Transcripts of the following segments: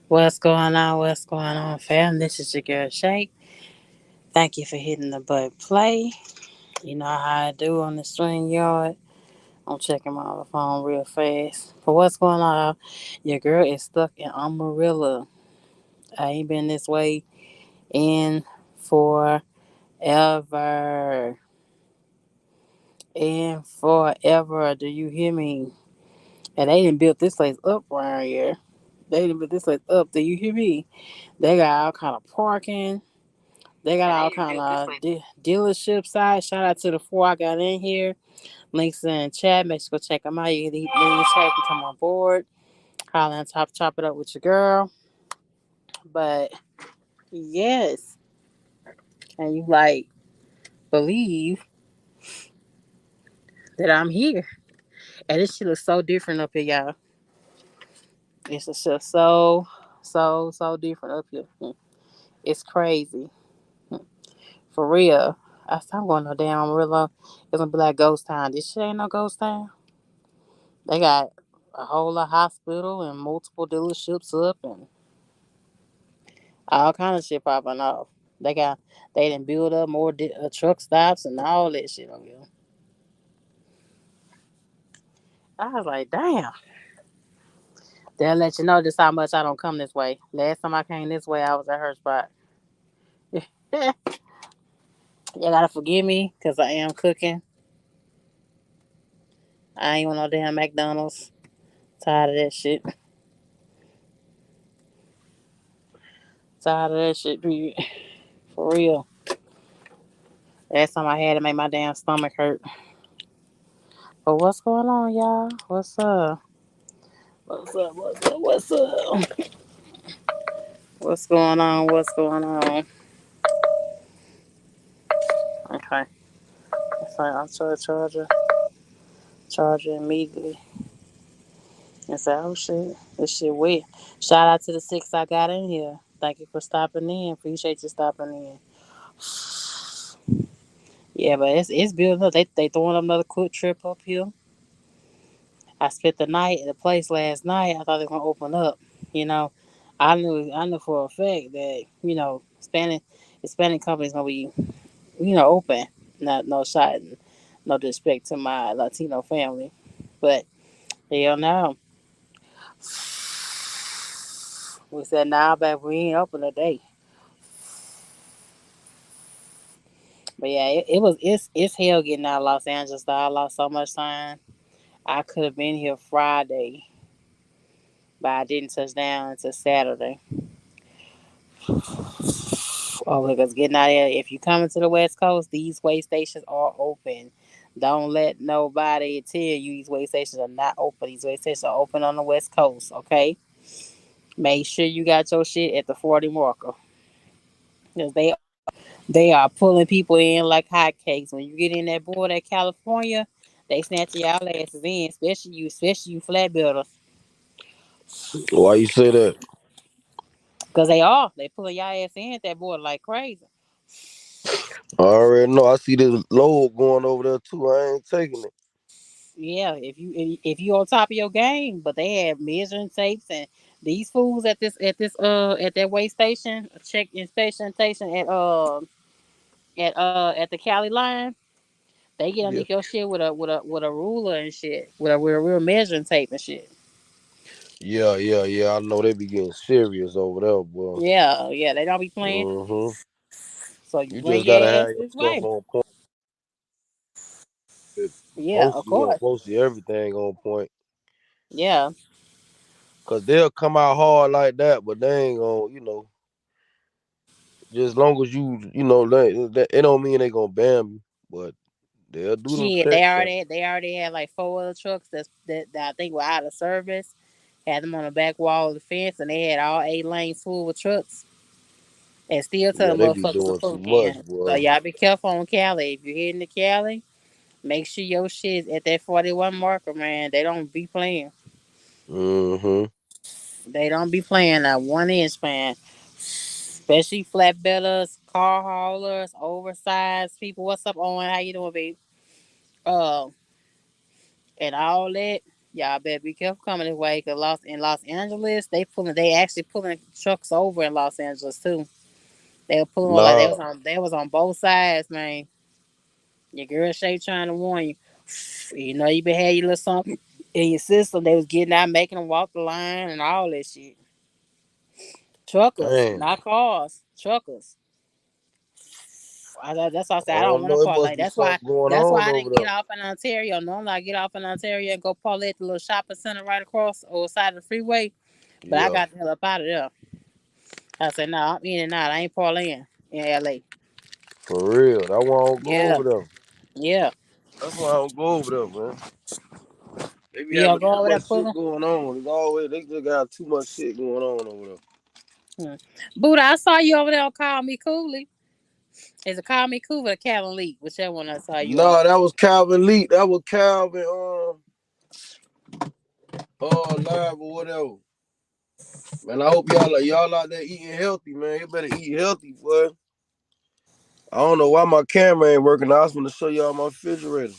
What's going on? What's going on, fam? This is your girl Shay. Thank you for hitting the button play. You know how I do on the string yard. I'm checking my other phone real fast. But what's going on? Your girl is stuck in Amarillo. I ain't been this way in forever. In forever. Do you hear me? And they didn't build this place up around here. They didn't build this place up. Do you hear me? They got all kind of parking. They got all kind of dealership side. Shout out to the four I got in here. Links in chat. Make sure to go check them out. You can chat and come on board. Holla and chop it up with your girl. But yes, can you believe that I'm here? And this shit looks so different up here, y'all. It's just so different up here. It's crazy. For real. I am going no damn Amarillo. It's gonna be like ghost town. This shit ain't no ghost town. They got a whole lot hospital and multiple dealerships up and all kind of shit popping off. They didn't build up more truck stops and all that shit on here. I was like, damn. They'll let you know just how much I don't come this way. Last time I came this way, I was at her spot. You gotta forgive me because I am cooking. I ain't want no damn McDonald's. Tired of that shit. Tired of that shit, period. For real. Last time I had it, made my damn stomach hurt. But what's going on, y'all? What's up? What's up? What's up? What's up? What's going on? What's going on? Okay. It's like I'll charger immediately. And say, oh shit, this shit wet. Shout out to the six I got in here. Thank you for stopping in. Appreciate you stopping in. Yeah, but it's building up. They throwing up another quick trip up here. I spent the night at the place last night. I thought they were gonna open up. You know, I knew for a fact that Hispanic companies gonna be open. Not no shot, no disrespect to my Latino family, but hell no. We said nah, baby, we ain't open today. But yeah, it's hell getting out of Los Angeles. I lost so much time. I could have been here Friday, but I didn't touch down until Saturday. Oh, because getting out here, if you coming to the West Coast, these way stations are open. Don't let nobody tell you these way stations are not open. These way stations are open on the West Coast, okay? Make sure you got your shit at the 40 marker. Because they are pulling people in like hotcakes. When you get in that border at California, they snatch y'all asses in, especially you flat builders. Why you say that? Because they are. They pulling y'all ass in at that border like crazy. I already know. I see this load going over there too. I ain't taking it. Yeah, if you on top of your game, but they have measuring tapes and these fools at that way station, check inspection station at the Cali line, they get Yeah, underneath your shit with a ruler and shit, with a real measuring tape and shit. yeah. I know they be getting serious over there, boy. Yeah, they don't be playing. Mm-hmm. So you You bring just gotta your ass have your this stuff way. on point. Yeah, of course. Mostly everything on point. Yeah, Cause they'll come out hard like that, but they ain't gonna, Just long as you know that it don't mean they gonna ban me, but they'll do them Shit, check stuff. they already had like four other trucks that I think were out of service. Had them on the back wall of the fence, and they had all 8 lanes full with trucks, and still tell Yeah, the they be motherfuckers to doing too pull much, in. So boy. y'all be careful on Cali. If you're heading to Cali, make sure your shit at that 41 marker, man. They don't be playing. Mm-hmm. They don't be playing that 1 inch, man. Especially flatbedders, car haulers, oversized people. What's up, Owen? How you doing, babe? Uh, and all that. Y'all better be careful coming this way, cause in Los Angeles, they actually pulling trucks over in Los Angeles too. They were pulling like Nah, they was on both sides, man. Your girl Shay trying to warn you. You know you been had your little something in your system. They was getting out, making them walk the line and all that shit. Truckers, damn. not cars. Truckers. That's why I I said I don't don't want to know. It parlay. must be something going That's on why I over didn't get there. off in Ontario. Normally I get off in Ontario and go parlay at the little shopping center right across or side of the freeway. But I Yeah, got the hell up out of there. I said, no, I'm in and out. I ain't parlaying in LA. for real. That's why I don't go Yeah. over there. Yeah. That's why I don't go over there, man. They be You don't having go too over there much shit pulling? going on. It's always they just got too much shit going on over there. Hmm. Buddha, I saw you over there on Call Me Cooley. Is it Call Me Cool or Calvin Lee? Whichever one I saw you on. Nah, that was Calvin Lee. That was Calvin live or whatever. Man, I hope y'all out there eating healthy, man. You better eat healthy, boy. I don't know why my camera ain't working. I was gonna show y'all my refrigerator.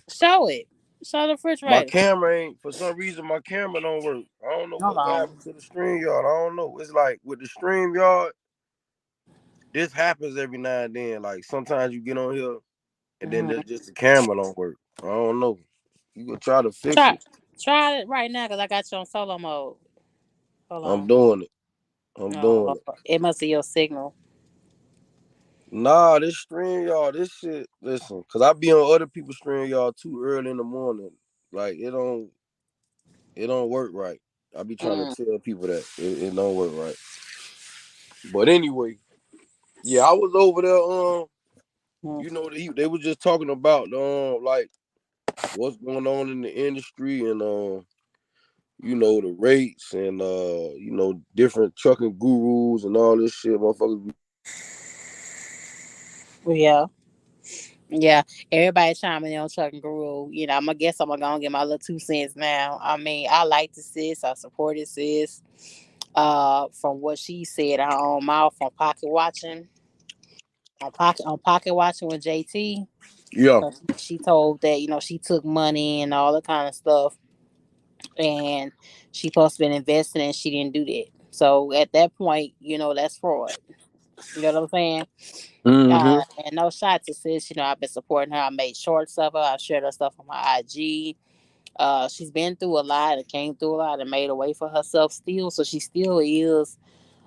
Show it. Show the My refrigerator. camera ain't for some reason my camera don't work. I don't know Hold what on. happened to the stream yard. I don't know. It's like with the stream yard, this happens every now and then. Like sometimes you get on here and then Hmm. there's just the camera don't work. I don't know. You gonna try to fix Try it? try it right now because I got you on solo mode. Hold I'm on. doing it. I'm Oh doing Lord. it. It must be your signal. Nah, this stream y'all, this shit. Listen, cause I be on other people's stream y'all too early in the morning. Like it don't work right. I be trying to Mm. tell people that it don't work right. But anyway, yeah, I was over there. Mm. They was just talking about like what's going on in the industry and the rates and different trucking gurus and all this shit. Motherfuckers be Yeah. Yeah. Everybody chiming in on Trucking Guru. You know, I'm gonna go and get my little 2 cents now. I mean, I like the sis. I supported sis. From what she said her own mouth on pocket watching with JT. yeah, She told that she took money and all that kind of stuff, and she supposed to been investing and she didn't do that. So at that point, that's fraud. You know what I'm saying? mm-hmm, And no shots to sis. I've been supporting her. I made shorts of her. I shared her stuff on my IG. She's been through a lot and came through a lot and made a way for herself still. So she still is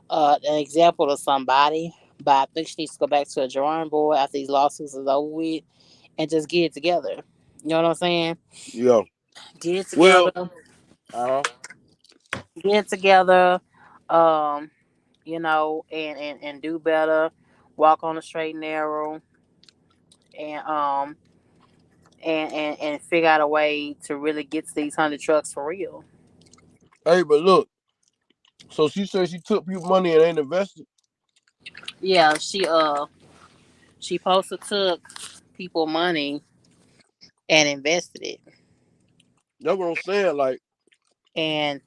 an example of somebody. But I think she needs to go back to a drawing board after these lawsuits is over with and just get it together. You know what I'm saying? yeah. Get it Well, together. uh-huh. Get it together. Um, and do better. Walk on the straight and narrow, and and figure out a way to really get to these 100 trucks for real. Hey, but look, so she said she took people money and ain't invested. Yeah, she posted took people money and invested it. That's what I'm saying. Like, And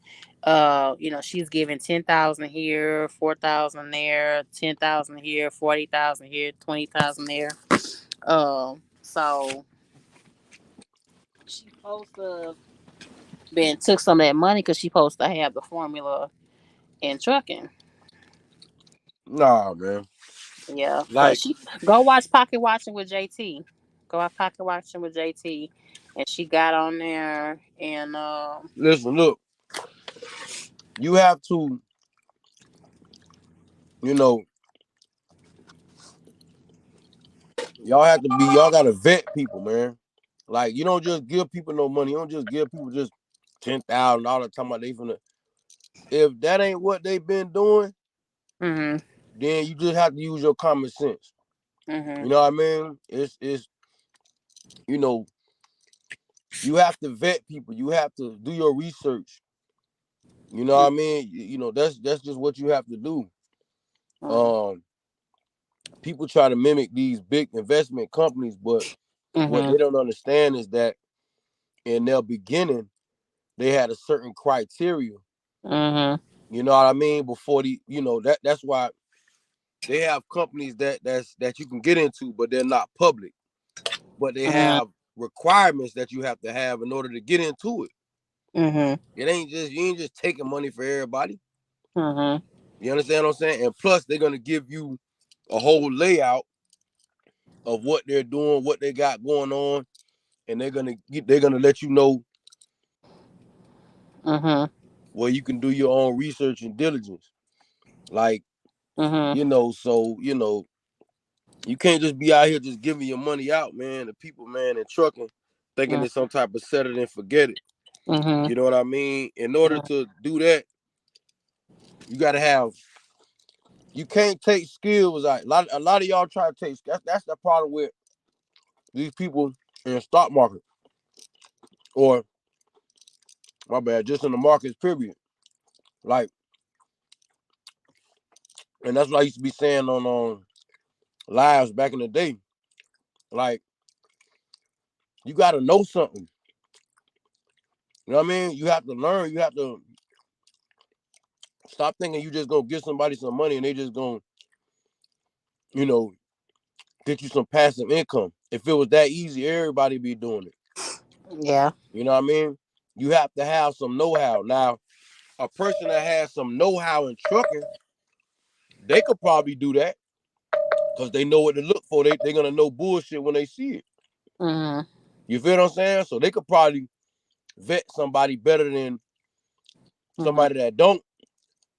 she's giving 10,000 here, 4,000 there, 10,000 here, 40,000 here, 20,000 there. So she supposed to been took some of that money because she supposed to have the formula in trucking. nah, man. Yeah, cause Like, she go watch Pocket Watching with JT. Go watch Pocket Watching with JT, and she got on there and listen, look, you have to, you know, y'all gotta vet people, man. Like, you don't just give people no money. You don't just give people just $10,000 talking about they finna. If that ain't what they been doing, mm-hmm. then you just have to use your common sense. Mhm. You know what I mean? It's you know, you have to vet people. You have to do your research. You know what I mean? That's just what you have to do. Mhm. Um, People try to mimic these big investment companies, but what they Mhm. don't understand is that in their beginning, they had a certain criteria. Mhm. You know what I mean? Before that's why they have companies that you can get into, but they're not public. But they Mhm. have requirements that you have to have in order to get into it. Mhm. It ain't just you ain't just taking money for everybody. Mhm. You understand what I'm saying? And plus, they're gonna give you a whole layout of what they're doing, what they got going on, and they're gonna let you know Mhm. where you can do your own research and diligence. Like, Mhm. so you can't just be out here just giving your money out, man. The people, man, and trucking, thinking Mhm. it's some type of set it and forget it. Mhm. You know what I mean? In order to do that, you gotta have. You can't take skills. Like a lot of y'all try to take. That's the problem with these people in the stock market, or my bad, just in the markets. Period. Like, and that's what I used to be saying on lives back in the day. Like, you got to know something. You know what I mean? You have to learn. You have to stop thinking you just gonna give somebody some money and they just gonna, you know, get you some passive income. If it was that easy, everybody be doing it. Yeah. You know what I mean? You have to have some know-how. Now, a person that has some know-how in trucking, they could probably do that because they know what to look for. They're gonna know bullshit when they see it. Mhm. You feel what I'm saying? So they could probably vet somebody better than Mhm. somebody that don't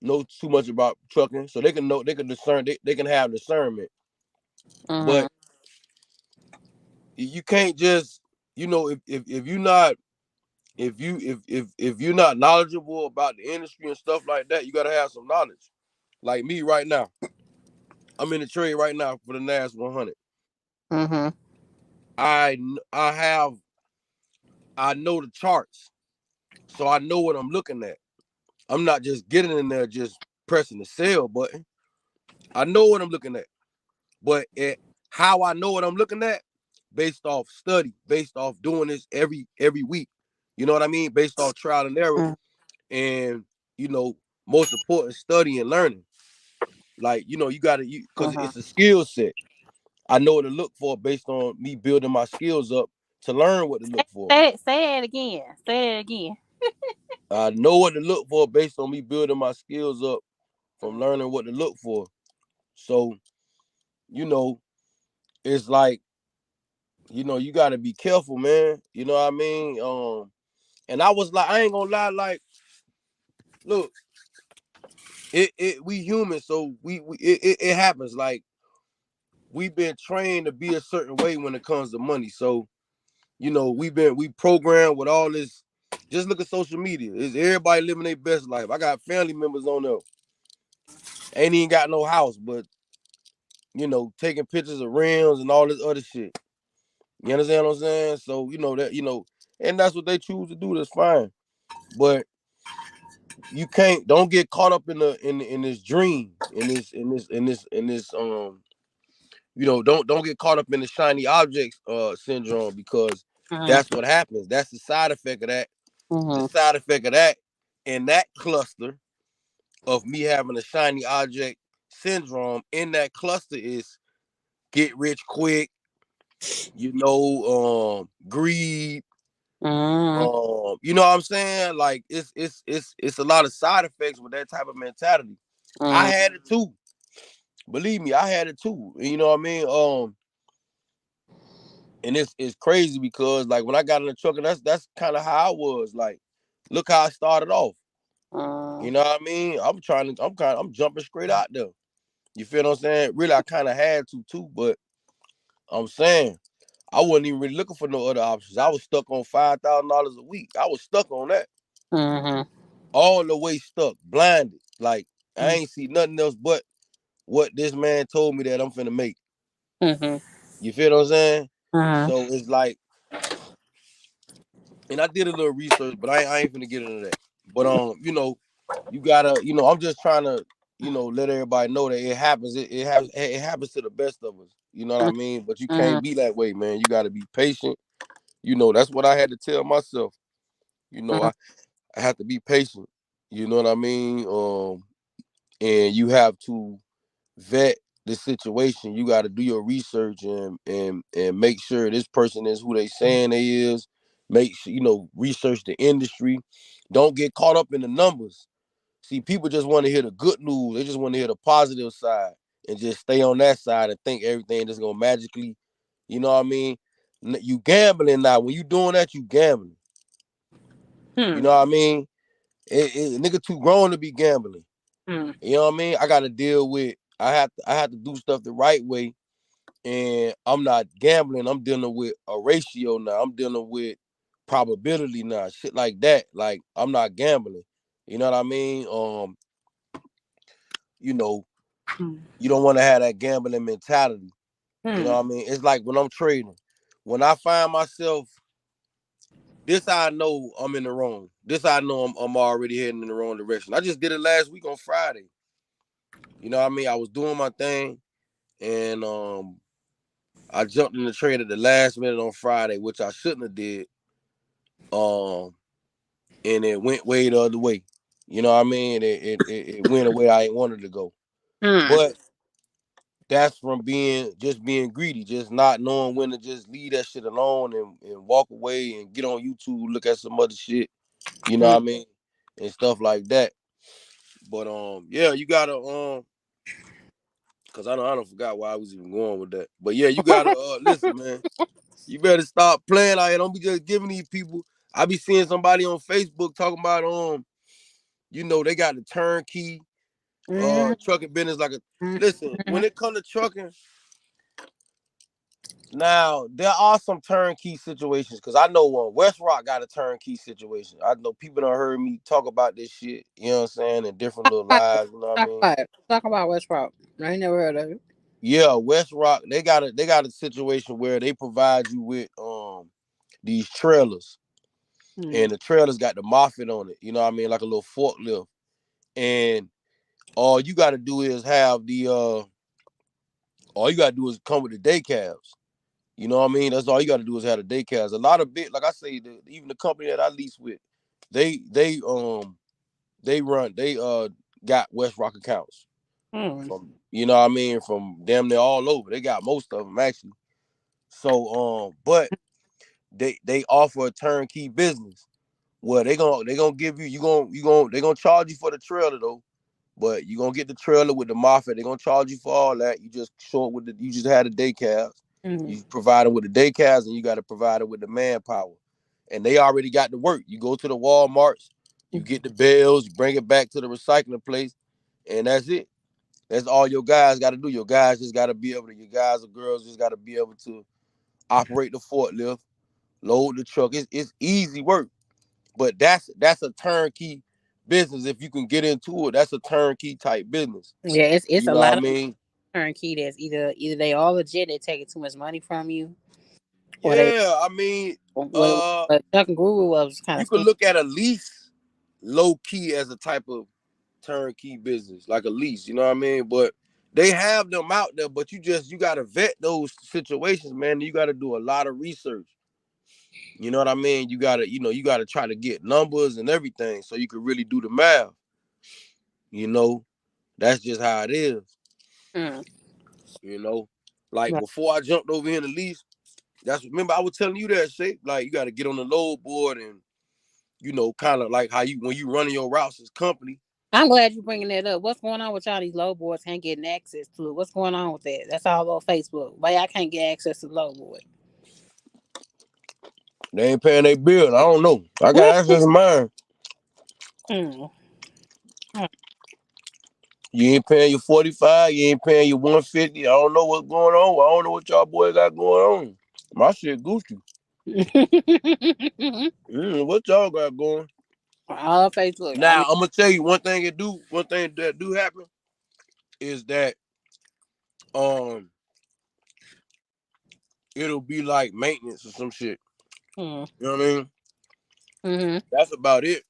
know too much about trucking. So they can discern, they can have discernment. Mhm. But you can't just, if you're not if you're not knowledgeable about the industry and stuff like that, you gotta have some knowledge. Like me right now, I'm in the trade right now for the NAS 100. Mhm. I I have I know the charts, so I know what I'm looking at. I'm not just getting in there just pressing the sell button. I know what I'm looking at, but how I know what I'm looking at, based off study, based off doing this every week. You know what I mean? Based off trial and error, Mhm. and you know, most important, study and learning. Like, you got to, because Mhm. it's a skill set. I know what to look for based on me building my skills up to learn what to look for. Say it again. Say it again. I know what to look for based on me building my skills up from Mhm. learning what to look for. So, you know, it's like, you got to be careful, man. You know what I mean? And I was like, I ain't gonna lie, like, look, we human, so it happens. Like, we've been trained to be a certain way when it comes to money. So, we programmed with all this. Just look at social media. Is everybody living their best life? I got family members on there. Ain't even got no house, but taking pictures of rims and all this other shit. You understand what I'm saying? So and that's what they choose to do. That's fine. But you can't. Don't get caught up in this dream, don't get caught up in the shiny objects syndrome, because Mhm. that's what happens. That's the side effect of that. The Mhm. side effect of that, in that cluster of me having a shiny object syndrome, in that cluster is get rich quick, greed. Mhm. You know what I'm saying? Like, it's a lot of side effects with that type of mentality. I Mhm. had it too. Believe me, I had it too. You know what I mean? And it's crazy because, like, when I got in the truck, and that's kind of how I was. Like, look how I started off. You Mhm. know what I mean? I'm jumping straight out there. You feel what I'm saying? Really, I kind of had to too, but I'm saying I wasn't even really looking for no other options. I was stuck on $5,000 a week. I was stuck on that, Mhm. all the way stuck, blinded. Like, I ain't see nothing else but what this man told me that I'm finna make. Mhm. You feel what I'm saying? Mhm. So it's like, and I did a little research, but I ain't finna get into that. But you gotta, I'm just trying to, let everybody know that it happens. It happens to the best of us. You know what I mean? But you Mhm. can't be that way, man. You gotta be patient. That's what I had to tell myself. You know, Mhm. I have to be patient. You know what I mean? And you have to vet the situation. You got to do your research and make sure this person is who they saying they is. Make sure research the industry. Don't get caught up in the numbers. See, people just want to hear the good news. They just want to hear the positive side and just stay on that side and think everything just gonna magically, you know what I mean? You gambling now. When you doing that, you gambling. You Mhm. know what I mean? Nigga too grown to be gambling. Mhm. You know what I mean? I gotta deal with. I have to do stuff the right way, and I'm not gambling. I'm dealing with a ratio now. I'm dealing with probability now. Shit like that. Like I'm not gambling. You know what I mean? You know, you don't want to have that gambling mentality. You know Mhm. what I mean? It's like when I'm trading. When I find myself, this I know I'm in the wrong. This I know I'm already heading in the wrong direction. I just did it last week on Friday. You know what I mean? I was doing my thing, and I jumped in the trade at the last minute on Friday, which I shouldn't have did. Um, and it went way the other way. You know what I mean? It went away I ain't wanted to go. Mhm. But that's from being greedy, just not knowing when to just leave that shit alone and walk away and get on YouTube, look at some other shit. You know Mhm. what I mean? And stuff like that. But yeah, you gotta cause I don't forgot why I was even going with that. But yeah, you gotta listen, man. You better stop playing out here. Don't be just giving these people. I be seeing somebody on Facebook talking about they got the turnkey Mhm. trucking business like a listen, when Mhm. it comes to trucking, now there are some turnkey situations because I know West Rock got a turnkey situation. I know people done heard me talk about this shit, you know what I'm saying, in different little lives, you know what I mean? Talk about West Rock. I ain't never heard of it. Yeah, West Rock, they got a situation where they provide you with these trailers. Mhm. And the trailers got the moffat on it, you know what I mean, like a little forklift. And all you gotta do is have the all you gotta do is come with the day cabs. You know what I mean? That's all you gotta do is have the day cabs. A lot of big, like I say, even the company that I lease with, they they um they got West Rock accounts Mhm. from you know what I mean, from damn near all over. They got most of them actually. So but they offer a turnkey business. Well, they gonna give they gonna charge you for the trailer though. But you gonna get the trailer with the Moffat. They're gonna charge you for all that. You just show it with you just had the day cabs. Mhm. You provide them with the day cabs and you gotta provide it with the manpower. And they already got the work. You go to the Walmarts, you get the bales, you bring it back to the recycling place, and that's it. That's all your guys gotta do. Your guys just gotta be able to, your guys or girls just gotta be able to operate the forklift, load the truck. It's easy work. But that's a turnkey business. If you can get into it, that's a turnkey type business. Yeah, it's You a know what lot I of mean? turnkey that's either they all legit, they taking too much money from you, or they Yeah, I mean, what Chuck and Guru was kind you of could scam. look at a lease low key as a type of turnkey business, like a lease. You know what I mean? But they have them out there, but you gotta vet those situations, man. You gotta do a lot of research. You know what I mean? You gotta try to get numbers and everything so you can really do the math. You know, that's just how it is. Mm. You know, like Right. before I jumped over here in the lease, remember I was telling you that shit. Like you got to get on the load board and kind of like how you when you running your routes as company. I'm glad you're bringing that up. What's going on with y'all? These low boards can't get access to it. What's going on with that? That's all on Facebook. Why I can't get access to the low board? They ain't paying their bill. I don't know. I got access to mine. Mm. Mm. You ain't paying your 45. You ain't paying your 150. I don't know what's going on. I don't know what y'all boys got going on. My shit Gucci. What y'all got going? All on Facebook. I Now mean, I'm gonna tell you one thing that do happen is that um, it'll be like maintenance or some shit. Mm. You know what I mean? Mhm. That's about it.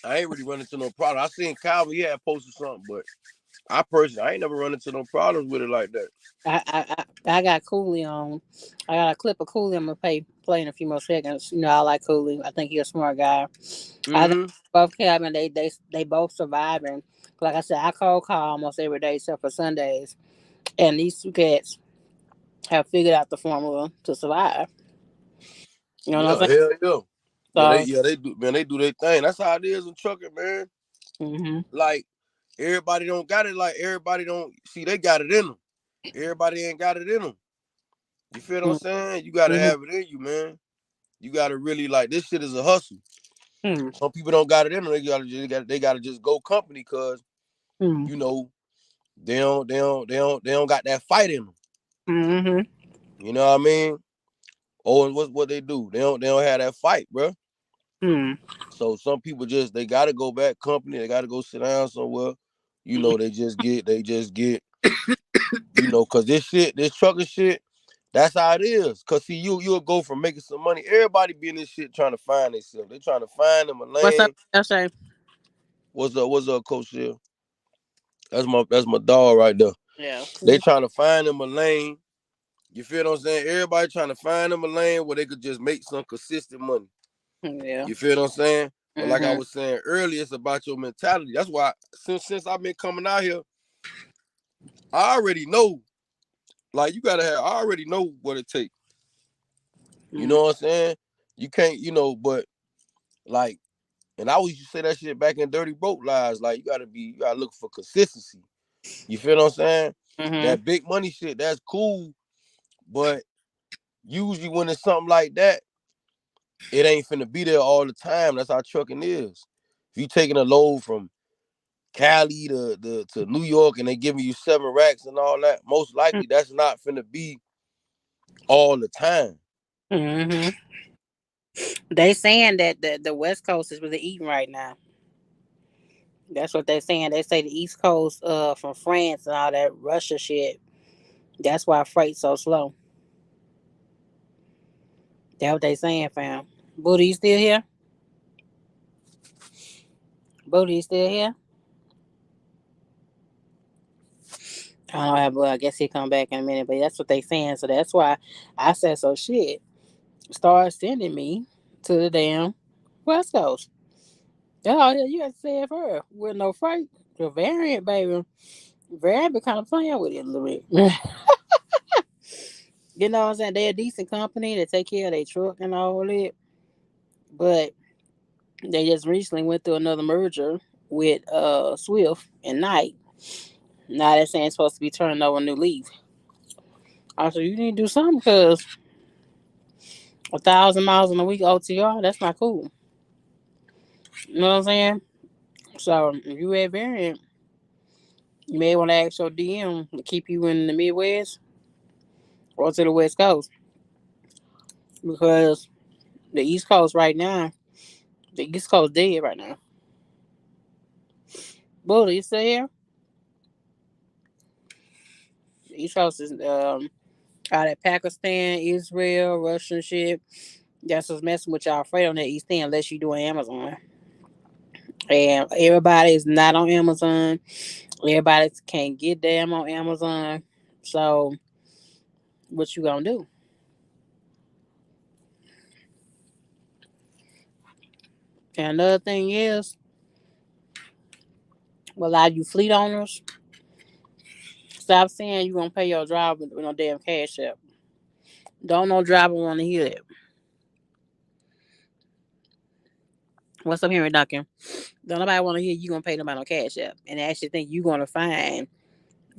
I ain't really run into no problem. I seen Calvin, he had posted something, but I ain't never run into no problems with it like that. I got Cooley on. I got a clip of Cooley. I'm gonna play in a few more seconds. You know, I like Cooley. I think he's a smart guy. I think Mm-hmm. both Kevin, they both surviving. Like I said, I cold call almost every day except for Sundays, and these two cats have figured out the formula to survive. You know what I'm Yeah, saying? hell yeah. So, They do, man, they do their thing. That's how it is in trucking, man. hmm Like everybody don't got it, like everybody don't see they got it in them. Everybody ain't got it in them. You feel what I'm saying? You gotta hmm have it in you, man. You gotta really like this shit is a hustle. hmm Some people don't got it in them. They gotta just go company because hmm you know they don't got that fight in them. hmm You know what I mean? Oh, and what they do? They don't have that fight, bro. hmm So some people just they gotta go back company. They gotta go sit down somewhere. You know, they just get you know, cause this trucker shit, that's how it is. Cause see, you'll go from making some money. Everybody be in this shit trying to find themselves. They trying to find them a What's up? lane. I say, What's up, Coach Hill? That's my dog right there. yeah, They trying to find them a lane. You feel what I'm saying? Everybody trying to find them a lane where they could just make some consistent money. yeah, You feel what I'm saying? But like I hmm was saying earlier, it's about your mentality. That's why since I've been coming out here, I already know. Like you gotta have, I already know what it takes. You hmm know what I'm saying? You can't, you know, but like, and I always used to say that shit back in Dirty Broke Lives. Like you gotta look for consistency. You feel what I'm saying? hmm That big money shit, that's cool, but usually when it's something like that, it ain't finna be there all the time. That's how trucking is. If you taking a load from Cali to New York and they giving you 7 racks and all that, most likely that's not finna be all the time. hmm They saying that the West Coast is really eating right now. That's what they're saying. They say the East Coast, from France and all that Russia shit. That's why freight's so slow. That's what they saying, fam. Booty, you still here? Booty, you still here? I don't know, but I guess he'll come back in a minute. But that's what they saying. So that's why I said, so shit. Start sending me to the damn West Coast. That's all you got to say it for. With no freight. The variant, baby. Variant be kind of playing with it a little bit. You know what I'm saying? They're a decent company. They take care of their truck and all that. But they just recently went through another merger with Swift and Knight. Now they're saying it's supposed to be turning over a new leaf. I said, you need to do something because 1,000 miles in a week OTR, that's not cool. You know what I'm saying? So if you at variant, you may want to ask your DM to keep you in the Midwest or to the West Coast because the East Coast right now, the East Coast dead right now. Bully, you still here? The East Coast is out of Pakistan, Israel, Russian shit. That's what's messing with y'all freight on that East End unless you doing Amazon. And everybody is not on Amazon. Everybody can't get them on Amazon. So what you gonna do? And another thing is, a lot of you fleet owners, stop saying you gonna pay your driver with no damn cash app. Don't no driver want to hear that. What's up, Henry Duncan? Don't nobody want to hear you gonna pay nobody no cash app, and actually think you gonna find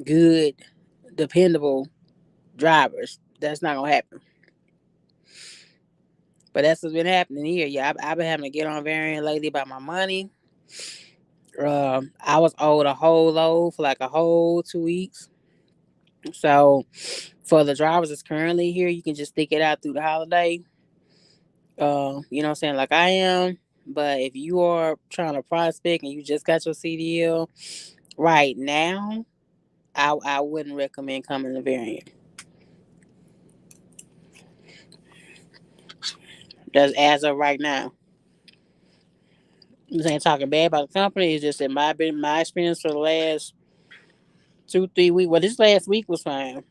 good, dependable drivers. That's not gonna happen. But that's what's been happening here. Yeah, I've been having to get on variant lately about my money. I was owed a whole load for like a whole 2 weeks. So for the drivers that's currently here, you can just stick it out through the holiday. You know what I'm saying? Like I am. But if you are trying to prospect and you just got your CDL right now, I wouldn't recommend coming to Variant. Just as of right now. This ain't talking bad about the company. It's just that my experience for the last 2 3 weeks. Well, this last week was fine,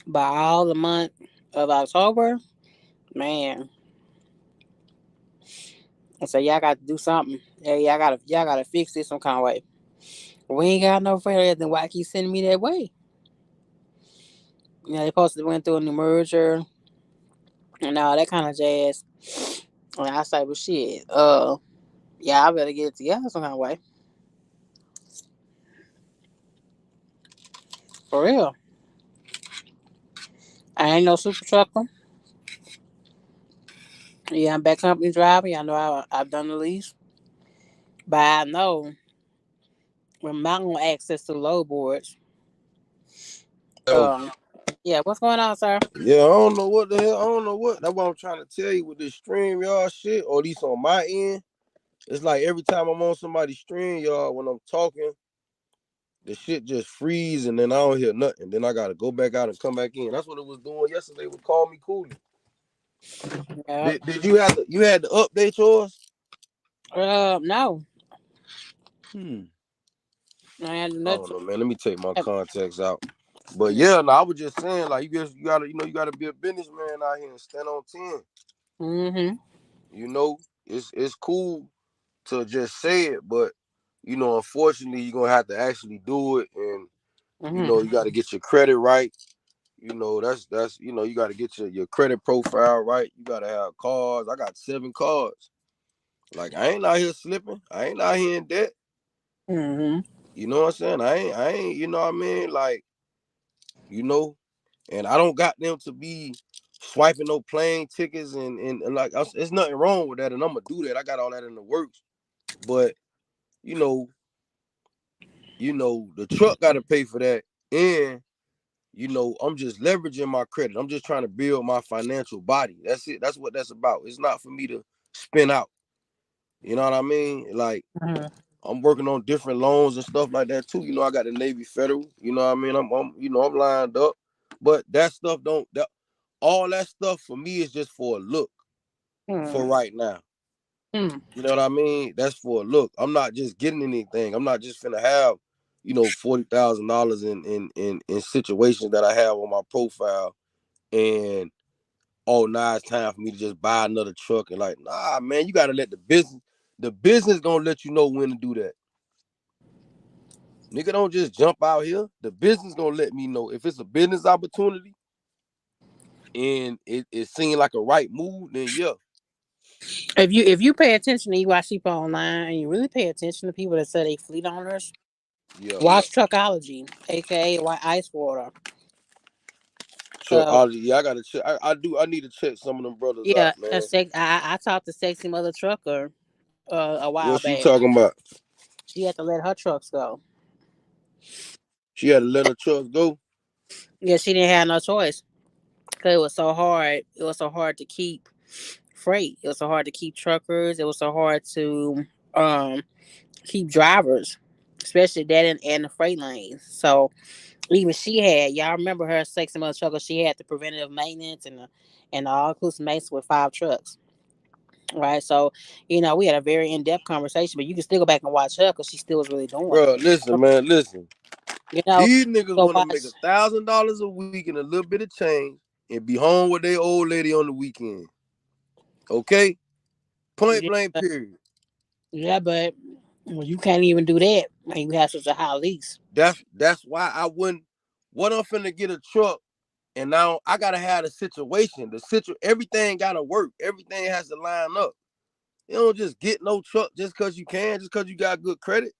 but all the month of October, man. I said y'all got to do something. Yeah, y'all gotta fix this some kind of way. We ain't got no further. Then why keep sending me that way? They supposed to went through a new merger and all that kind of jazz. And I say, well, shit. Yeah, I better get it together some kind of way. For real. I ain't no super trucker. Yeah, I'm back company driver. Y'all know I've done the lease. But I know when Mountain access to load boards. Yo, Um, yeah, what's going on, sir? yeah, I don't know what the hell. I don't know what. That's what I'm trying to tell you with this stream y'all shit, or at least on my end. It's like every time I'm on somebody's stream, y'all, when I'm talking, the shit just freeze and then I don't hear nothing. Then I gotta go back out and come back in. That's what it was doing yesterday with Call Me Cooley. Yeah. Did you had to update yours? No, Hmm. I had I don't nothing. know, man. Let me take my contacts out. But yeah, no, I was just saying, like you gotta, you gotta be a businessman out here and stand on 10. Mm-hmm. It's cool to just say it, but unfortunately, you're gonna have to actually do it, and Mm-hmm. you got to get your credit right. That's you got to get your credit profile right. You got to have cards. I got 7 cards. Like I ain't out here slipping. I ain't out here in debt. Mm-hmm. You know what I'm saying? I ain't. You know what I mean? Like you know, and I don't got them to be swiping no plane tickets and like there's nothing wrong with that, and I'm gonna do that. I got all that in the works, but you know, the truck got to pay for that, and I'm just leveraging my credit. I'm just trying to build my financial body. That's it. That's what that's about. It's not for me to spin out. You know what I mean? Like Mm-hmm. I'm working on different loans and stuff like that too. I got the Navy Federal. You know what I mean? I'm lined up. But that stuff don't that all that stuff for me is just for a look for right now. Mm-hmm. You know what I mean? That's for a look. I'm not just getting anything. I'm not just finna have, $40,000 in situations that I have on my profile and now it's time for me to just buy another truck and like, nah, man, you gotta let the business gonna let you know when to do that. Nigga, don't just jump out here. The business gonna let me know if it's a business opportunity and it seemed like a right move, then yeah. If you pay attention and you watch people online and you really pay attention to people that say they fleet owners, Yeah. watch Truckology, aka White Ice Water. Uh, Truckology. Yeah, I gotta check. I need to check some of them brothers out, yeah, man. I talked to Sexy Mother Trucker a while What she back. talking about? She had to let her trucks go. She had to let her trucks go. Yeah, she didn't have no choice because it was so hard. It was so hard to keep freight. It was so hard to keep truckers. It was so hard to um keep drivers, especially that and the freight lanes. So even she had, y'all remember her Sexy Mother Trucker? She had the preventative maintenance and the all inclusive maintenance with 5 trucks. Right, so we had a very in depth conversation, but you can still go back and watch her because she still was really doing it. Bro, listen, man, listen. You know, These niggas go want to make watch. $1,000 a week and a little bit of change and be home with their old lady on the weekend. Okay? Point Yeah, blank period. yeah, but well, you can't even do that when you have such a high lease. That's why I wouldn't. What I'm finna get a truck, and now I gotta have the situation. Everything gotta work. Everything has to line up. You don't just get no truck just cause you can, just cause you got good credit.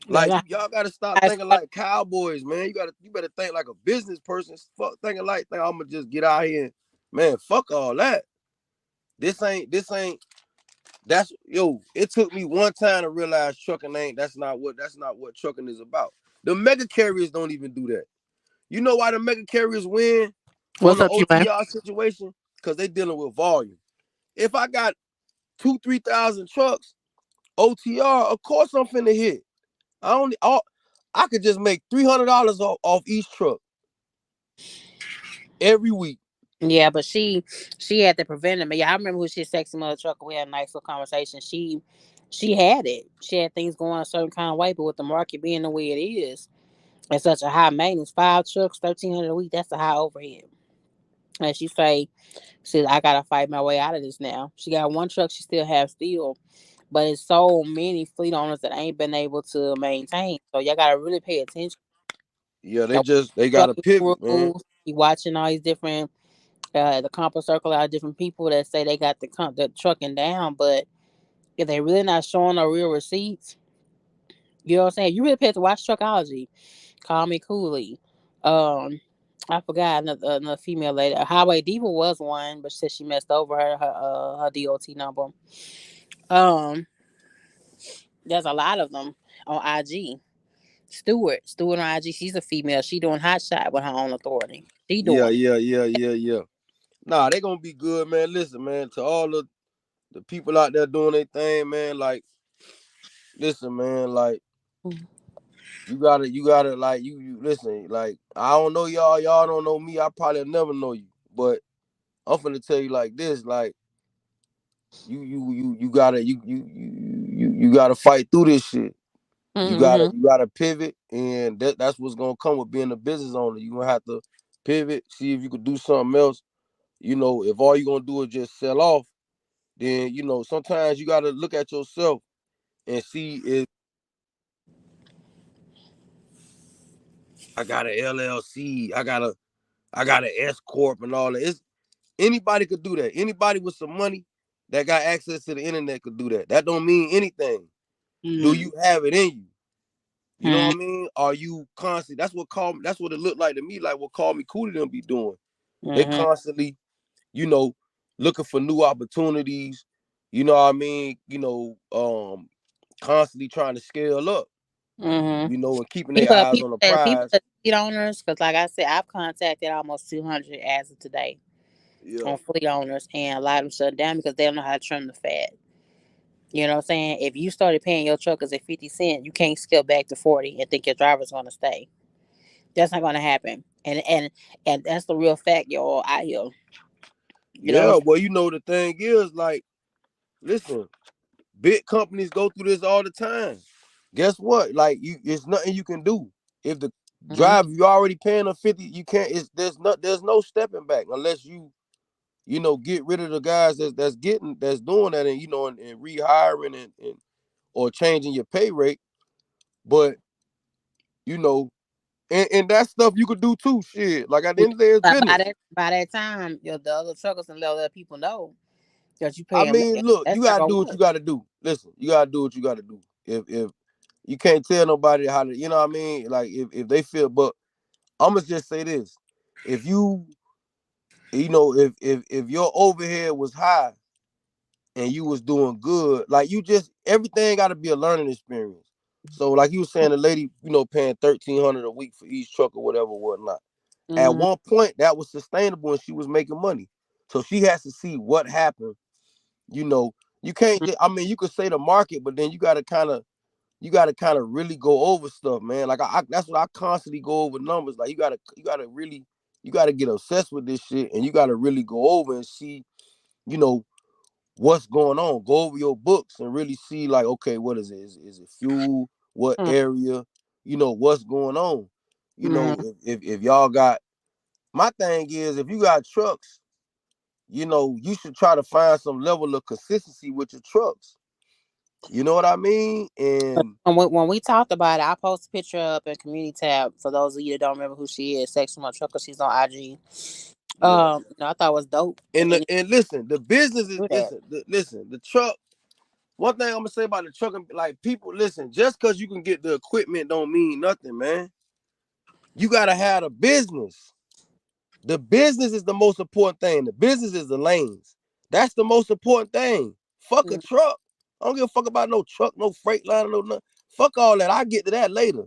That's Like not y'all gotta stop how I thinking started. like cowboys, man. You better think like a business person. Fuck thinking like I'm gonna just get out here and man, fuck all that. This ain't that's yo, it took me one time to realize trucking ain't that's not what trucking is about. The mega carriers don't even do that. You know why the mega carriers win on What's the up, T-Man? OTR situation? Because they dealing with volume. If I got 2,000-3,000 trucks, OTR, of course I'm finna hit. I could just make $300 off each truck every week. Yeah, but she had to prevent him. Yeah, I remember when she sexy mother trucker. We had a nice little conversation. She had it. She had things going a certain kind of way, but with the market being the way it is, it's such a high maintenance. 5 trucks, 1,300 a week. That's a high overhead. And she said I gotta fight my way out of this now. She got one truck she still has still, but it's so many fleet owners that ain't been able to maintain. So y'all gotta really pay attention. Yeah, So they got to trucking pivot, man. gurus, you watching all these different the compass circle out of different people that say they got the trucking down, but if they really not showing no real receipts, you know what I'm saying? You really have to watch Truckology. Call me Cooley. Um, I forgot another female lady. Highway Diva was one, but she said she messed over her DOT number. Um, there's a lot of them on IG. Stewart on IG. She's a female. She doing hot shot with her own authority. She Yeah, doing it. yeah, yeah, yeah, yeah. Nah, they gonna be good, man. Listen, man, to all the people out there doing their thing, man. Like, listen, man. Like, you gotta, like, you listen. Like, I don't know y'all. Y'all don't know me. I probably never know you. But I'm finna tell you like this. Like, you gotta you gotta fight through this shit. You gotta Mm-hmm. you gotta pivot, and that's what's gonna come with being a business owner. You gonna have to pivot, see if you could do something else. If all you gonna do is just sell off, then sometimes you gotta look at yourself and see if I got an LLC, I got an S corp and all that. Anybody could do that. Anybody with some money that got access to the internet could do that. That don't mean anything. Do you have it in you? You know Mm-hmm. what I mean? Are you constantly? That's what it looked like to me. Like what Call Me Cootie them be doing. They Mm-hmm. constantly, you know, looking for new opportunities. You know what I mean? Constantly trying to scale up. Mm-hmm. And keeping their eyes on the People prize. that fleet owners, because like I said, I've contacted almost 200 as of today Yeah, on fleet owners, and a lot of them shut down because they don't know how to trim the fat. You know what I'm saying? If you started paying your truckers at 50 cents, you can't scale back to 40 and think your driver's gonna stay. That's not gonna happen. And that's the real fact, y'all out here. You know what I'm yeah. saying? Well, the thing is, like, listen, big companies go through this all the time. Guess what? Like, it's nothing you can do. If the Mm-hmm. driver you already paying them 50, you can't. There's no stepping back unless get rid of the guys that's doing that, and rehiring and or changing your pay rate. But you know, and that stuff you could do too. Shit, like at the end of the day, it's business. By that time, the other truckers and let other people know that you I paying mean, less. look, you That's not gotta gonna do what you work. gotta do. Listen, you gotta do what you gotta do. If you can't tell nobody how to, you know what I mean? Like if they feel, but I'm gonna just say this: if if your overhead was high and you was doing good, like everything got to be a learning experience. So like you were saying, the lady, paying 1,300 a week for each truck or whatever, whatnot. At Mm-hmm. one point, that was sustainable and she was making money. So she has to see what happened. You know, you can't. I mean, you could say the market, but then you gotta kind of really go over stuff, man. Like that's what I constantly go over numbers. Like you gotta get obsessed with this shit, and you gotta really go over and see, you know, what's going on. Go over your books and really see, like, okay, what is it? Is it fuel? What area? What's going on? Mm-hmm. If y'all got, my thing is, if you got trucks, you should try to find some level of consistency with your trucks. You know what I mean? And When we talked about it, I posted a picture up in community tab for those of you that don't remember who she is. Sex from my trucker, she's on IG. yeah. I thought it was dope that And they the, need and listen, the business is to do that. listen, the truck. One thing I'm gonna say about the truck, like, people, listen, just because you can get the equipment don't mean nothing, man. You gotta have a business. The business is the most important thing. The business is the lanes. That's the most important thing. Fuck a Mm-hmm. truck. I don't give a fuck about no truck, no freight line, no nothing. Fuck all that. I get to that later.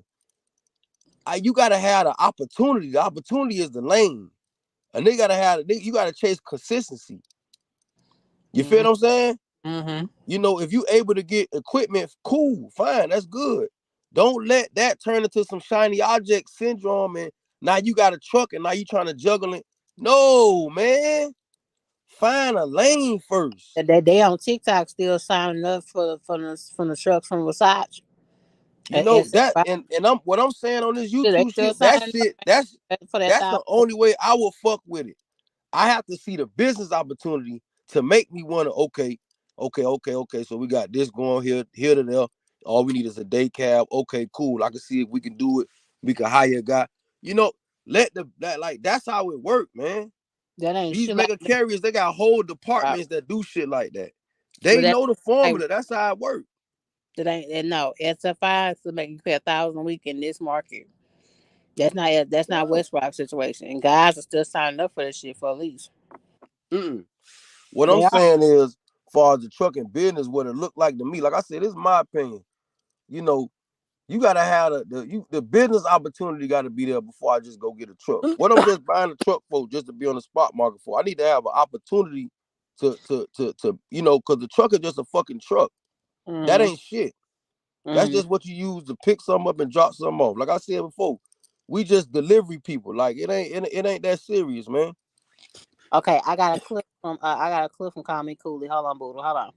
You gotta have the opportunity. The opportunity is the lane, and you gotta chase consistency. You feel Mm-hmm. what I'm saying? Mm-hmm. You know, if you able to get equipment, cool, fine, that's good. Don't let that turn into some shiny object syndrome and now you got a truck and now you trying to juggle it. No, man. Find a lane first. They on TikTok still signing up from the trucks from Versace. You know It's that and I'm what I'm saying on this they YouTube still shit, that signing shit, up for that that's the 1,000. only way I will fuck with it. I have to see the business opportunity to make me want to, okay. So we got this going here to there. All we need is a day cab. Okay, cool. I can see if we can do it. We can hire a guy. You know, that's how it work, man. That ain't These shit like mega carriers, they got whole that. departments that do shit like that. But They that know the ain't formula. That's how it works. no SFI to make you pay 1,000 a week in this market. That's not Yeah. West Rock situation. And guys are still signing up for this shit for a lease. Mm-mm. What I'm They are. saying is, as far as the trucking business, what it looked like to me, like I said, this is my opinion. You know, you gotta have the business opportunity got to be there before I just go get a truck. What I'm just buying a truck for, just to be on the spot market for. I need to have an opportunity to because the truck is just a fucking truck. That Mm-hmm. ain't shit. That's Mm-hmm. just what you use to pick something up and drop something off. Like I said before, we just delivery people. Like it ain't that serious, man. Okay, I got a clip from Call Me Cooley. Hold on, Boodle. Hold on.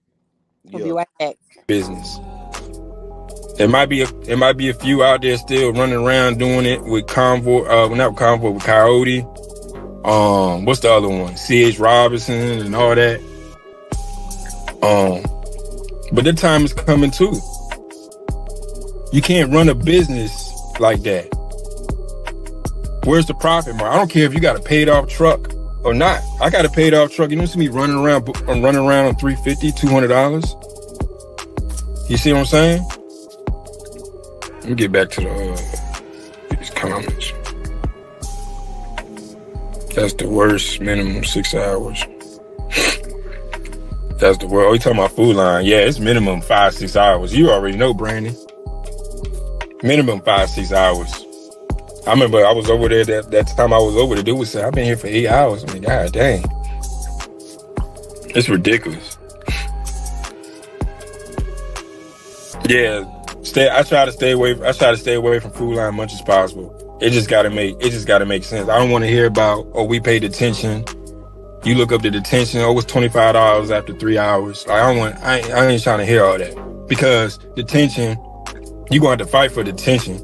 We'll be Yeah. right back. Business. It might be a few out there still running around doing it with Convoy, not Convoy, with Coyote. What's the other one? C.H. Robinson and all that. Um, but the time is coming too. You can't run a business like that. Where's the profit mark? I don't care if you got a paid off truck or not. I got a paid off truck. You don't see me running around. I'm running around on $350, $200. You see what I'm saying? Let me get back to these comments. That's the worst. Minimum 6 hours. That's the worst. Oh, you talking about Food Line? Yeah, it's minimum 5-6 hours. You already know, Brandon. Minimum 5-6 hours. I remember I was over there that time I was over there. Dude was saying, I've been here for 8 hours. I mean, god dang. It's ridiculous. Yeah. I try to stay away from Food Line as much as possible. It just gotta make sense. I don't want to hear about, oh, we paid detention. You look up the detention, oh, it's $25 after 3 hours. Like, I ain't trying to hear all that. Because detention, you gonna have to fight for detention.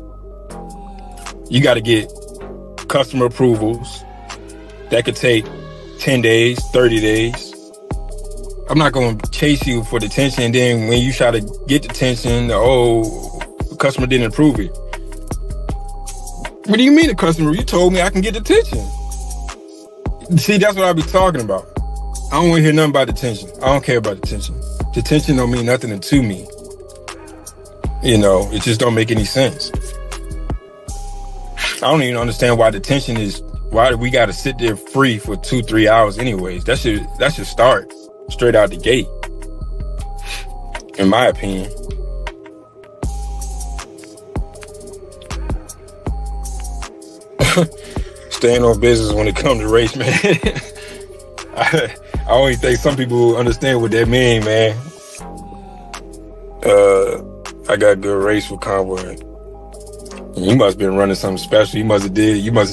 You gotta get customer approvals. That could take 10 days, 30 days. I'm not gonna chase you for detention, and then when you try to get detention, the customer didn't approve it. What do you mean the customer? You told me I can get detention. See, that's what I be talking about. I don't want to hear nothing about detention. I don't care about detention. Detention don't mean nothing to me. It just don't make any sense. I don't even understand why why we got to sit there free for 2-3 hours anyways. That should start straight out the gate, in my opinion. Staying on business when it comes to race, man. I only think some people understand what that mean, man. I got good race with Convoy. You must have been running something special. You must have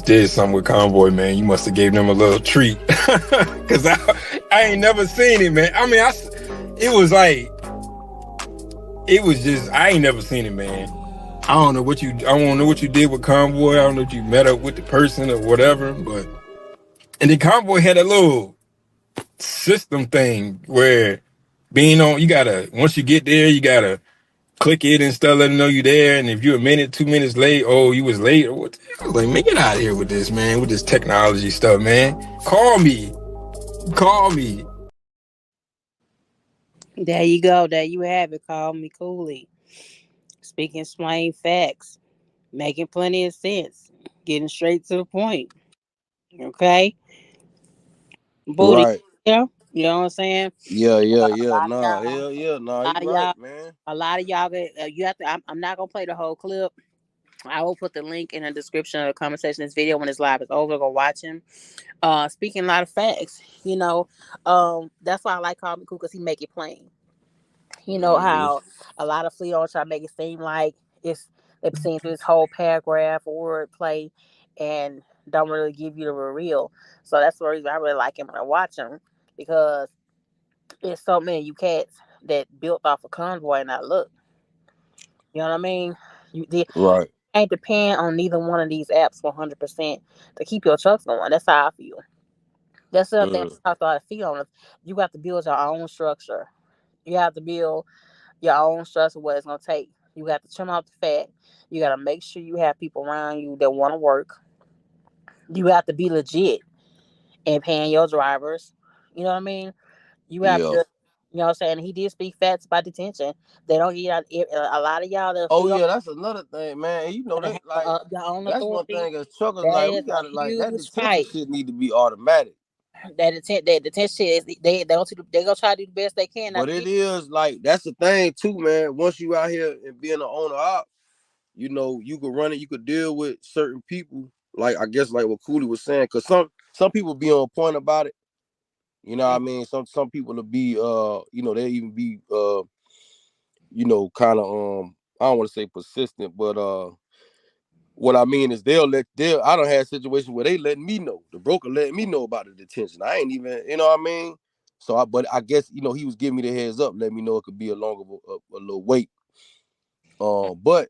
did something with Convoy, man. You must have gave them a little treat. Cause I ain't never seen it, man. I mean, I ain't never seen it, man. I don't know what you did with Convoy. I don't know if you met up with the person or whatever, and then Convoy had a little system thing where once you get there, you gotta click it and stuff, let them know you there. And if you're a minute, 2 minutes late, oh, you was late or what? I was like, man, get out of here with this, man, with this technology stuff, man. Call me. There you go. There you have it. Call Me Cooley. Speaking plain facts, making plenty of sense, getting straight to the point. Okay, booty. Right. Yeah, you know what I'm saying. Yeah, A yeah, lot, a yeah. lot of Nah, y'all, hell yeah. Nah, a you lot of right, y'all, man. a lot of y'all get. You have to. I'm not gonna play the whole clip. I will put the link in the description of the comment section of this video when this live is over. Go watch him. Speaking a lot of facts. That's why I like Call Me Cool because he make it plain. You know Mm-hmm. how a lot of fleet owners try to make it seem like it's they've seen through this whole paragraph or wordplay and don't really give you the real. So that's the reason I really like him when I watch him because there's so many you cats that built off a convoy and I look. You know what I mean? You Right. ain't depend on neither one of these apps 100% to keep your trucks going. That's how I feel. That's the other thing Mm. I talked about fleet owners. You got to build your own structure. You have to build your own structure what it's gonna take. You got to trim out the fat. You got to make sure you have people around you that want to work. You have to be legit in paying your drivers. You know what I mean? You have Yeah. to, you know what I'm saying? He did speak facts about detention. They don't get out, a lot of y'all that Oh fleet on yeah, that's another thing, man. And you know and they have like your own that's one authority. thing as truckers That like we is a gotta like that huge detention fight. shit need to be automatic. That detention is they gonna try to do the best they can not But to it get. is like that's the thing too, man. Once you out here and being an owner op, you could run it, you could deal with certain people. Like I guess like what Cooley was saying, cause some people be on point about it. You know what I mean? Some people will be they even be kind of I don't want to say persistent, but what I mean is they'll I don't have situations where they letting me know. The broker letting me know about the detention. I ain't even, you know what I mean? But I guess, he was giving me the heads up, let me know it could be a longer a little wait. But,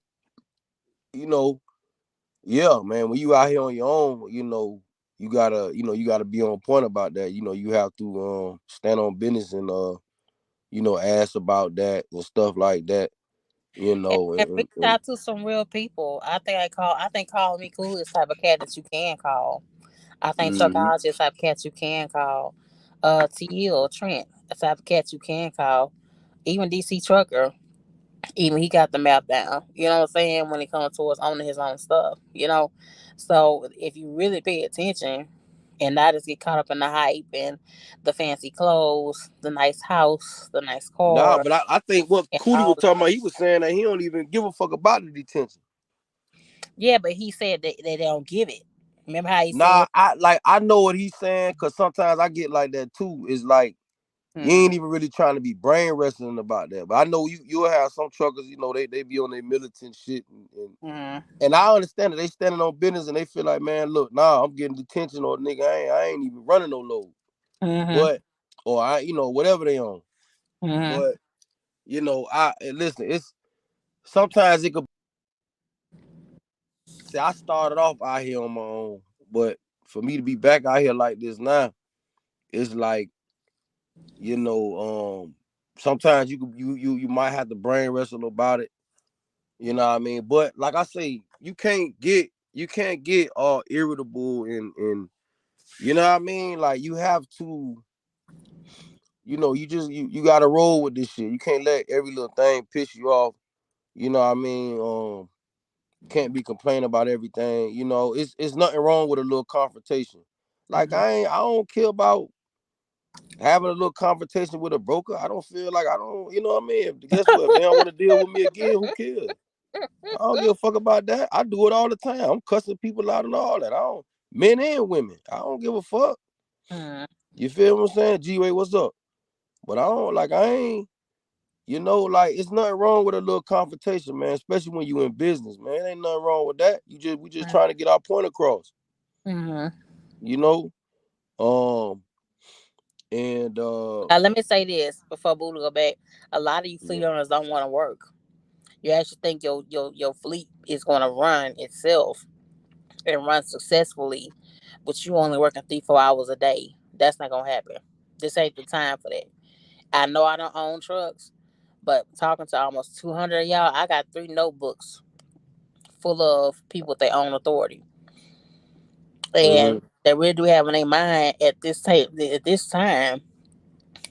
you know, yeah, man, when you out here on your own, you gotta be on point about that. You have to stand on business and ask about that and stuff like that, And reach and out to some real people. I think calling me cool is the type of cat that you can call. I think mm-hmm. Truckology is the type of cat you can call. T or Trent, the type of cat you can call. Even Dctrucker, even he got the map down. You know what I'm saying? When it comes towards owning his own stuff, you know. So if you really pay attention and not just get caught up in the hype and the fancy clothes, the nice house, the nice Nah, car, but I think what and Cootie all was the talking about, he was saying that he don't even give a fuck about the detention. yeah, but he said that they don't give it. Remember how he Nah, said, I know what he's saying, cause sometimes I get like that too. It's like you hmm, ain't even really trying to be brain wrestling about that. But I know you'll have some truckers, they be on their militant shit hmm, and I understand that they standing on business and they feel like, man, look, nah, I'm getting detention or nigga, I ain't even running no load. hmm, But or whatever they on. hmm, But listen, it's sometimes it could say I started off out here on my own, but for me to be back out here like this now, it's like, you know, sometimes you might have to brain wrestle about it. You know what I mean? But like I say, you can't get all irritable and you know what I mean? Like you have to, you gotta roll with this shit. You can't let every little thing piss you off. You know what I mean? Can't be complaining about everything. It's nothing wrong with a little confrontation. Like hmm, I don't care about having a little confrontation with a broker. I don't feel like I don't, you know what I mean? Guess what? If they don't want to deal with me again, who cares? I don't give a fuck about that. I do it all the time. I'm cussing people out and all that. I don't, men and women. I don't give a fuck. hmm, You feel what I'm saying? G-Way, what's up? But I don't like I ain't, like it's nothing wrong with a little confrontation, man, especially when you in business, man. Ain't nothing wrong with that. We just trying to get our point across, hmm. you know? Um and Now, let me say this before Boo go back. A lot of you yeah. fleet owners don't want to work. You actually think your fleet is going to run itself and run successfully, but you only working 3 4 hours a day. That's not gonna happen. This ain't the time for that. I know I don't own trucks, but talking to almost 200 of y'all, I got 3 notebooks full of people with their own authority, and Mm-hmm. they really do have in their mind at this time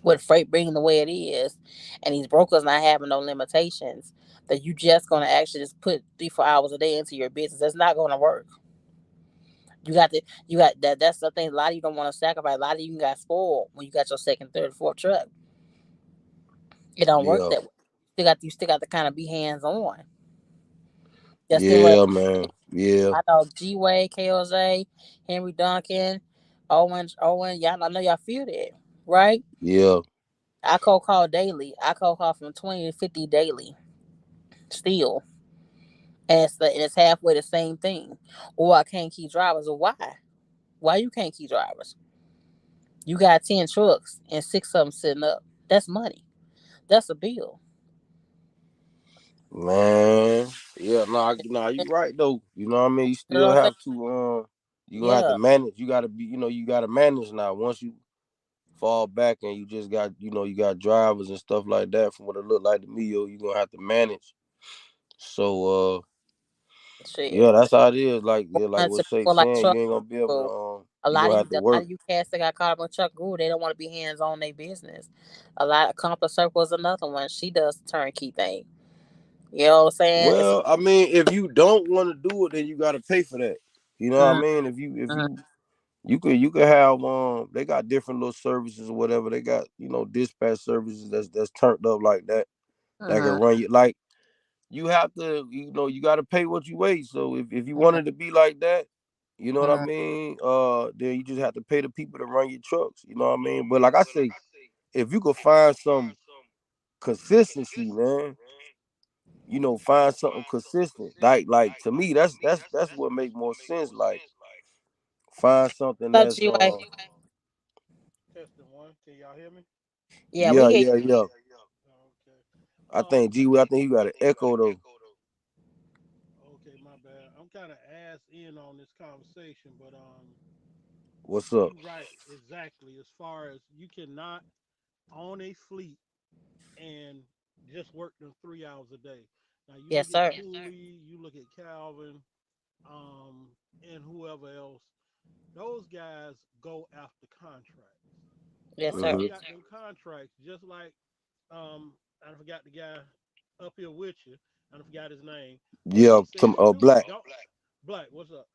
with freight being the way it is, and these brokers not having no limitations, that you just gonna actually just put 3 4 hours a day into your business. That's not gonna work. You got that. That's the thing. A lot of you don't want to sacrifice. A lot of you got spoiled when you got your second, third, fourth truck. It don't work Yeah. that way. You still got to kind of be hands on. That's still what Yeah, man. Yeah. I know. G Way, KOJ, Henry Duncan, Owen. Y'all, I know y'all feel that, right? Yeah. I cold call daily. I cold call from 20 to 50 daily. Still. And it's halfway the same thing. Or I can't keep drivers. Or why? Why you can't keep drivers? You got 10 trucks and six of them sitting up. That's money. That's a bill. Man, yeah, nah, you right though. You know what I mean? You You know still what I'm have to you gonna have to saying? manage. You gotta be, you gotta manage now. Once you fall back and you just got, you got drivers and stuff like that, from what it looked like to me, you gonna have to manage. So Yeah. Shit. yeah, that's how it is. Like, yeah, like Until what Shay people like saying, truck you ain't gonna be able to people, a you lot gonna of have to a lot work. of you cats that got caught up on Chuck Guru, they don't want to be hands on their business. A lot of Compass Circle is another one. She does the turnkey thing. You know what I'm saying? It's Well, I mean, if you don't want to do it, then you gotta pay for that. You know what I mm, mean? If mm, you could have they got different little services or whatever. They got, dispatch services that's turned up like that, that can mm, run you. Like, you have to, you got to pay what you weigh. So if you wanted to be like that, you know what I mm, mean, then you just have to pay the people to run your trucks. You know what I mean? But like I say, if you could find some consistency, man, find something consistent. Like to me, that's what make more sense. Like, find something so that's G-Way, Testing one. Can y'all hear me? yeah, we yeah, hear yeah, yeah. Okay. I think I think you got an echo though. Okay, my bad. I'm kind of ass in on this conversation, but What's up? you right exactly. As far as you cannot own a fleet and just work them 3 hours a day. Now you yes, look at sir. Cooley, you look at Calvin, and whoever else. Those guys go after contracts. Yes, Once sir. you Hmm. got them contracts, just like I forgot the guy up here with you. I forgot his name, but Yeah, he said some it too. black. Don't Black, what's up?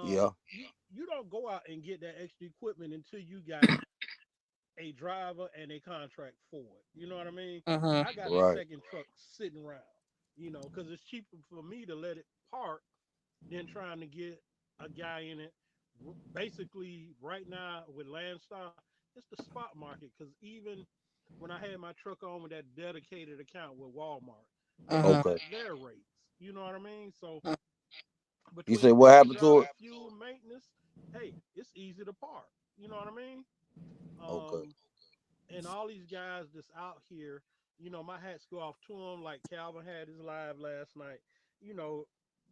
Yeah. You don't go out and get that extra equipment until you got a driver and a contract for it. You know what I mean? Mhm. I got a Right. second truck sitting around, because it's cheaper for me to let it park than trying to get a guy in it. Basically, right now with Landstar, it's the spot market because even when I had my truck on with that dedicated account with Walmart, they Mhm. Okay. dropped their rates. You know what I mean? So You say between what extra happened to driver, it? fuel, maintenance, hey, it's easy to park. You know what I mean? Okay. Um, and all these guys that's out here, my hats go off to them. Like Calvin had his live last night. You know,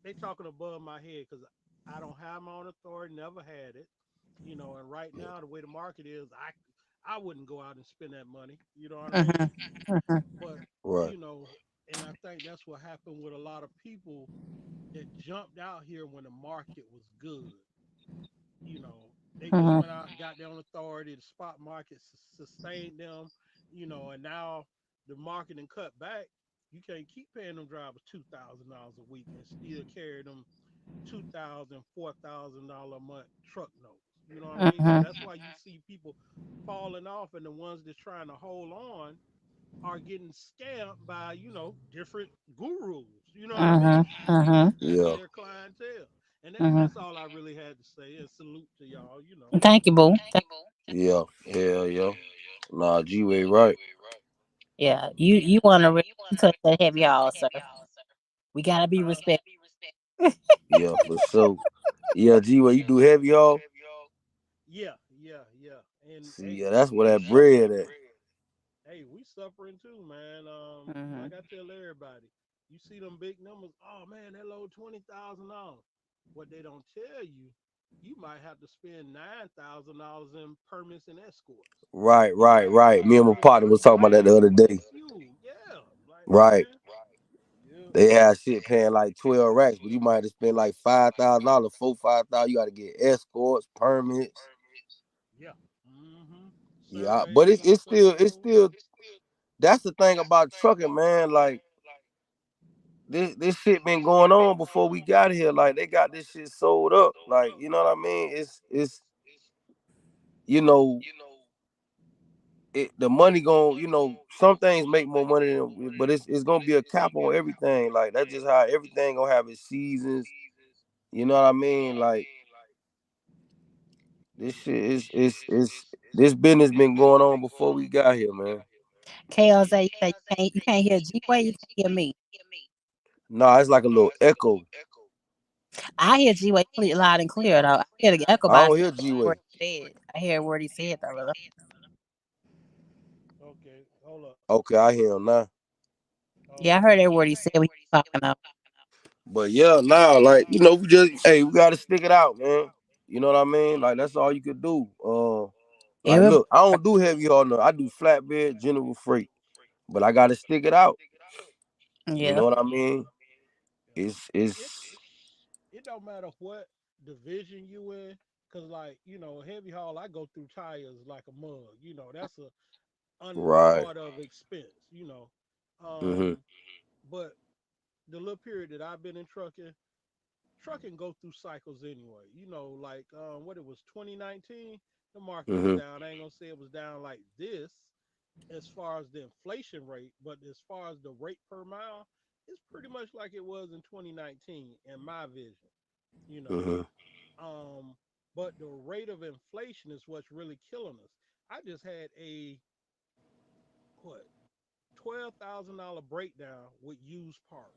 they talking above my head because I don't have my own authority, never had it. And right Yeah. now the way the market is, I wouldn't go out and spend that money. You know what I mean? Mhm. Mhm. But Right. you know, and I think that's what happened with a lot of people that jumped out here when the market was good. They just Mhm. went out and got their own authority. The spot market sustained them, and now the marketing cut back. You can't keep paying them drivers $2,000 a week and still carry them $2,000, $4,000 a month truck notes. You know what I mean? So Mhm. that's why you see people falling off, and the ones that's trying to hold on are getting scammed by different gurus. You know what I Mhm. mean? Mhm. That's Yeah. their clientele. And Mhm. that's all I really had to say. And salute to y'all. Thank you, boo. Yeah. Yeah. Yeah. Nah, G-Way right. Yeah, you want to touch that heavy all, sir. We gotta be respectful. Yeah, for sure. Yeah, G-Way, you do heavy haul? Yeah, yeah, yeah. And See, hey, yeah, that's where we that bread at. hey, we suffering too, man. Like Mhm. I tell everybody, you see them big numbers. Oh man, that load $20,000. What they don't tell you, you might have to spend $9,000 in permits and escorts. Right, You right, might have right. to Me and my partner was talking about might that have the to other pay day. fuel. Yeah, like Right. man. Yeah, They had shit paying like 12 racks, but you might have to spend like $5,000, 5,000. You got to get escorts, permits. yeah. Mm-hmm. Yeah, but Surveys on some of it's those. still. That's the thing about trucking, man. Like, this shit been going on before we got here. Like, they got this shit sold up. Like, you know what I mean? It's you know the money going. Some things make more money than, but it's gonna be a cap on everything. Like, that's just how everything gonna have its seasons. You know what I mean? Like, this shit is this business been going on before we got here, man. KLZ, you say you can't hear G Way, you can't hear me. Nah, it's like a little echo. I hear G Way clear, loud and clear though. I hear the echo, I but don't hear G what Way. he said. I hear what he said though, brother. Okay, hold up. Okay, I hear him now. Yeah, I Okay. heard that word he said when he was talking though. But yeah, now like we just we gotta stick it out, man. You know what I mean? Like that's all you could do. Like Everybody, look, I don't do heavy haul no. I do flatbed, general freight, but I gotta stick it out. You yeah, know what I mean? Yeah. It It's it don't matter what division you in, cause like heavy haul, I go through tires like a mug. That's a right. unthought of expense. Mhm. Um, but the little period that I've been in trucking go through cycles anyway. Like what it was 2019, the market was Mhm. down. I ain't gonna say it was down like this as far as the inflation rate, but as far as the rate per mile, it's pretty much like it was in 2019 in my vision. You know, Mhm. um, but the rate of inflation is what's really killing us. I just had a what $12,000 breakdown with used parts.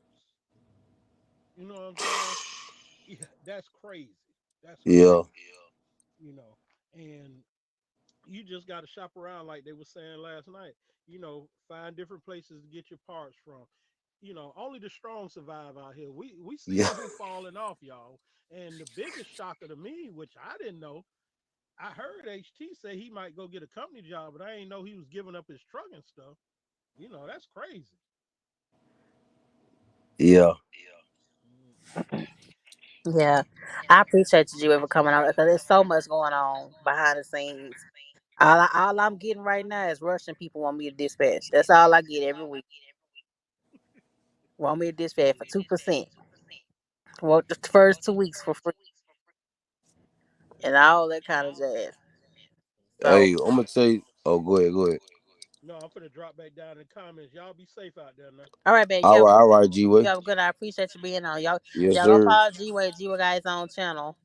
You know what I'm saying? Yeah, that's crazy. That's Yeah. crazy. And you just got to shop around like they were saying last night. Find different places to get your parts from. Only the strong survive out here. We Yeah. seeing who falling off, y'all. And the biggest shocker to me, which I didn't know, I heard HT say he might go get a company job, but I ain't know he was giving up his truck and stuff. That's crazy. Yeah. yeah. I appreciate you, G Way, for coming on because there's so much going on behind the scenes. All I'm getting right now is Russian people want me to dispatch. That's all I get every week. Want me to dispatch for 2%. Work the first 2 weeks for free and all that kind of jazz. So, Hey, I'm gonna tell you. Oh, go ahead. Go ahead. No, I'm gonna drop back down in the comments. Y'all be safe out there now. all right, babe. All right. All right. G You Way. have a good night. I appreciate you being on. Yes, Y'all go sir. follow G Way. G Way got his own channel.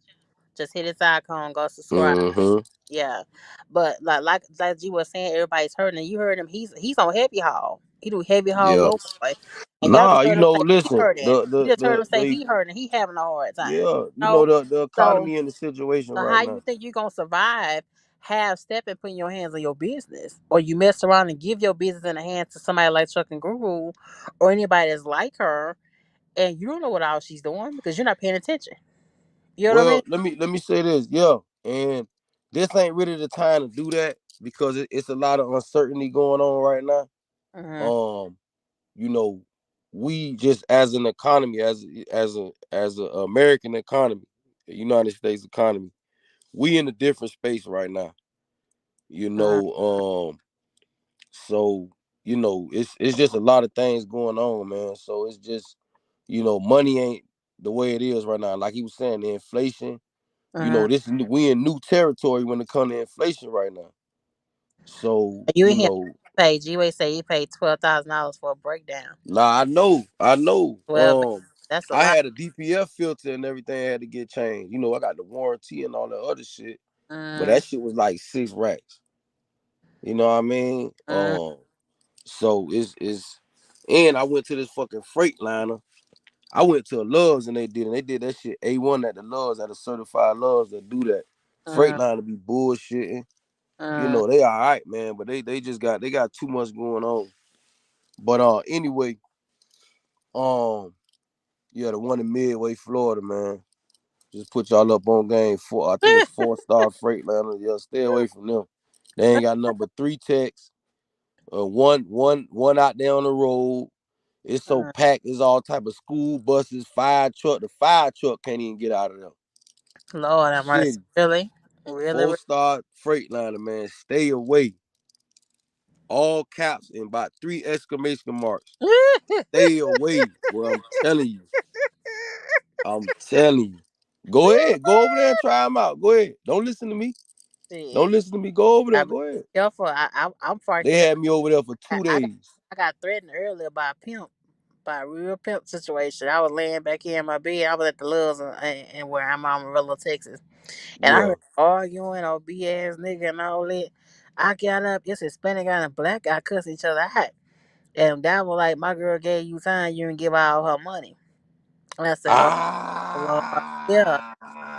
Just hit his icon. Go subscribe. Mhm. Yeah, but like G was saying, everybody's hurting. And you heard him. He's on heavy haul. He do heavy haul Yeah. locally. And y'all Nah, just heard him say he listen. hurting. You just heard him say he hurting. He having a hard time. Yeah. No, The so economy and the situation so right how you now. think you gonna survive? Have step and putting your hands on your business, or you mess around and give your business in the hands to somebody like Trucking Guru, or anybody that's like her, and you don't know what all she's doing because you're not paying attention. You know what I mean? Well, let me say this, yeah, and this ain't really the time to do that because it's a lot of uncertainty going on right now. Mm-hmm. Um, you know, we just as an economy, as a American economy, the United States economy, we in a different space right now. You Mm-hmm. know, so it's just a lot of things going on, man. So it's just money ain't the way it is right now. Like he was saying, the inflation. Mm-hmm. We in new territory when it comes to inflation right now. So You in here pay G-Way say he paid $12,000 for a breakdown. now I know. 12, that's a I lot. had a DPF filter and everything had to get changed. I got the warranty and all that other shit, but Mm, that shit was like 6 racks. You know what I mean? mm, So it's and I went to this fucking freight liner. I went to a Love's and they did that shit A1 at the Love's at a certified Love's that do that. mm, Freightliner be bullshitting. mm. They all right, man, but they just got too much going on. But anyway, um yeah, the one in Midway, Florida, man. Just put y'all up on game four. I think it's 4-star Freightliner. Yeah, stay away from them. They ain't got number three techs. One out there on the road. It's so Mm. packed. It's all type of school buses, fire truck. The fire truck can't even get out of there. Lord have mercy. Shit. Really? Really? Really? 4-star Freightliner, man. Stay away. All caps and about 3 exclamation marks. Stay away. Well, I'm telling you. I'm telling you. Go ahead. Go over there and try them out. Go ahead. Don't listen to me. Don't Shit. listen to me. Go over I there. be Go ahead. careful. I'm far They careful. had me over there for I, two I, got, days. I got threatened earlier by a pimp, by a real pimp situation. I was laying back here in my bed. I was at the Loves and where I'm Amarillo, Texas. And I Yeah. heard arguing or BS nigga and all that. I got up. This Hispanic guy and a black guy cussing each other out. And that was like, my girl gave you time, you didn't give her all her money. And I said, oh, Lord. Yeah.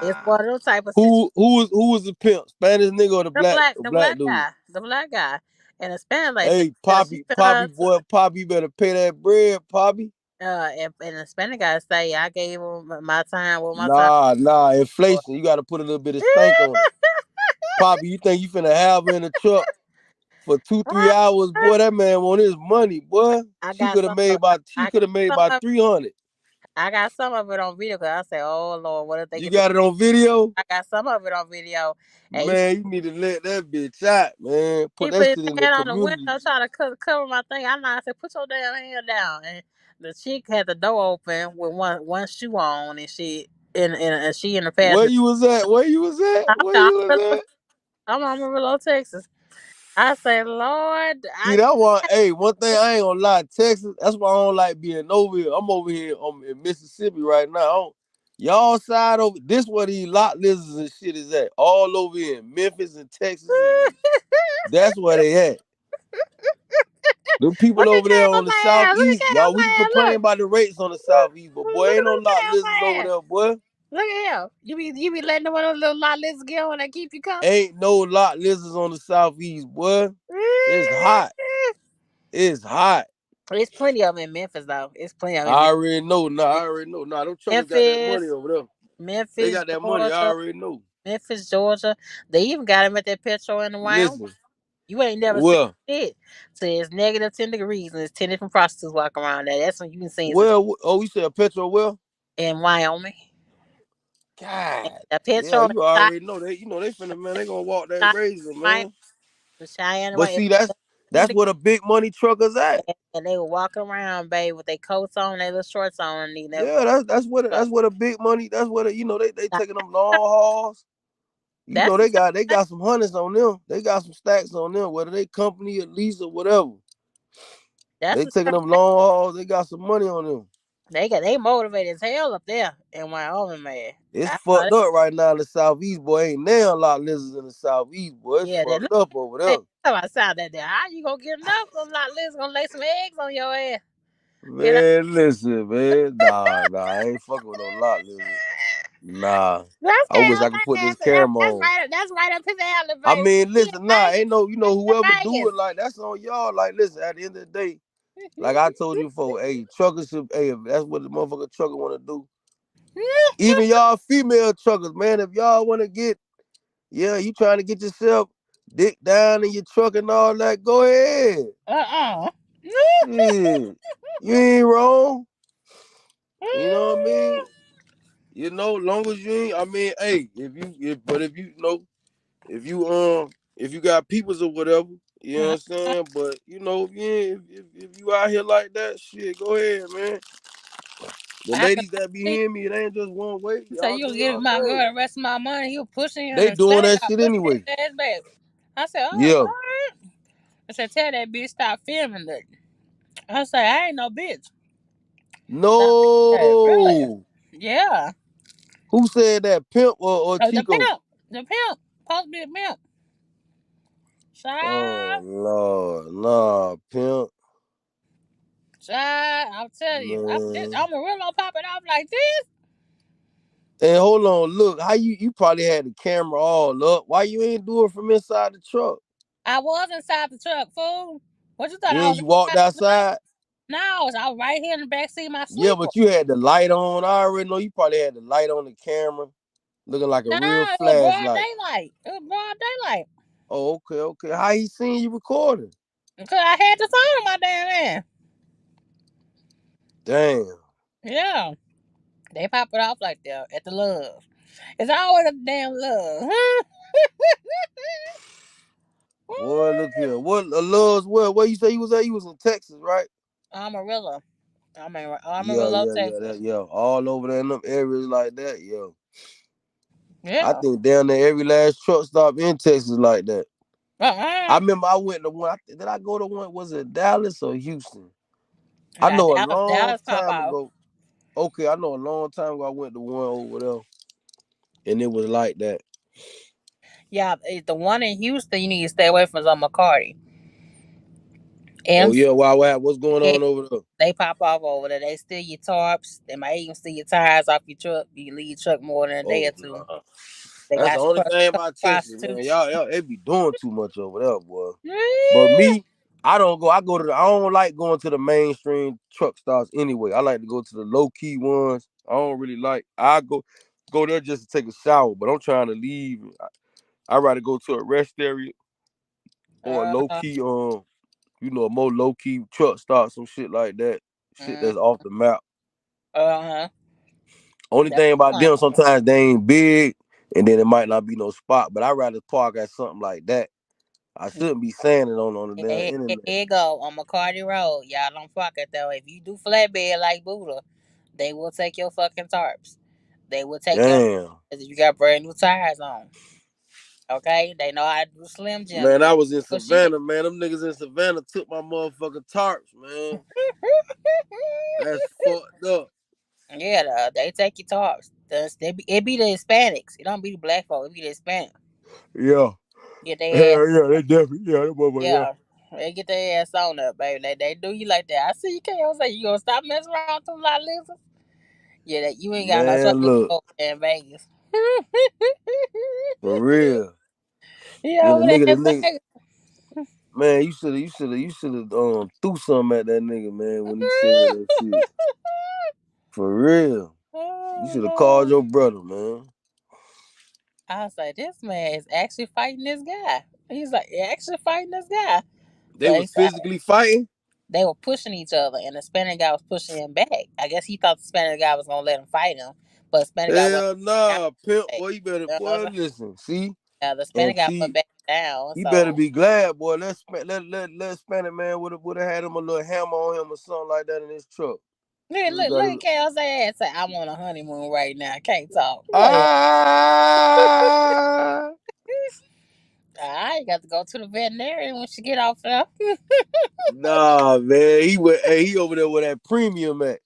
It's Ah. one of those type of situations. Who was the pimp? Spanish nigga or the The black black, the the black black dude? guy, the black guy. And the Spanish lady said, Hey, yeah, she Poppy, finna, boy, Poppy, you better pay that bread, Poppy. and the Spanish guy say, I gave him my time, what my time Nah, for. inflation. You got to put a little bit of stank on it. Poppy, you think you finna have her in the truck for 2-3 hours, boy? That man want his money, boy. I She got could have some made of about I she got could have made some about of 300. I got some of it on video because I said, "Oh Lord, what if they You get the?" got it on video, I got some of it on video, and man. You need to let that bitch out, man. he Put put that his shit in the hand on the window community. trying to cover my thing. I said, "Put your damn hand down." And the chick had the door open with one shoe on, and she in the Where passenger. you was at? Where you was at? Where you was at? I'm Amarillo, Texas. I say, Lord, See, that one, hey, one thing I ain't gonna lie, Texas, that's why I don't like being over here. I'm over here in Mississippi right now. Y'all side over, this where these lot lizards and shit is at. All over here in Memphis and Texas, and that's where they at. Them people look at over there Caleb on the man, look southeast, at y'all, Caleb we can man, complain look, about the rates on the southeast, but boy, ain't no look lot at Caleb lizards over man. there, boy. Look at him. You be letting them one of those little lot lizards get on and keep you company. Ain't no lot lizards on the southeast, boy. It's hot. It's hot. There's plenty of them in Memphis, though. It's plenty of them in I already know. Nah, I already know. Nah, them truckers got that money Memphis, over there. They Memphis, got that money. I Georgia, already know. Memphis, Georgia. They even got them at that petrol in the Wyoming. Listen, You ain't never seen well, it. So it's negative 10 degrees and there's 10 different prostitutes walking around there. That's when you can see some oh, you said petrol well? in Wyoming. And God, the yeah, petrol you inside, already know. They finna, man. They gonna walk that razor, Wyoming, man. the Cheyenne, But Wyoming. see, that's 20, where the big money truckers at. and they were walking around, babe, with their coats on, their little shorts on, and they never Yeah, going. that's where the big money. That's where they taking them long hauls. That's the same They got thing. some hundreds on them. They got some stacks on them, whether they company or lease or whatever. That's They the taking same. them long hauls. They got some money on them. They motivated as hell up there in Wyoming, man. It's I saw fucked that. up right now in the southeast, boy. Ain't there a lot of lizards in the southeast, boy. It's Yeah, that fucked up over hey, there. come outside that there. How you gonna get enough? I'm not listening. Gonna lay some eggs on your ass. You know. Man, listen, man. Nah, I ain't fucking with no lot lizard. Nah. That's I wish Kale, I could put man. this camera That's on. right. That's right up his alley, I baby. mean, He in listen, nah, ain't Vegas. no, He whoever in do Vegas. it, like, that's on y'all. Like, listen, at the end of the day, like I told you before, hey, truckers should, hey, if that's what the motherfucker trucker want to do. Even y'all female truckers, man, if y'all want to get, yeah, you trying to get yourself dick down in your truck and all that, go ahead. Uh-uh. Shit. You ain't wrong. You know what I mean? Long as you ain't, I mean, hey, if you got peoples or whatever, you know what I'm saying? But if you out here like that, shit, go ahead, man. The I ladies that be could hearing me, it ain't just one way. so Y'all you do gonna give y'all my girl thing. the rest of my money. You pushing him They and say doing that I shit pushing his anyway. ass back. I said, oh Yeah. Lord. I said, tell that bitch stop filming that. I said, I ain't no bitch. Stop that. Really? No. Yeah. Who said that? Pimp or The Chico? pimp. The pimp. Supposed to be a pimp. Oh Child. Lord. Nah, pimp. Child. I'm telling you. Man. I'm a real old popping off like this. And hold on, look, how you probably had the camera all up. Why you ain't do it from inside the truck? I was inside the truck, fool. What you thought I Then was you walked inside the blunt? outside. No, I was right here in the back seat of my Yeah, sleeper. but you had the light on. I already know you probably had the light on the camera, looking like a No, real it was broad flashlight. daylight. It was broad daylight. Oh, okay. How he seen you recording? Because I had the phone in my damn hand. Damn. Yeah. They pop it off like that at the love. It's always a damn love. Boy, look here. What loves where you say you was at? You was in Texas, right? Amarillo. I'm in Yeah, Amarillo, yeah, yeah, Texas. that, yeah. All over there in them areas like that, yeah. I Yeah. think down there every last truck stop in Texas like that. I Uh-uh. remember I went to one. Did I go to one? Was it Dallas or Houston? I I got know a long Dallas pop time off. ago. Okay, I know a long time ago I went to one over there, and it was like that. Yeah, the one in Houston, you need to stay away from is on McCarty. Oh And yeah, what's going on over there? they pop off over there. They steal your tarps. They might even steal your tires off your truck. You leave your truck more than a day or Oh two. nah. They That's the got only thing about Texas, man. prostitutes. Y'all they be doing too much over there, boy. But me, I don't go. I go to. I don't like going to the mainstream truck stops anyway. I like to go to the low key ones. I don't really like. I go there just to take a shower, but I'm trying to leave. I rather go to a rest area or a low Uh-huh. key, a more low key truck stop, some shit like that. Shit Mm, that's off the map. uh-huh. Only That's thing about fine. them, sometimes they ain't big, and then it might not be no spot. But I rather park at something like that. I shouldn't be saying it on the damn Here internet. you go on McCarty Road. Y'all don't fuck it though. If you do flatbed like Buddha, they will take your fucking tarps. They will take your Damn. if you got brand new tires on. Okay? They know how to do Slim Jim. Man, I was in But shit. Savannah, man. Them niggas in Savannah took my motherfucking tarps, man. That's fucked up. Yeah, they take your tarps. It be the Hispanics. It don't be the black folk. It be the Hispanics. Yeah. Get their ass. Hell yeah, they definitely, yeah, that motherfucker, yeah. Yeah. They get their ass on up, baby. They do you like that. I see you can't say you gonna stop messing around with them lot lizards. Yeah, that you ain't got no choice Man, but to look, go there in Vegas. for real. Yeah, Then over there the in nigga, Vegas. man, you should have threw something at that nigga, man, when he said that shit. For real. You Oh should have called Lord. your brother, man. I was like, this man is actually fighting this guy. He's like, actually fighting this guy. They But was he said physically fighting? they were pushing each other, and the Spanish guy was pushing him back. I guess he thought the Spanish guy was gonna let him fight him, but the Spanish guy wasn't Hell down. nah, pimp, You boy, you better, know what I'm boy, saying? listen, see? Yeah, the Spanish And guy put see, back down. he better So be glad, boy. Let Spanish man would have had him a little hammer on him or something like that in his truck. look, He would look, got look his. at Kale's ass. Say, I'm on a honeymoon right now. I can't talk. Boy, Ah, I got to go to the veterinarian when she get off there. nah, man. He over there with that premium at.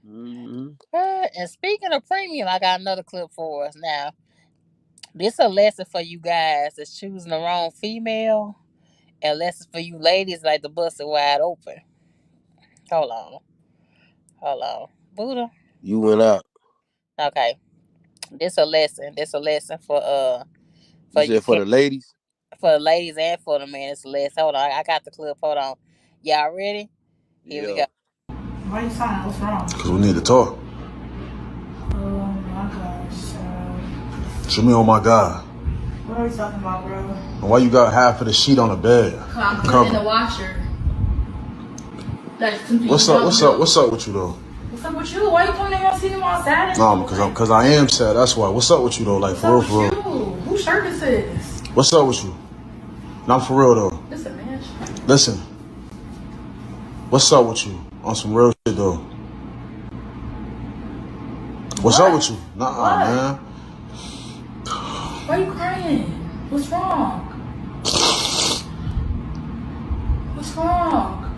Mm-hmm. And speaking of premium, I got another clip for us now. This a lesson for you guys that's choosing the wrong female, and a lesson for you ladies like the bus is wide open. Hold on, hold on, Buddha. You went out. Okay, this a lesson. This a lesson You for you said for the ladies? for the ladies and for the men. It's a lesson. Hold on, I got the clip. Hold on, y'all ready? Here we Yeah. go. Why you sounding? What's wrong? Because we need to talk. Oh my gosh. Show me, oh my God. What are we talking about, bro? And why you got half of the sheet on the bed? I'm putting in the washer. That's What's up? What's up? What's up with you though? What's up with you? Why you coming in here seeing me all sad? No, because I am sad. That's why. What's up with you though? Like What's for real, up with for real. you? Whose shirt this is? What's up with you? Not for real though. Listen, man. Listen. What's up with you? On some real shit though. What's up with you? Nah, man. Why you crying? What's wrong? What's wrong?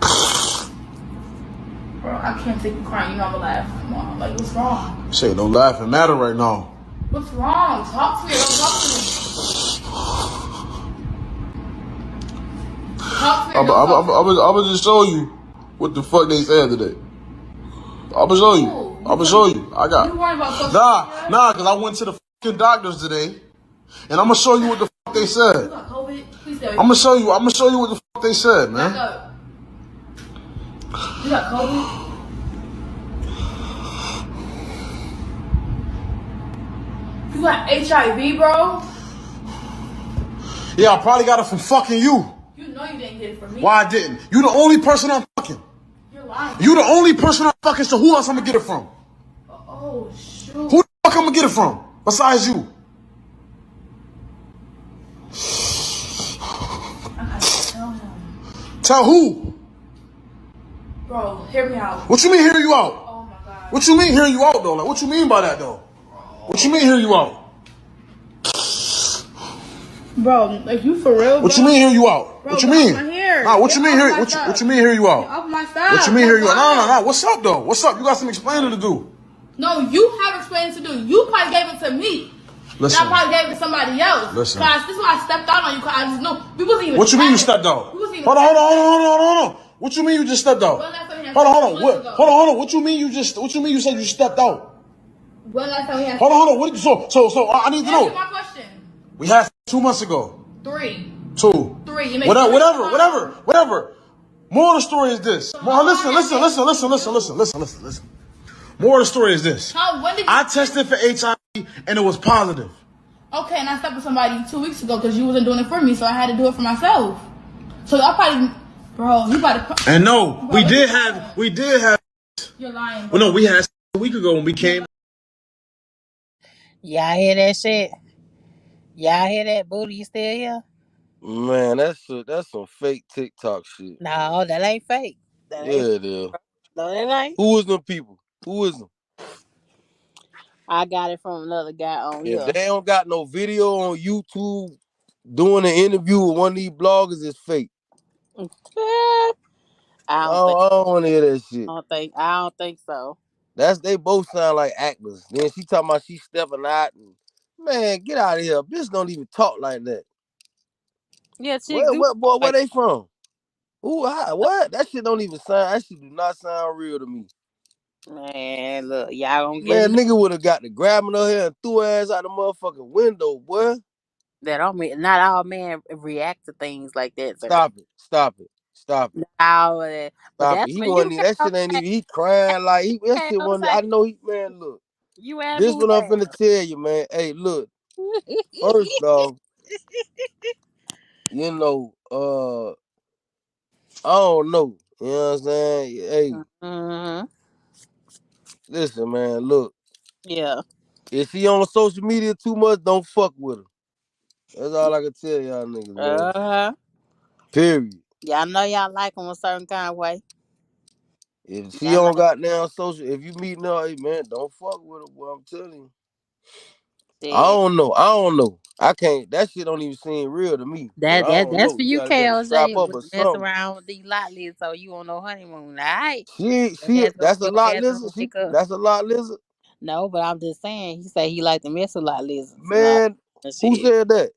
Bro, I can't take you crying. You know I'm gonna laugh. Come on. Like, what's wrong? Shit, don't laugh. It matter right now. What's wrong? Talk to me. Don't talk to me. Talk to me. I'm gonna just show you what the fuck they said today. I'm gonna show you. I'm gonna show you. I got. You worried about social media? Nah, because I went to the fucking doctors today, and I'm gonna show you what the fuck they You said. got COVID? Please tell me. I'm gonna show you what the fuck they said, Back man. up. You got COVID? You got HIV, bro? Yeah, I probably got it from fucking you. You know you didn't get it from me. Why I didn't? You the only person I'm fucking. You're lying. You the only person I'm fucking, so who else I'm gonna get it from? Oh, shoot. Who the fuck I'm gonna get it from? Besides you? I gotta tell him. Tell who? Bro, hear me out. What you mean hear you out? Oh, my God. What you mean hear you out though? Like what you mean by that though? What you mean hear you out? Bro, like you for real, bro? What you mean hear you out? Bro, What you get mean? off my hair. Nah, what you Get mean off hear my what stuff. you mean hear you Get out? off my stuff. What you mean hear you out? Stop. No. What's up though? What's up? You got some explaining to do. No, you have explaining to do. You probably gave it to me. Listen. And I probably gave it to somebody else. Listen. Cause this is why I stepped out on you. Cause I just knew we wasn't even. What you mean you stepped out? Hold on. What you mean you just stepped out? Hold on. Hold on. What you mean you said you stepped out? When last time we had? Hold on. What? So I need to know. Answer my question. We had 2 months ago. 3. 2. 3. Whatever. More of the story is this. Listen. More of the story is this. I tested for HIV and it was positive. Okay, and I stepped with somebody 2 weeks ago because you wasn't doing it for me, so I had to do it for myself. So I probably, bro, you about to. And no, we did have. You're lying. Bro. Well, no, we had a week ago when we came. Y'all hear that shit? Y'all hear that? Booty, you still here? Man, that's some fake TikTok shit. No, that ain't fake. That ain't Yeah, fake. it is. No, that ain't. Who is them people? Who is them? I got it from another guy on If here. they don't got no video on YouTube doing an interview with one of these bloggers, it's fake. I don't think. I don't want to hear that shit. I don't think so. They both sound like actors. Then she talking about she stepping out and man, get out of here. Bitch don't even talk like that. Yeah, chick do. Where they from? Who? How, what? That shit don't even sound. That shit do not sound real to me. Man, look, y'all gonna get Man, nigga would have got to grabbing her hair and threw her ass out the motherfucking window, boy. that. Don't mean not all men react to things like that. Sir. Stop it. Not all of that. But Stop it. that's He when you wasn't. That shit ain't even. He crying like that shit wasn't. I know he. Man, look. You and This boo what I'm finna tell you, man. Hey, look. First off, you know, I don't know. You know what I'm saying? Hey, listen, man. Look, Yeah. if she on social media too much, don't fuck with her. That's all I can tell y'all niggas, man. Period. Y'all know y'all like them a certain kind of way. If she don't got down social, if you meeting her, hey, man, don't fuck with her. Boy, I'm telling you. I don't know. I can't. That shit don't even seem real to me. But I don't That's know. for You you, gotta strap KLJ. up or Mess something. around with these lot lists so you on no honeymoon. All right. That's a lot lizard. Wake up. That's a lot lizard. No, but I'm just saying. He said he like to mess with lot lizards. Man, who said that?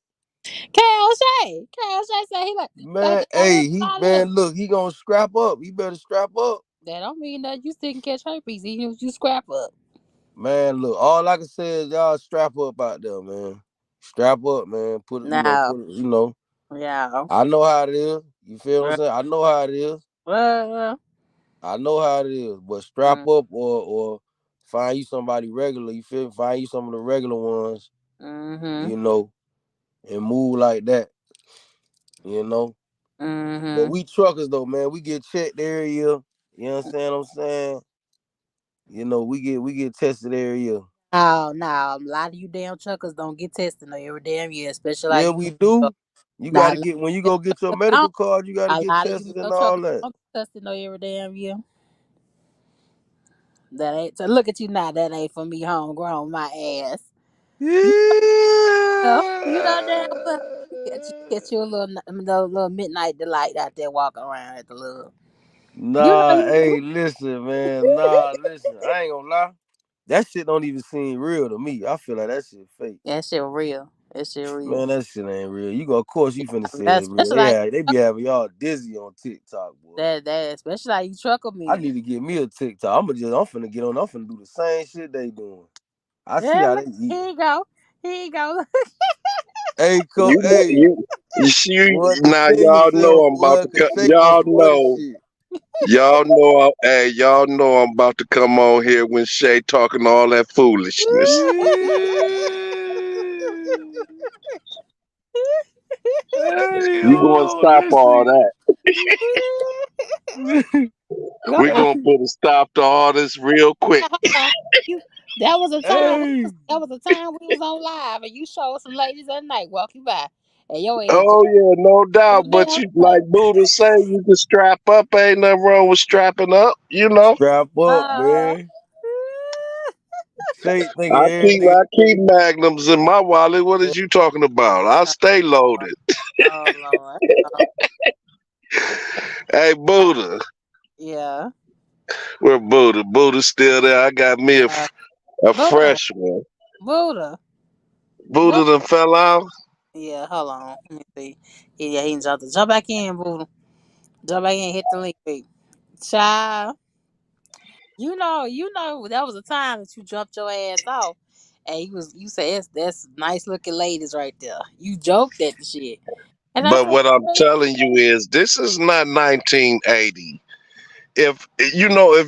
KLJ. KLJ said he like. Man, hey, look, he gonna scrap up. He better strap up. That don't mean that you still can catch herpes even if you scrap up. Man, look, all I can say is y'all strap up out there, man. Strap up, man. Put it, Yeah. I know how it is. You feel what I'm saying? I know how it is. I know how it is. But strap up or find you somebody regular. You feel? Find you some of the regular ones. You know, and move like that. You know. But we truckers though, man. We get checked every year. You understand what I'm saying? You know, we get tested every year. Oh no, a lot of you damn truckers don't get tested every damn year, especially Yeah, like we do. You gotta get when you go get your medical card, you gotta get tested and all that. Don't get tested every damn year. That ain't so. Look at you now. That ain't for me, homegrown. My ass. Yeah. You know damn well. Get you a little midnight delight out there walking around at the little. Nah, You hey, listen, man. Nah, listen. I ain't gonna lie. That shit don't even seem real to me. I feel like that shit fake. that shit real. That shit real. Man, that shit ain't real. Of course, you finna say That's it's real. They be having y'all dizzy on TikTok, boy. That especially like you trucker men. I need to get me a TikTok. I'm finna get on. I'm finna do the same shit they doing. I see Yeah, how they eat. here you go. Here you go. Hey, Now y'all know I'm about to come. Y'all know I'm about to come on here when Shay talking all that foolishness. You gonna stop all that? We gonna put a stop to all this real quick. That was a time. That was a time we was on live, and you showed some ladies at night walking by, and your ass. Oh yeah, no doubt. But you like Buddha say, you can strap up. Ain't nothing wrong with strapping up. You know. Strap up, man. I keep magnums in my wallet. What is you talking about? I stay loaded. Oh Lord. Hey Buddha. Yeah. Where Buddha? Buddha's still there. I got me a fresh one. Buddha. Buddha Nope. done fell out. Yeah, hold on. Let me see. Yeah, he jumped. Jump back in, boo. Jump back in. Hit the link, baby. Child, that was a time that you jumped your ass off, and you said that's nice looking ladies right there. You joked at the shit, and I But said, what I'm telling you is, this is not 1980. If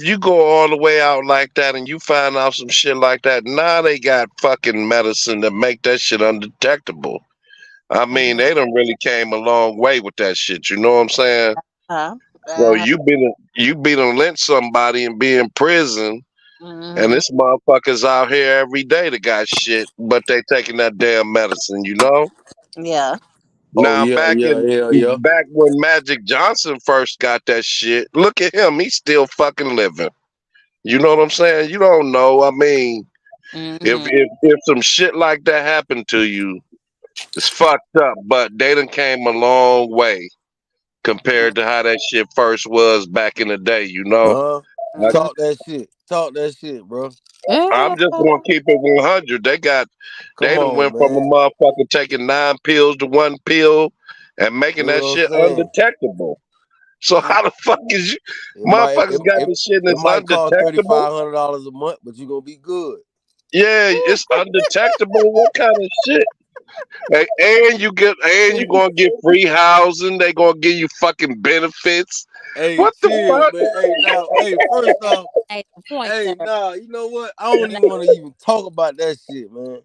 you go all the way out like that and you find out some shit like that, now they got fucking medicine that make that shit undetectable. I mean, mm-hmm, they done really came a long way with that shit. You know what I'm saying? uh-huh, So uh-huh, you be to lynch somebody and be in prison, and mm-hmm, this motherfuckers out here every day that got shit, but they taking that damn medicine. You know. yeah, Oh Now yeah, yeah, yeah, yeah. back when Magic Johnson first got that shit, look at him. He's still fucking living. You know what I'm saying? You don't know. I mean, if mm-hmm, if if some shit like that happened to you, it's fucked up. But they done came a long way compared to how that shit first was back in the day. You know, Huh? I, mm-hmm. Talk that shit. Talk that shit, bro. I'm just gonna keep it 100. They Come done on, went from a man. motherfucker taking 9 pills to 1 pill and making You know that what I'm shit saying? undetectable. So how the fuck is you It might motherfuckers got this shit and it it's might cost undetectable? $3,500 a month, but you gonna be good. Yeah, it's undetectable. What kind of shit? And you gonna get free housing. They gonna give you fucking benefits. Hey, What the chill, fuck? man. Hey, now, hey, first off, Ain't the point, hey, sir. nah, you know what? I don't even want to even talk about that shit, man.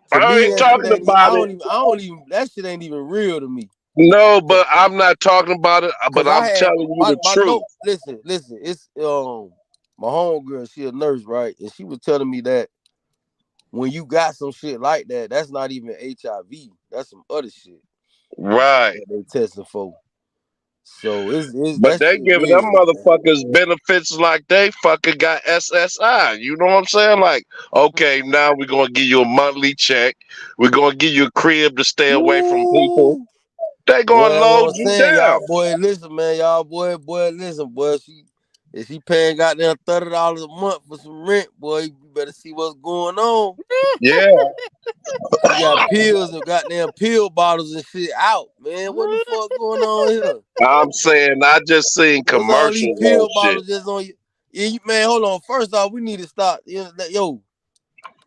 To I me, ain't that shit talking ain't. about it. I don't even. That shit ain't even real to me. No, but I'm not talking about it. But Cause I I'm had telling you the my truth. note. Listen. It's my homegirl. She a nurse, right? And she was telling me that when you got some shit like that, that's not even HIV. That's some other shit Right. that they testing for. So it's But that they shit giving them real, man. motherfuckers benefits like they fucking got SSI. You know what I'm saying? Like, okay, now we're gonna give you a monthly check. We're gonna give you a crib to stay away from people. Ooh, They boy, gonna that's what load I'm you saying, down. y'all. Boy, listen, man, y'all. Boy, listen, boy. If she paying goddamn $30 a month for some rent, boy, you better see what's going on. Yeah, She got pills and goddamn pill bottles and shit out, man. What the fuck going on here? I'm saying I just seen What's all these commercials on pill shit. bottles just on you? Yeah, man, hold on. First off, we need to stop. Yo,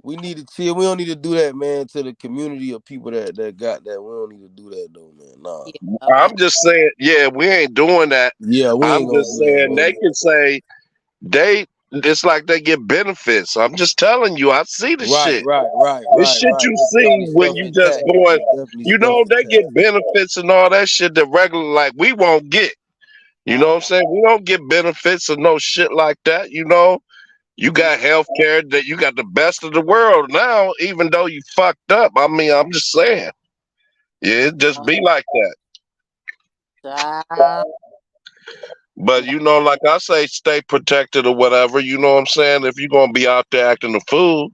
we need to chill. We don't need to do that, man, to the community of people that got that. We don't need to do that, though, man. Nah. Yeah, man. I'm just saying, yeah, we ain't doing that. Yeah, we I'm ain't gonna just do that, saying man. they can say they. It's like they get benefits. I'm just telling you, I see the Right, shit. right, right, This right, shit right. you It's see definitely when stuff you just attached. going, It's definitely stuff they get attached. benefits and all that shit that regular like we won't get. You know what I'm saying? We don't get benefits or no shit like that. You got health care that you got the best of the world now, even though you fucked up. I mean, I'm just saying. Yeah, it just be like that. Child. But like I say, stay protected or whatever. You know what I'm saying? If you're gonna be out there acting a fool,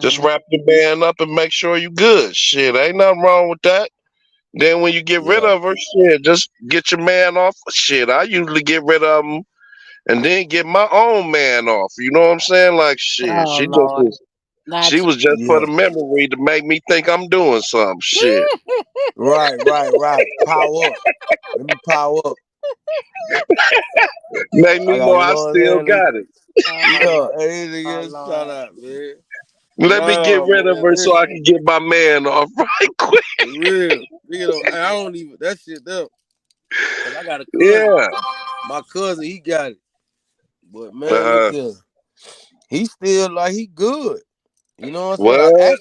just Mm-hmm. wrap the man up and make sure you good. Shit, ain't nothing wrong with that. Then when you get rid Yeah. of her, shit, just get your man off. Shit, I usually get rid of him and then get my own man off. You know what I'm saying? Like shit, Oh Lord, she not was just for Yeah. the memory to make me think I'm doing something. Shit, Right, right, right. Power up. Let me power up. make I me got, know you I know what I'm still saying? got it. Yeah. oh, Hey, oh nigga, shout Lord. out, man. Let me get Nah, rid of man. her so I Listen. can get my man off right quick. For real. I don't even that shit up. Cause I got a cousin. Yeah. My cousin, he got it. But man, look Uh, here. He still like he good. You know what I'm saying? what?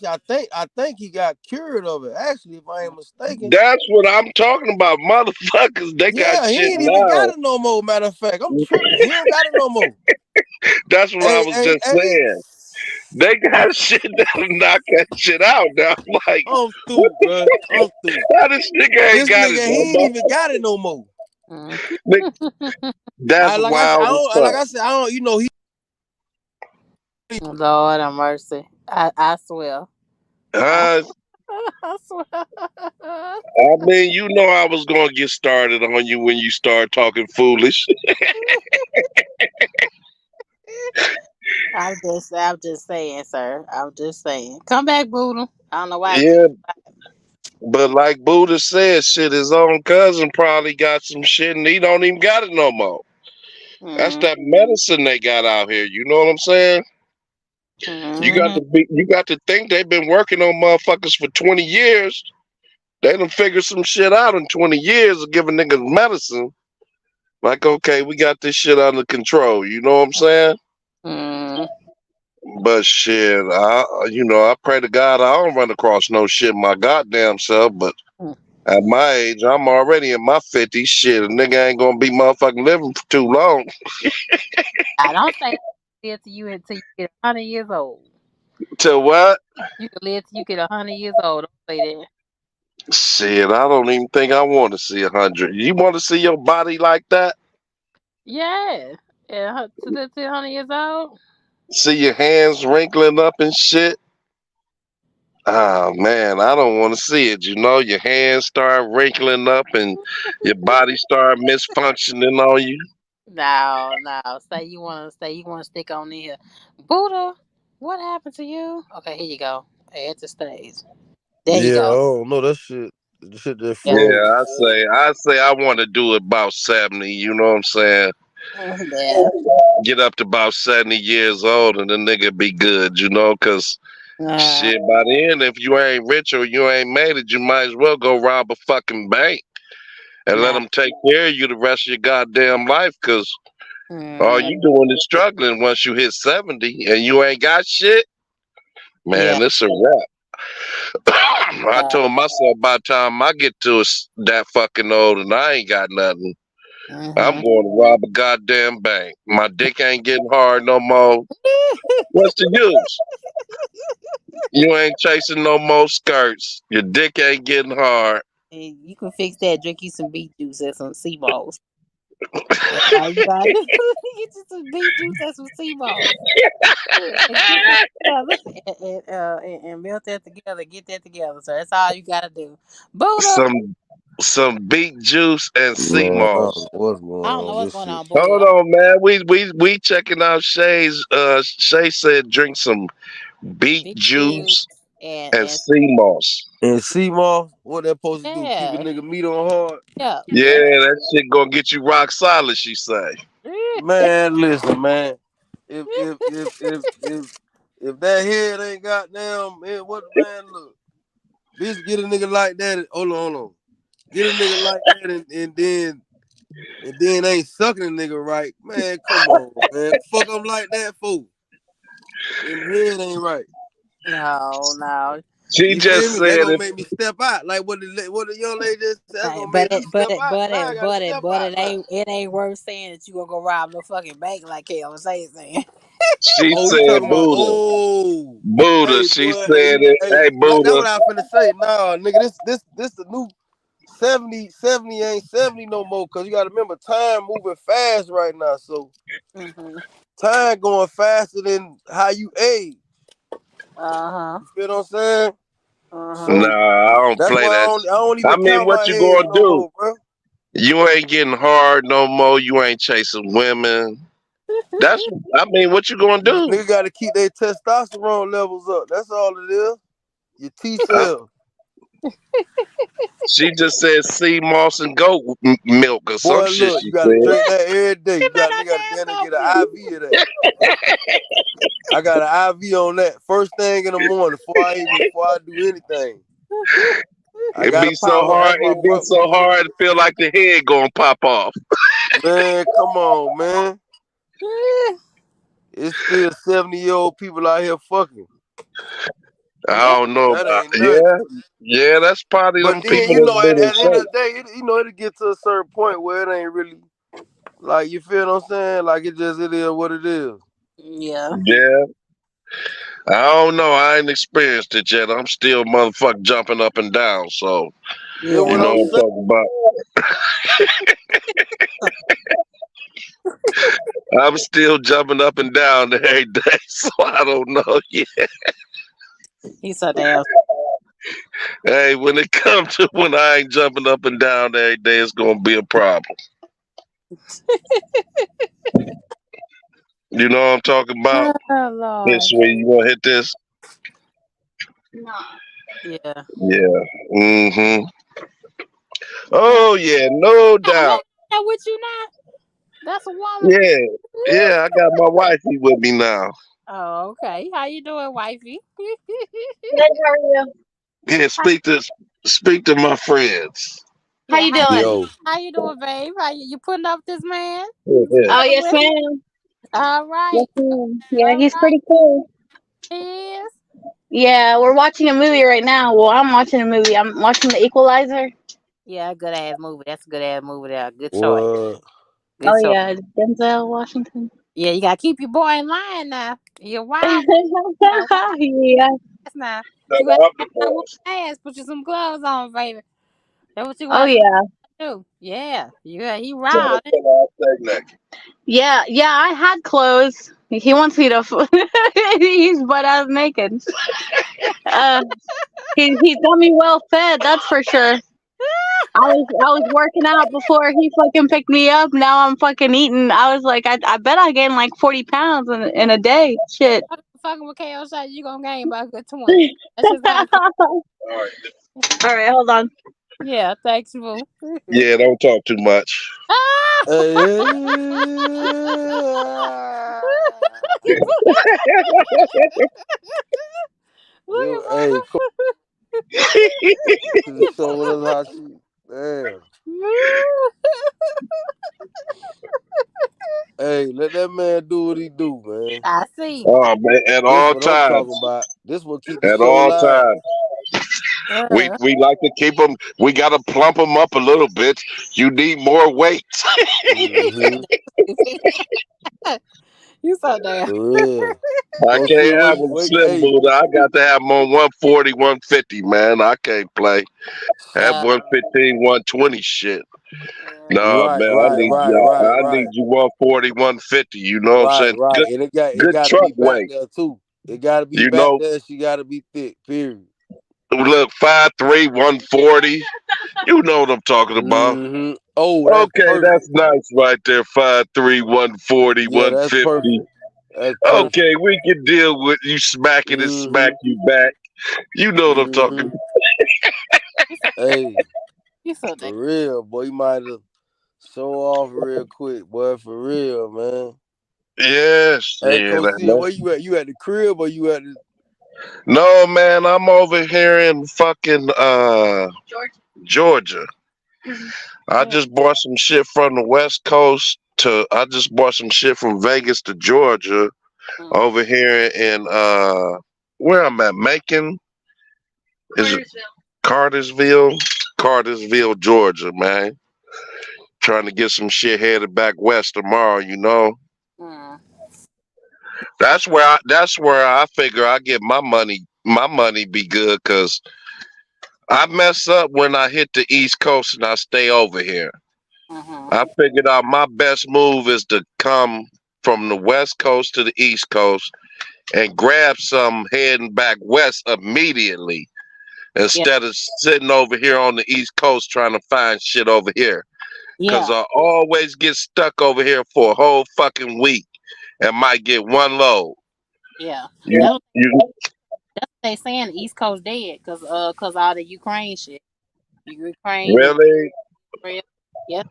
I think he got cured of it. Actually, if I ain't mistaken. That's what I'm talking about. Motherfuckers, they got Yeah, he shit ain't even got now. it no more. Matter of fact, I'm tripping. He don't got it no more. That's what I Hey, was hey, just hey. saying. They got shit that'll knock that shit out now. I'm like, I'm what through, the bro. I'm through. fuck? How this nigga ain't This got it nigga, no he ain't more? even got it no more. Mm. Nigga, that's Like I said, wild as fuck. I don't. He. Lord have mercy. I swear. I, Uh, I swear. I mean, I was gonna get started on you when you start talking foolish. I'm just saying, sir. I'm just saying. Come back, Buddha. I don't know why I keep. Yeah, but like Buddha said, shit, his own cousin probably got some shit and he don't even got it no more. That's Mm-hmm. that medicine they got out here. You know what I'm saying? Mm-hmm. You got to think they've been working on motherfuckers for 20 years. They done figured some shit out in 20 years of giving niggas medicine. Like, okay, we got this shit under control. You know what I'm saying? Mm-hmm. But shit, I pray to God I don't run across no shit my goddamn self. But at my age, I'm already in my 50s. Shit, a nigga ain't gonna be motherfucking living for too long. I don't say live till you get 100 years old. To what? You can live till you get 100 years old. Don't say that. Shit, I don't even think I want to see 100. You want to see your body like that? Yeah. Yeah. To live till 100 years old. See your hands wrinkling up and shit? Oh man, I don't want to see it. You know, your hands start wrinkling up and your body start misfunctioning on you. No, no. Say you wanna stick on in here. Buddha, what happened to you? Okay, here you go. Add to stage. There you Yeah, I go. don't know that shit. The shit that Yeah. froze. Yeah, I say I want to do it about 70, you know what I'm saying? Yeah. Get up to about 70 years old and the nigga be good, you know, cause Uh, shit by then if you ain't rich or you ain't made it, you might as well go rob a fucking bank and let nah. them take care of you the rest of your goddamn life, cause all Mm, you doing is struggling once you hit 70 and you ain't got shit. yeah. Man, it's a wrap. I Uh, told myself by the time I get to that fucking old and I ain't got nothing, I'm mm-hmm. going to rob a goddamn bank. My dick ain't getting hard no more. What's the use? You ain't chasing no more skirts. Your dick ain't getting hard. And you can fix that. Drink you some beet juice and some sea moss. That's all you gotta do. Get you some beet juice and some sea moss. And get that together and melt that together. Get that together. So that's all you gotta do. Buddha. Some beet juice and sea Man, I don't moss. know what's I going don't know on. what's This going shit. on, Buddha. Hold on, man. We checking out Shay's. Shay said drink some beet Beet juice juice and and sea moss. And CMOS, what that supposed to do? Keep a yeah, nigga meat on hard? yeah, Yeah, yeah. that shit gonna get you rock solid. She say. Man, listen, man. If that head ain't goddamn, what man look? Bitch, get a nigga like that. Hold on. Get a nigga like that and then ain't sucking a nigga right. Man, come on, man. Fuck them like that, fool. And head ain't right. No, no. She You feel just me? That said gonna if make me step out. Like what the young lady just said, that's Right, gonna but make me it, but step it, out. but Now I it, gotta but it, step but out it now. ain't worth saying that you gonna go rob the fucking bank like Kale was saying. she Oh, you said talking about Buddha. Hey She boy, hey, said it. hey, Hey that's Buddha. what I finna say. Nah, nigga, this the new 70 ain't 70 no more. Cause you gotta remember time moving fast right now. So hmm time going faster than how you age. Uh huh. You feel what I'm saying? Uh huh. So Nah, I don't that's play why I that. don't, I don't I even mean, count what my you age gonna no do? more, bro. You ain't getting hard no more. You ain't chasing women. That's. I mean, what you gonna do? Nigga gotta keep their testosterone levels up. That's all it is. Your T Uh, cells. she just said sea moss and goat milk or some Boy, shit. look, She you gotta said. drink that every day. She You better got not nigga gotta damn damn near go get milk. an IV of that. I got an IV on that first thing in the morning before I do anything. I It gotta be so pop up. That's hard. my It be so hard. It feel like the head gonna pop off. man. Come on, man. It's still 70-year-old people out here fucking. I don't know That about. ain't nothing. Yeah, yeah. That's probably But them then people you know, that's at, been in at the end of shape. the day, it'll get to a certain point where it ain't really like you feel what I'm saying. Like it is what it is. Yeah. Yeah. I don't know. I ain't experienced it yet. I'm still motherfucking jumping up and down. So That's you what Yeah. know I'm what I'm saying. talking about. I'm still jumping up and down every day. So I don't know yet. He's so damn. Hey, when it comes to when I ain't jumping up and down every day, it's gonna be a problem. You know what I'm talking about? Oh This Lord. way, you want to hit this? Yeah. Yeah. Mm-hmm. Oh yeah, no Got doubt. woman there with you now? That's a woman. Yeah, yeah. I got my wifey with me now. Oh, okay. How you doing, wifey? Good, how are you? Yeah, speak to my friends. How Yeah, you doing? Yo, how you doing, babe? How you putting up with this man? Yeah, You yeah. Oh, together yes, with him? ma'am. All Yes, right. ma'am. Yeah, All he's right. pretty cool. He is. Yeah, we're watching a movie right now. Well, I'm watching a movie. I'm watching The Equalizer. Yeah, good ass movie. That's a good ass movie there. Good choice. what? Good Oh, choice. yeah, Denzel Washington. Yeah, you gotta keep your boy in line now. You're wild. Now, Yeah. now. No, You no, gotta I'm the get that woman's boss. ass. Put you some gloves on, baby. That's what you Oh, gotta yeah. do. Yeah, yeah. He Tell her, wild. tell her I'll stay next. Yeah, yeah, I had clothes. He wants me to. He's butt ass naked. Uh, he's got me well fed, that's for sure. I was working out before he fucking picked me up. Now I'm fucking eating. I was like, I bet I gained like 40 pounds in a day. Shit. Fucking with KO shot, you gonna gain about a good 20. That's just how it All right. All right, hold on. Yeah, thanks, boo. Yeah, don't talk too much. Hey, Look hey, at Coach, showing us how she. Damn. Hey, let that man do what he do, man. I see. Oh man, at This all what I'm talking times. about. This what keep the At show all live. times. We Uh, we like to keep them. We gotta plump them up a little bit. You need more weight. Mm-hmm. you so damn. For real. I Go see can't where have you them wait. slim Hey, booty. I got to have them on 140, 150, man. I can't play. Have Uh, 115, 120 shit. No, right, man. right, right, right, I need right, you 140, 150. You know what I'm right, saying? right. Good, And it good gotta truck be back weight. there too. It gotta be You back know, there. She gotta be thick. Period. look, 5'3", 140. You know what I'm talking about. Mm-hmm. Oh, that's Okay, that's perfect. nice right there. 5'3", 140, Yeah, that's 150. perfect. That's perfect. Okay, we can deal with you smacking and smack Mm-hmm. you back. You know what I'm talking Mm-hmm. about. you so Hey, you so damn. for real, boy. You might have show off real quick, boy. For real, man. Yes, Hey, yeah. Coach C, where you at? You at the crib or you at the? No, man, I'm over here in fucking Georgia. I Yeah. just bought some shit from the West Coast to. I just bought some shit from Vegas to Georgia. Mm. Over here in where I'm at, Macon. Is it Cartersville? Cartersville, Georgia, man. Trying to get some shit headed back west tomorrow. You know. Mm. That's where I figure I get my money. My money be good because I mess up when I hit the East Coast and I stay over here. Mm-hmm. I figured out my best move is to come from the West Coast to the East Coast and grab some heading back west immediately Yeah. instead of sitting over here on the East Coast trying to find shit over here. Cause Yeah. I always get stuck over here for a whole fucking week and might get one load. Yeah. You That's what you they saying. The East Coast dead cause all the Ukraine shit. Ukraine and really? Israel. Yeah,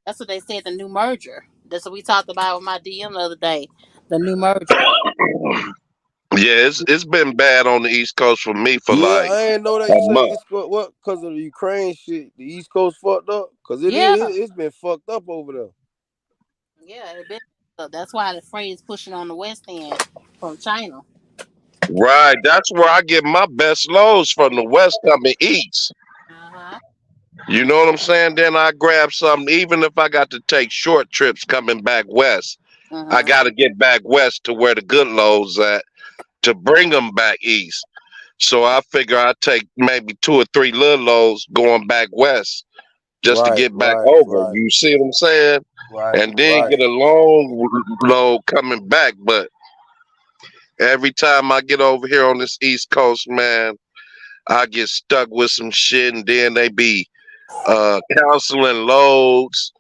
that's what they said. The new merger. That's what we talked about with my DM the other day. The new merger. Yeah, it's been bad on the East Coast for me for Yeah, like I ain't know that. a You say month. it's what? Cause of the Ukraine shit. The East Coast fucked up. Cause it Yeah. is. It's been fucked up over there. Yeah. That's why the freight is pushing on the west end from China. Right. That's where I get my best loads from the West coming east. Uh huh. You know what I'm saying? Then I grab something, even if I got to take short trips coming back west. I Uh got to get back west to where the good loads at to bring them back east. So I figure I take maybe 2 or 3 little loads going back west just to Right, get back right, over. right, You see what I'm saying? right, And then right. get a long load coming back. But every time I get over here on this East Coast, man, I get stuck with some shit, and then they be canceling loads,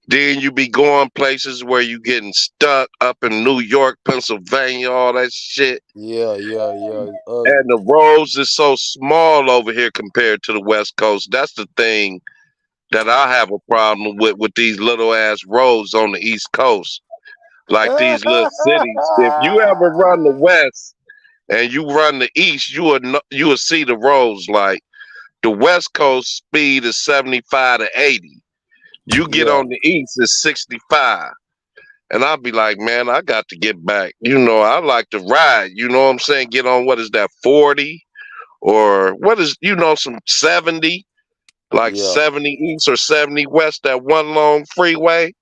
Then you be going places where you getting stuck up in New York, Pennsylvania, all that shit. Yeah, yeah, yeah. It's ugly. And the roads is so small over here compared to the West Coast. That's the thing that I have a problem with these little ass roads on the East Coast. Like these little cities. If you ever run the West and you run the East, you will see the roads like the West Coast speed is 75 to 80. You get Yeah, on the East, it's 65. And I'll be like, man, I got to get back. You know, I like to ride. You know what I'm saying? Get on what is that, 40? Or what is, some 70? Like yeah, 70 East or 70 West, that one long freeway.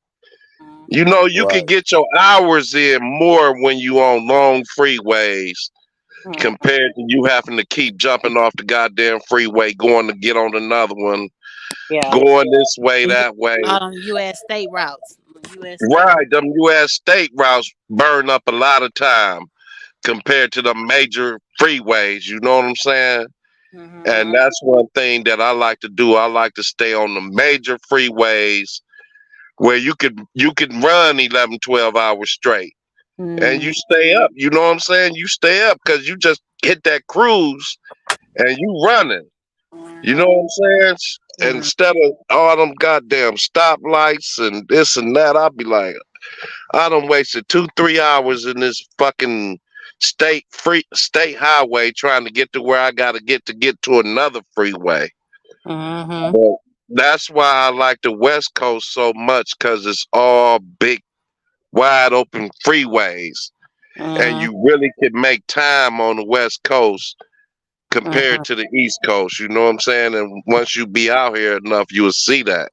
You Mhm. know, you can right. get your hours in more when you on long freeways Mhm. compared to you having to keep jumping off the goddamn freeway, going to get on another one, Yeah. going this way, And you that way. out on U.S. state routes. U.S. state. Right, them U.S. state routes burn up a lot of time compared to the major freeways. You know what I'm saying? And Mhm. that's one thing that I like to do. I like to stay on the major freeways where you could run 11, 12 hours straight and you Mhm. stay up. You know what I'm saying? You stay up because you just hit that cruise and you running. You know Mhm. what I'm saying? Mhm. Instead of all them goddamn stoplights and this and that, I'll be like, I done wasted 2, 3 hours in this fucking state highway trying to get to where I gotta get to another freeway. Mhm. But that's why I like the West Coast so much because it's all big, wide open freeways, and Mhm. you really can make time on the West Coast compared Mhm. to the East Coast. You know what I'm saying? And once you be out here enough, you will see that.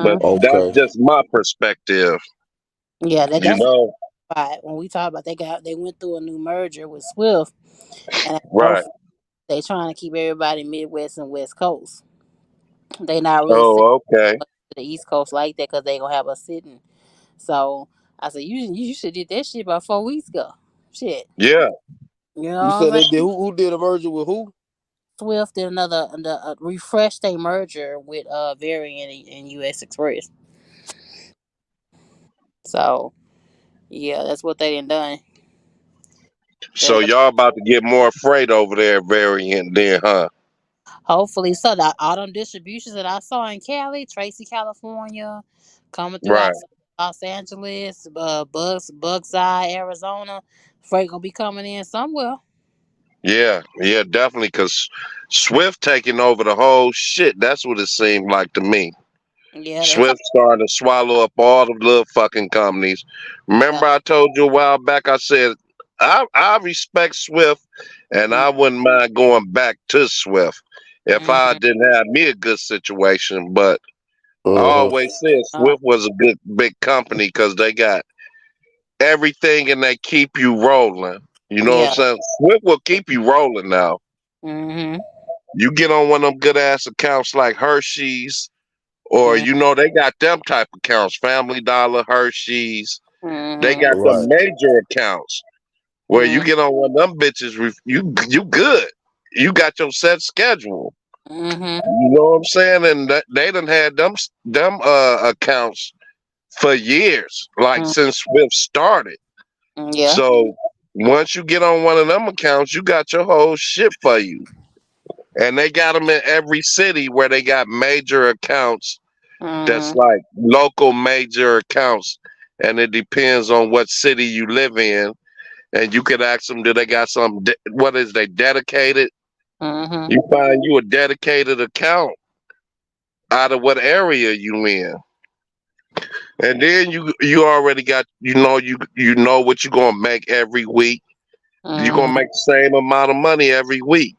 But Mhm. that's Okay. just my perspective. Yeah, You that's know? why when we talk about they went through a new merger with Swift, and Right. they trying to keep everybody Midwest and West Coast. They not really sending Oh, okay. much to the East Coast like that because they gonna have us sitting. So I said you should did that shit about 4 weeks ago. Shit, Yeah. you know You what said I'm they did. saying? Who did a merger with who? Swift did refreshed a merger with Variant and US Express. So yeah, that's what they done. So That's what, y'all about to get more freight over there, variant then, huh? hopefully so. That all them distributions that I saw in Cali, Tracy, California, coming Right. throughout Los Angeles, Bugside, Arizona, freight gonna be coming in somewhere. Yeah, yeah, definitely. Cause Swift taking over the whole shit. That's what it seemed like to me. Yeah, they talk. Swift starting to swallow up all the little fucking companies. Yeah. Remember, I told you a while back. I said I respect Swift, and I wouldn't mind going back to Swift if I Mm-hmm. didn't have me a good situation. But I Uh-huh. always said Uh, Swift was a good big company because they got everything and they keep you rolling. You know what I'm yeah. saying? Swift will keep you rolling now. Mm-hmm. You get on one of them good ass accounts like Hershey's, or they got them type of accounts, Family Dollar, Hershey's. They Mm-hmm. got the Right. major accounts where you get on one of them bitches, you good. You got your set schedule. Mm-hmm. You know what I'm saying? And they done had them accounts for years, like since Swift started. Mm-hmm. Yeah. So once you get on one of them accounts, you got your whole shit for you. And they got them in every city where they got major accounts that's Mm-hmm. like local major accounts. And it depends on what city you live in. And you could ask them, do they got some, what is they dedicated? Mm-hmm. You find you a dedicated account out of what area you in. And then you already got, you know what you're going to make every week. You're going to Mm-hmm. make the same amount of money every week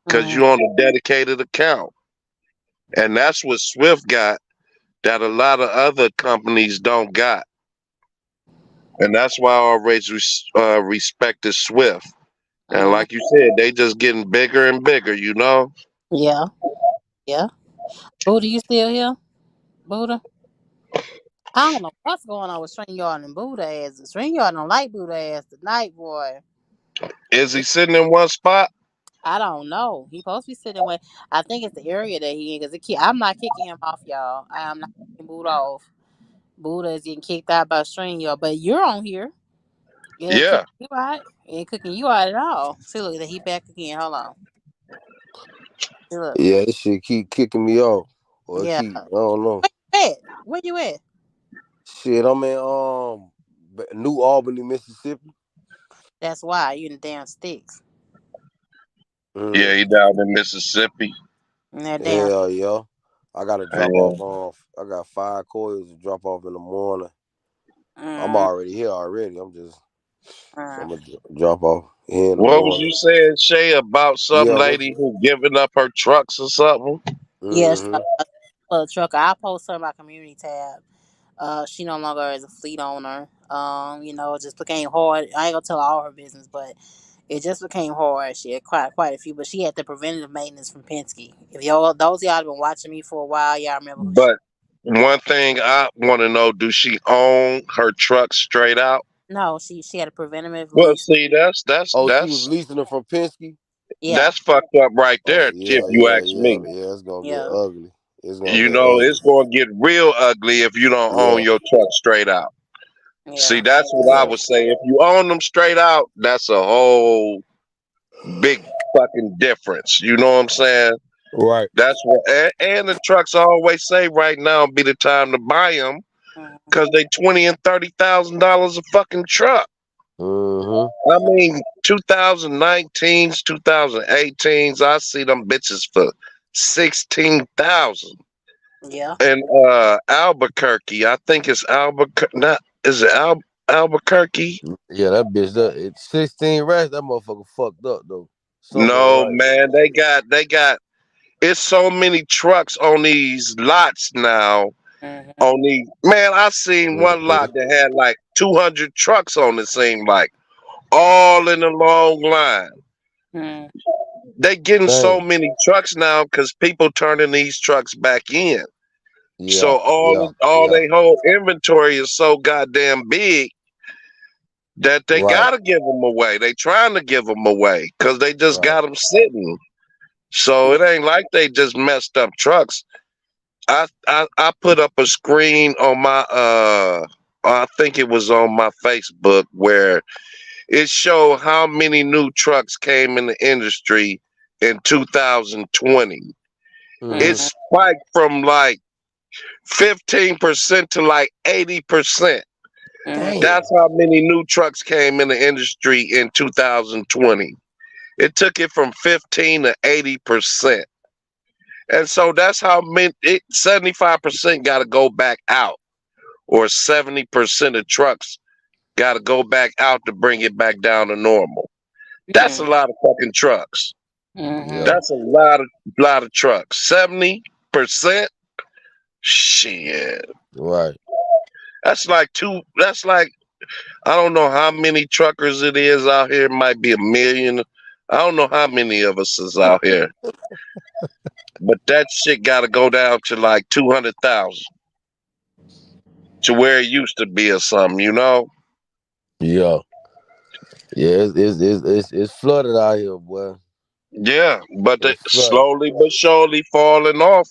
because Mm-hmm. you're on a dedicated account. And that's what Swift got that a lot of other companies don't got. And that's why I always respected Swift. And Mm-hmm. like you said, they just getting bigger and bigger, you know? Yeah. Yeah. Buddha, you still here? Buddha? I don't know what's going on with StreamYard and Buddha ass. StreamYard don't like Buddha ass tonight, boy. Is he It, sitting in one spot? I don't know. He supposed to be sitting with. I think it's the area that he in because I'm not kicking him off, y'all. I am not kicking Buddha off. Buddha is getting kicked out by StreamYard, but you're on here. It ain't Yeah, kicking you out. It ain't kicking you out at all. See, look, he back again. Hold on. See, look. Yeah, this shit keep kicking me off. Or it Yeah. keep, I don't know. Where you at? Where you at? Shit, I'm in New Albany, Mississippi. That's why you in the damn sticks. yeah, Mm. he down in Mississippi. In that damn. Hell yeah. I gotta drop Yeah. off I got 5 coils to drop off in the morning. I'm Mm, already here already. So mm. I'm gonna drop off here in the What was you morning. saying, Shay, about some Yeah, what's lady who giving up her trucks or something? Yes, mm-hmm. for the trucker. I post her in my community tab. She no longer is a fleet owner. It just became hard. I ain't gonna tell all her business, but it just became hard. She had quite a few, but she had the preventative maintenance from Penske. If y'all those of y'all have been watching me for a while, y'all remember who she. But one thing I want to know: do she own her truck straight out? No, she had a preventative Well, lease. see, that's that's Oh, she was that's leasing it from Penske? Yeah, that's fucked up right Oh there. If yeah, you yeah, ask yeah, me, yeah. It's gonna get yeah, ugly. It's gonna you get know, ugly. it's going to get real ugly if you don't own Yeah, your truck straight out. See, yeah. that's what I yeah. would say. If you own them straight out, that's a whole big fucking difference. You know what I'm saying? Right. That's what, and the trucks always say right now be the time to buy them Mm-hmm. because they $20,000 and $30,000 a fucking truck. Mm-hmm. I mean, 2019s, 2018s, I see them bitches for 16,000. Yeah. And Albuquerque, I think it's Albuquerque. Not is it Albuquerque? Yeah, that bitch. It's 16 racks. That motherfucker fucked up though. Something ain't No, right with it. man, they got. It's so many trucks on these lots now. Mm-hmm. On these, man, I seen one Mm-hmm. lot that had like 200 trucks on it. Seemed like all in a long line. Mm-hmm. They getting so Damn. many trucks now because people turning these trucks back in. Yeah, So yeah, all yeah. they whole inventory is so goddamn big that they Right, gotta give them away. They trying to give them away because they just right. got them sitting. So Yeah. it ain't like they just messed up trucks. I put up a screen on my I think it was on my Facebook where it showed how many new trucks came in the industry in 2020. It Mm-hmm. Mm-hmm. spiked from like 15% to like 80%. Mm-hmm. Damn. That's how many new trucks came in the industry in 2020. It took it from 15 to 80%. And so that's how many 75% got to go back out, or 70% of trucks got to go back out to bring it back down to normal. That's a lot of fucking trucks. Mm-hmm. Yeah, That's a lot of trucks. 70%? Shit. right. That's like I don't know how many truckers it is out here. It might be a million. I don't know how many of us is out here. But that shit got to go down to like 200,000 to where it used to be or something, you know? Yeah, yeah. It's flooded out here, boy. Yeah, but they It's flooded. slowly but surely falling off.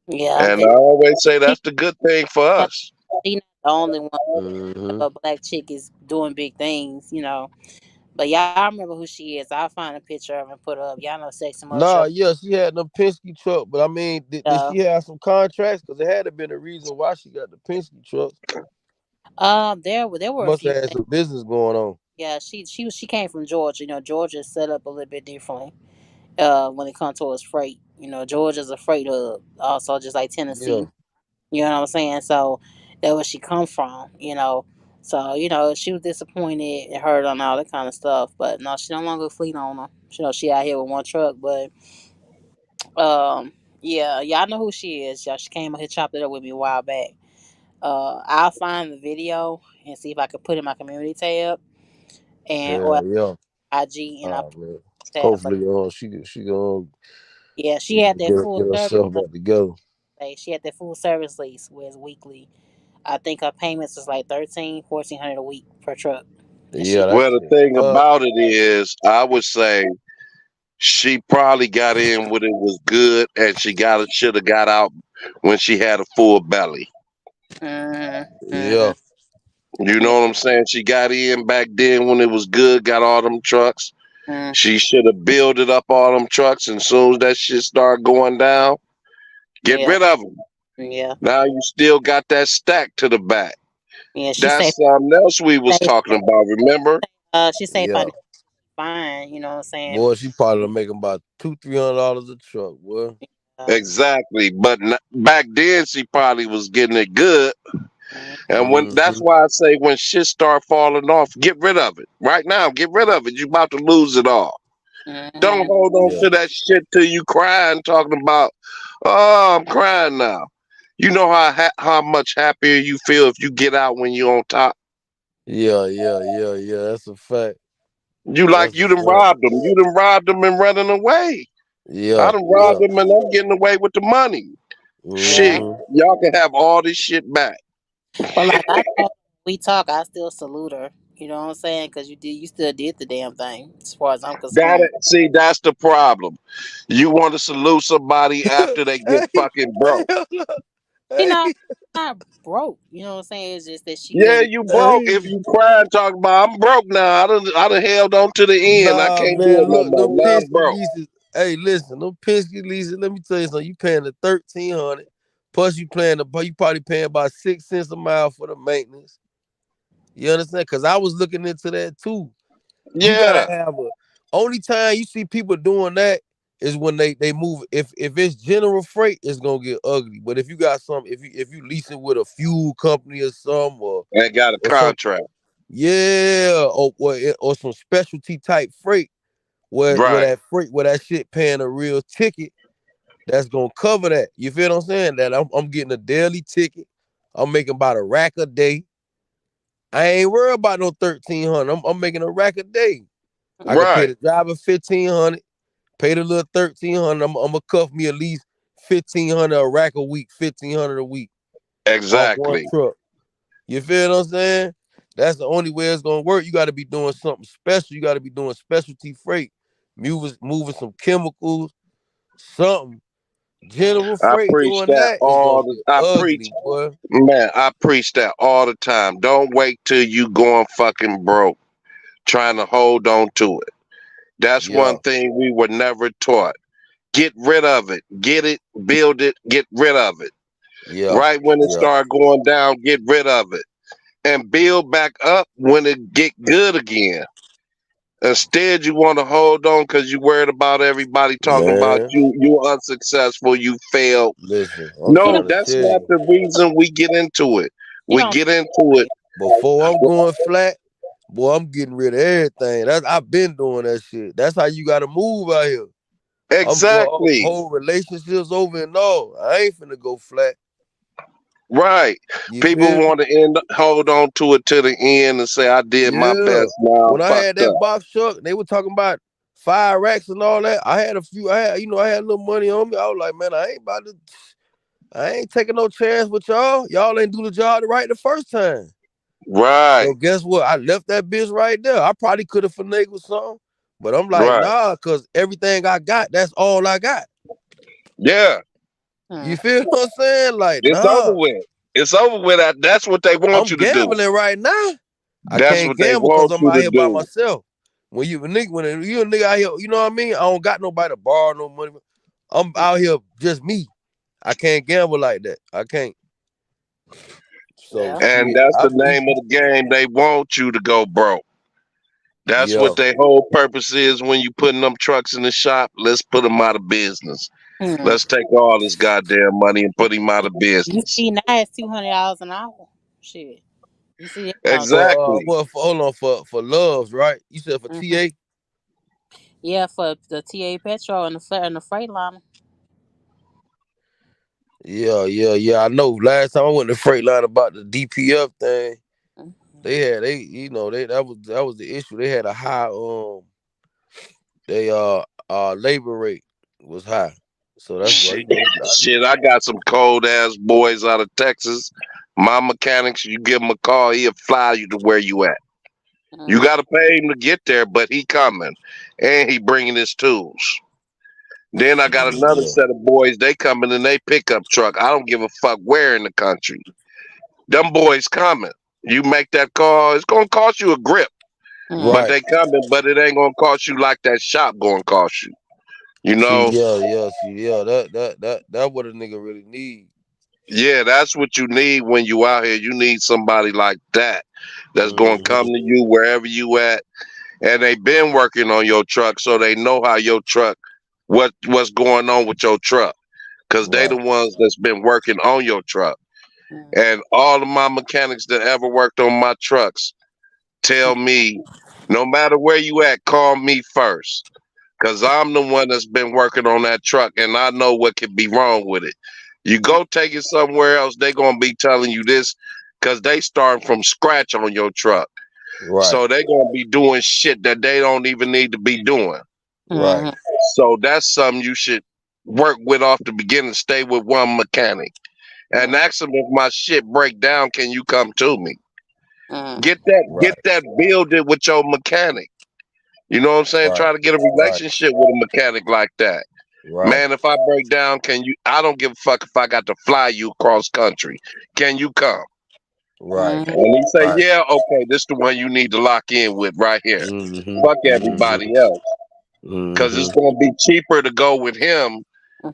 Yeah. And And I always say she, that's the good thing for us. she not the only one. Mm-hmm. A black chick is doing big things. But y'all remember who she is. I'll find a picture of her and put her up. Y'all know Sexy Nah, Mojo. yeah, she had them Penske truck, but I mean, did Uh, she have some contracts? Because there had to been a reason why she got the Penske trucks. there were a Must few have had things. some business going on. Yeah, she came from Georgia. Georgia's set up a little bit differently. When it comes towards freight, Georgia's a freight hub, also just like Yeah, Tennessee. You know what I'm saying? So that where she come from. So she was disappointed and hurt on all that kind of stuff. But no, she no longer a fleet owner. She out here with one truck, but yeah, y'all know who she is. Y'all, she came up here chopped it up with me a while back. I'll find the video and see if I can put it in my community tab and or hell yeah. IG and I'll Oh put man. it tab for. Hopefully, she gonna Yeah, she she had gonna that full get service. herself back together. She had that full service lease, where it's weekly. I think her payments was like 1,400 a week per truck, and Yeah, she. that Well, the shit thing sucks. about it is, I would say she probably got in when it was good, and she should have got out when she had a full belly. Yeah. You Yeah. know what I'm saying? She got in back then when it was good, got all them trucks. Mm, She should have builded up all them trucks, and soon as that shit start going down, get yeah. rid of them. Yeah. Now you still got that stack to the back. Yeah. She say That's something else we was say talking about. Remember? she say Yeah. fine, you know what I'm saying? Boy, she probably making about $200-300 a truck, boy. Exactly. But back then, she probably was getting it good. And when that's Mm-hmm. why I say when shit start falling off, get rid of it. Right now, get rid of it. You about to lose it all. Don't Mm-hmm. hold on Yeah. to that shit till you crying, talking about, oh, I'm crying now. You know how much happier you feel if you get out when you're on top. Yeah. That's a fact. You like That's a you done fact. robbed them. You done robbed them and running away. I Yeah, done robbed yeah. them and I'm getting away with the money. Shit, Yeah. Mm-hmm. y'all can have all this shit back. But like I told we talk, I still salute her. You know what I'm saying? Because you still did the damn thing, as far as I'm That concerned. see, that's the problem. You want to salute somebody after they get Hey, fucking broke. hell no. You Hey, know, not broke. You know what I'm saying? It's just that she Yeah, couldn't. you broke. If hey. you crying, talking about I'm broke now. I done held on to the end. I Nah, can't do man, it no look, more. them Now I'm Penske broke. leases. Hey, listen, them Penske leases. Let me tell you something. You paying the 1,300, plus you probably paying about 6 cents a mile for the maintenance. You understand? Because I was looking into that too. You gotta Yeah, have a. Only time you see people doing that is when they move. If it's general freight, it's gonna get ugly. But if you got some, if you leasing with a fuel company or some and got a or some, contract. yeah, or some specialty type freight where Right, that shit paying a real ticket, that's gonna cover that. You feel what I'm saying? That I'm getting a daily ticket. I'm making about a rack a day. I ain't worried about no 1,300. I'm making a rack a day. I can pay right, the driver 1,500, pay the little 1,300. I'm gonna cuff me at least 1,500 a rack a week, 1,500 a week off one exactly. truck. You feel what I'm saying? That's the only way it's gonna work. You got to be doing something special. You got to be doing specialty freight, moving some chemicals, something. General I freight preach doing that that is gonna all the. get I preach, ugly, boy. man. I preach that all the time. Don't wait till you going fucking broke trying to hold on to it. That's Yeah, one thing we were never taught. Get rid of it. Get it, build it, get rid of it. yeah, Right when it yeah, start going down, get rid of it. And build back up when it get good again. Instead, you want to hold on because you worried about everybody talking about man. you. You unsuccessful. You failed. Listen, I'm He No, don't. trying to that's tell not you. the reason we get into it. He We don't. get into it. Before I'm going flat, boy, I'm getting rid of everything. I've been doing that shit. That's how you gotta move out here. I'm Exactly. whole relationships over and all. I ain't finna go flat. Right. You People feel me? want to hold on to it to the end and say, I did my Yeah. best. Now I'm When I had fucked that up. box truck, they were talking about 5 racks and all that. I had a few. I had a little money on me. I was like, man, I ain't taking no chance with y'all. Y'all ain't do the job right the first time. Right. So guess what? I left that bitch right there. I probably could have finagled something, but I'm like, Right. nah, cause everything I got, that's all I got. Yeah. Hmm. You feel what I'm saying? Like, It's over nah, with. It's over with. That's what they want I'm you to do. gambling right now. I That's can't what they gamble because want I'm you out to here by do. myself. When you a nigga out here, you know what I mean? I don't got nobody to borrow no money. I'm out here just me. I can't gamble like that. I can't. So Yeah. And shit. that's the name of the game. They want you to go broke. That's Yeah. what their whole purpose is when you putting them trucks in the shop. Let's put them out of business. Hmm. Let's take all this goddamn money and put him out of You business. see, now it's $200 an hour. Shit. You see that now too. Exactly. Hold on for loves, right? You said for Hmm. TA? Yeah, for the TA Petro and the freight line. Yeah. I know. Last time I went to Freight about the DPF thing, Mhm. that was the issue. They had a high they labor rate was high. So that's why Shit, shit, I got some cold ass boys out of Texas. My mechanics, you give him a call, he'll fly you to where you at. You Mhm. got to pay him to get there, but he coming, and he bringing his tools. Then I got another yeah. set of boys. They coming in they pickup truck. I don't give a fuck where in the country. them boys coming. You make that call, it's gonna cost you a grip, but Right. they coming. But it ain't gonna cost you like that shop gonna cost you. You See, know, that what a nigga really need. yeah, that's what you need when you out here. You need somebody like that that's gonna come Mm-hmm. to you wherever you at, and they been working on your truck, so they know how your truck, what's going on with your truck, cause they the Right. ones that's been working on your truck. Mm. And all of my mechanics that ever worked on my trucks tell me, no matter where you at, call me first. Cause I'm the one that's been working on that truck and I know what could be wrong with it. You go take it somewhere else, they gonna be telling you this because they starting from scratch on your truck. Right. So they gonna be doing shit that they don't even need to be doing. Right. Mhm. So that's something you should work with off the beginning. Stay with one mechanic and Mhm. ask them, if my shit break down, can you come to me? Mhm. Get that builded with your mechanic. You know what I'm saying? Right. Try to get a Right. relationship with a mechanic like that. Right. Man, if I break down, can you? I don't give a fuck if I got to fly you across country. Can you come? Right. Mhm. And he say, Right. yeah, okay, this the one you need to lock in with right here. Mm-hmm. Fuck Mm-hmm. everybody else. Because it's Mm-hmm. going to be cheaper to go with him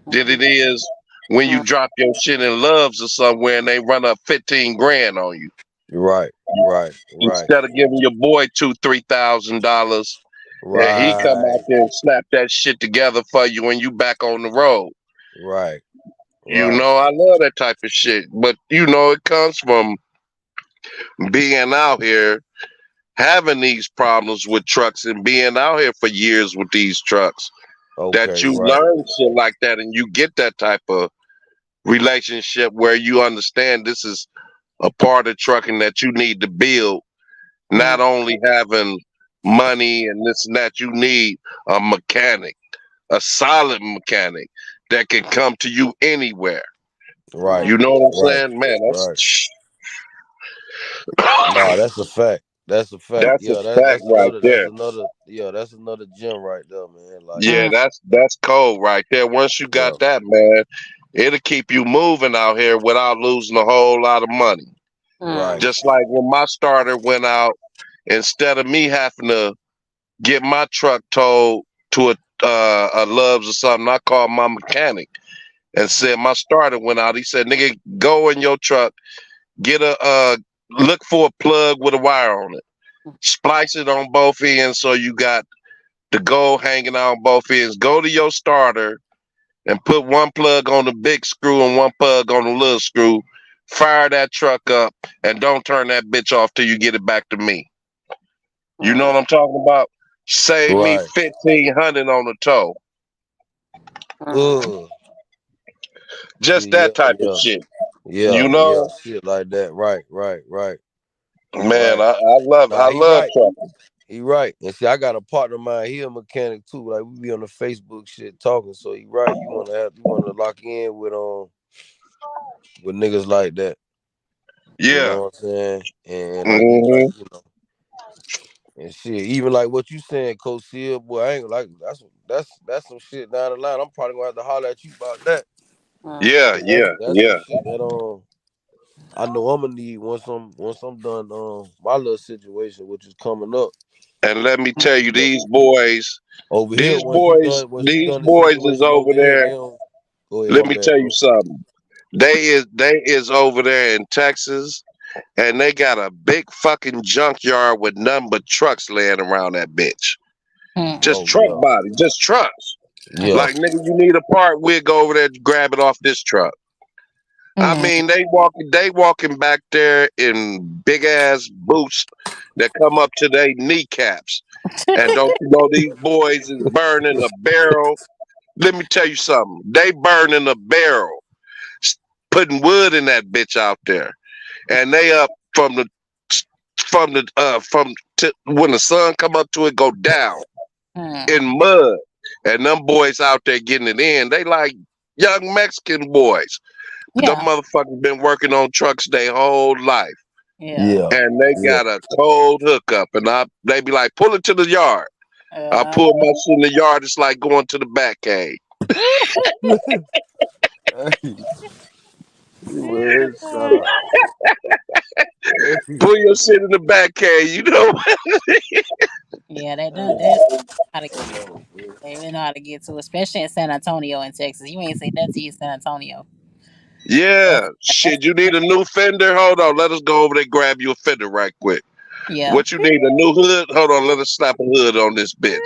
than it is when you Mhm. drop your shit in Loves or somewhere and they run up 15 grand on you. Right. Right. Right. Instead of giving your boy $2,000, $3,000 and he come out Right. there and snap that shit together for you when you back on the road. Right. You Right. know, I love that type of shit. But you know, it comes from being out here, having these problems with trucks and being out here for years with these trucks. That Okay. you Right. learn shit like that and you get that type of relationship where you understand this is a part of trucking that you need to build. Not Mhm. only having money and this and that, you need a mechanic, a solid mechanic that can come to you anywhere. Right. You know what I'm Right. saying? Man, Right. Nah, that's a fact. That's a fact. that's a Yeah, fact that's right another there. that's another gem right there, man. Like, Yeah, Mhm. that's cold right there. Once you yeah. got that, man, it'll keep you moving out here without losing a whole lot of money. Right. Mhm. Just like when my starter went out, instead of me having to get my truck towed to a Loves or something, I called my mechanic and said my starter went out. He said, "Nigga, go in your truck, get a look for a plug with a wire on it, splice it on both ends so you got the gold hanging out on both ends. Go to your starter and put one plug on the big screw and one plug on the little screw. Fire that truck up and don't turn that bitch off till you get it back to me." You know what Mhm. I'm talking about? Save me Right. 1,500 on the tow. Mhm. Ugh. Just See, yeah, that type of yeah. shit. Yeah, You yeah, know, shit like that. Right, right, right, man, right. I Nah, he love right. trucking. He right. And see, I got a partner of mine, he a mechanic too. Like we be on the Facebook shit talking. So he right. You wanna lock in with niggas like that. You Yeah. know what I'm saying? And like, Hmm. and shit. Even like what you saying, Coach Seal, boy, I ain't like that's some shit down the line. I'm probably gonna have to holler at you about that. Yeah, 'Cause that's yeah, that's some yeah. shit that I know I'm gonna need once I'm done my little situation, which is coming up. And let me tell you, But these boys, over here, these boys, once you these done the boys is situation over over here, there. they don't go ahead, Let my me bad, tell you bro. something. They is over there in Texas, and they got a big fucking junkyard with nothing but trucks laying around that bitch. Mhm. Just Oh truck yeah. body, just trucks. Yeah. Like, nigga, you need a part, we'll go over there and grab it off this truck. I Mhm. mean, they walking back there in big ass boots that come up to their kneecaps. And don't you know these boys is burning a barrel? Let me tell you something. They burning a barrel, s- putting wood in that bitch out there, and they up when the sun come up to it, go down Mhm. in mud, and them boys out there getting it in. They like young Mexican boys. But them Yeah. motherfuckers been working on trucks their whole life, Yeah. Yeah. and they Yeah. got a cold hookup. And they be like, pull it to the yard. I Yeah. pull my shit in the yard. It's like going to the back cave. Man, shut up. Pull your shit in the back can, you know. Yeah, they done. They how to Yo, man. they really know how to get to, especially in San Antonio in Texas. You ain't say that to you, San Antonio. Yeah, That's shit. You need a new fender? Hold on, let us go over there and grab you a fender right quick. yeah. What you need? A new hood? Hold on, let us slap a hood on this bitch.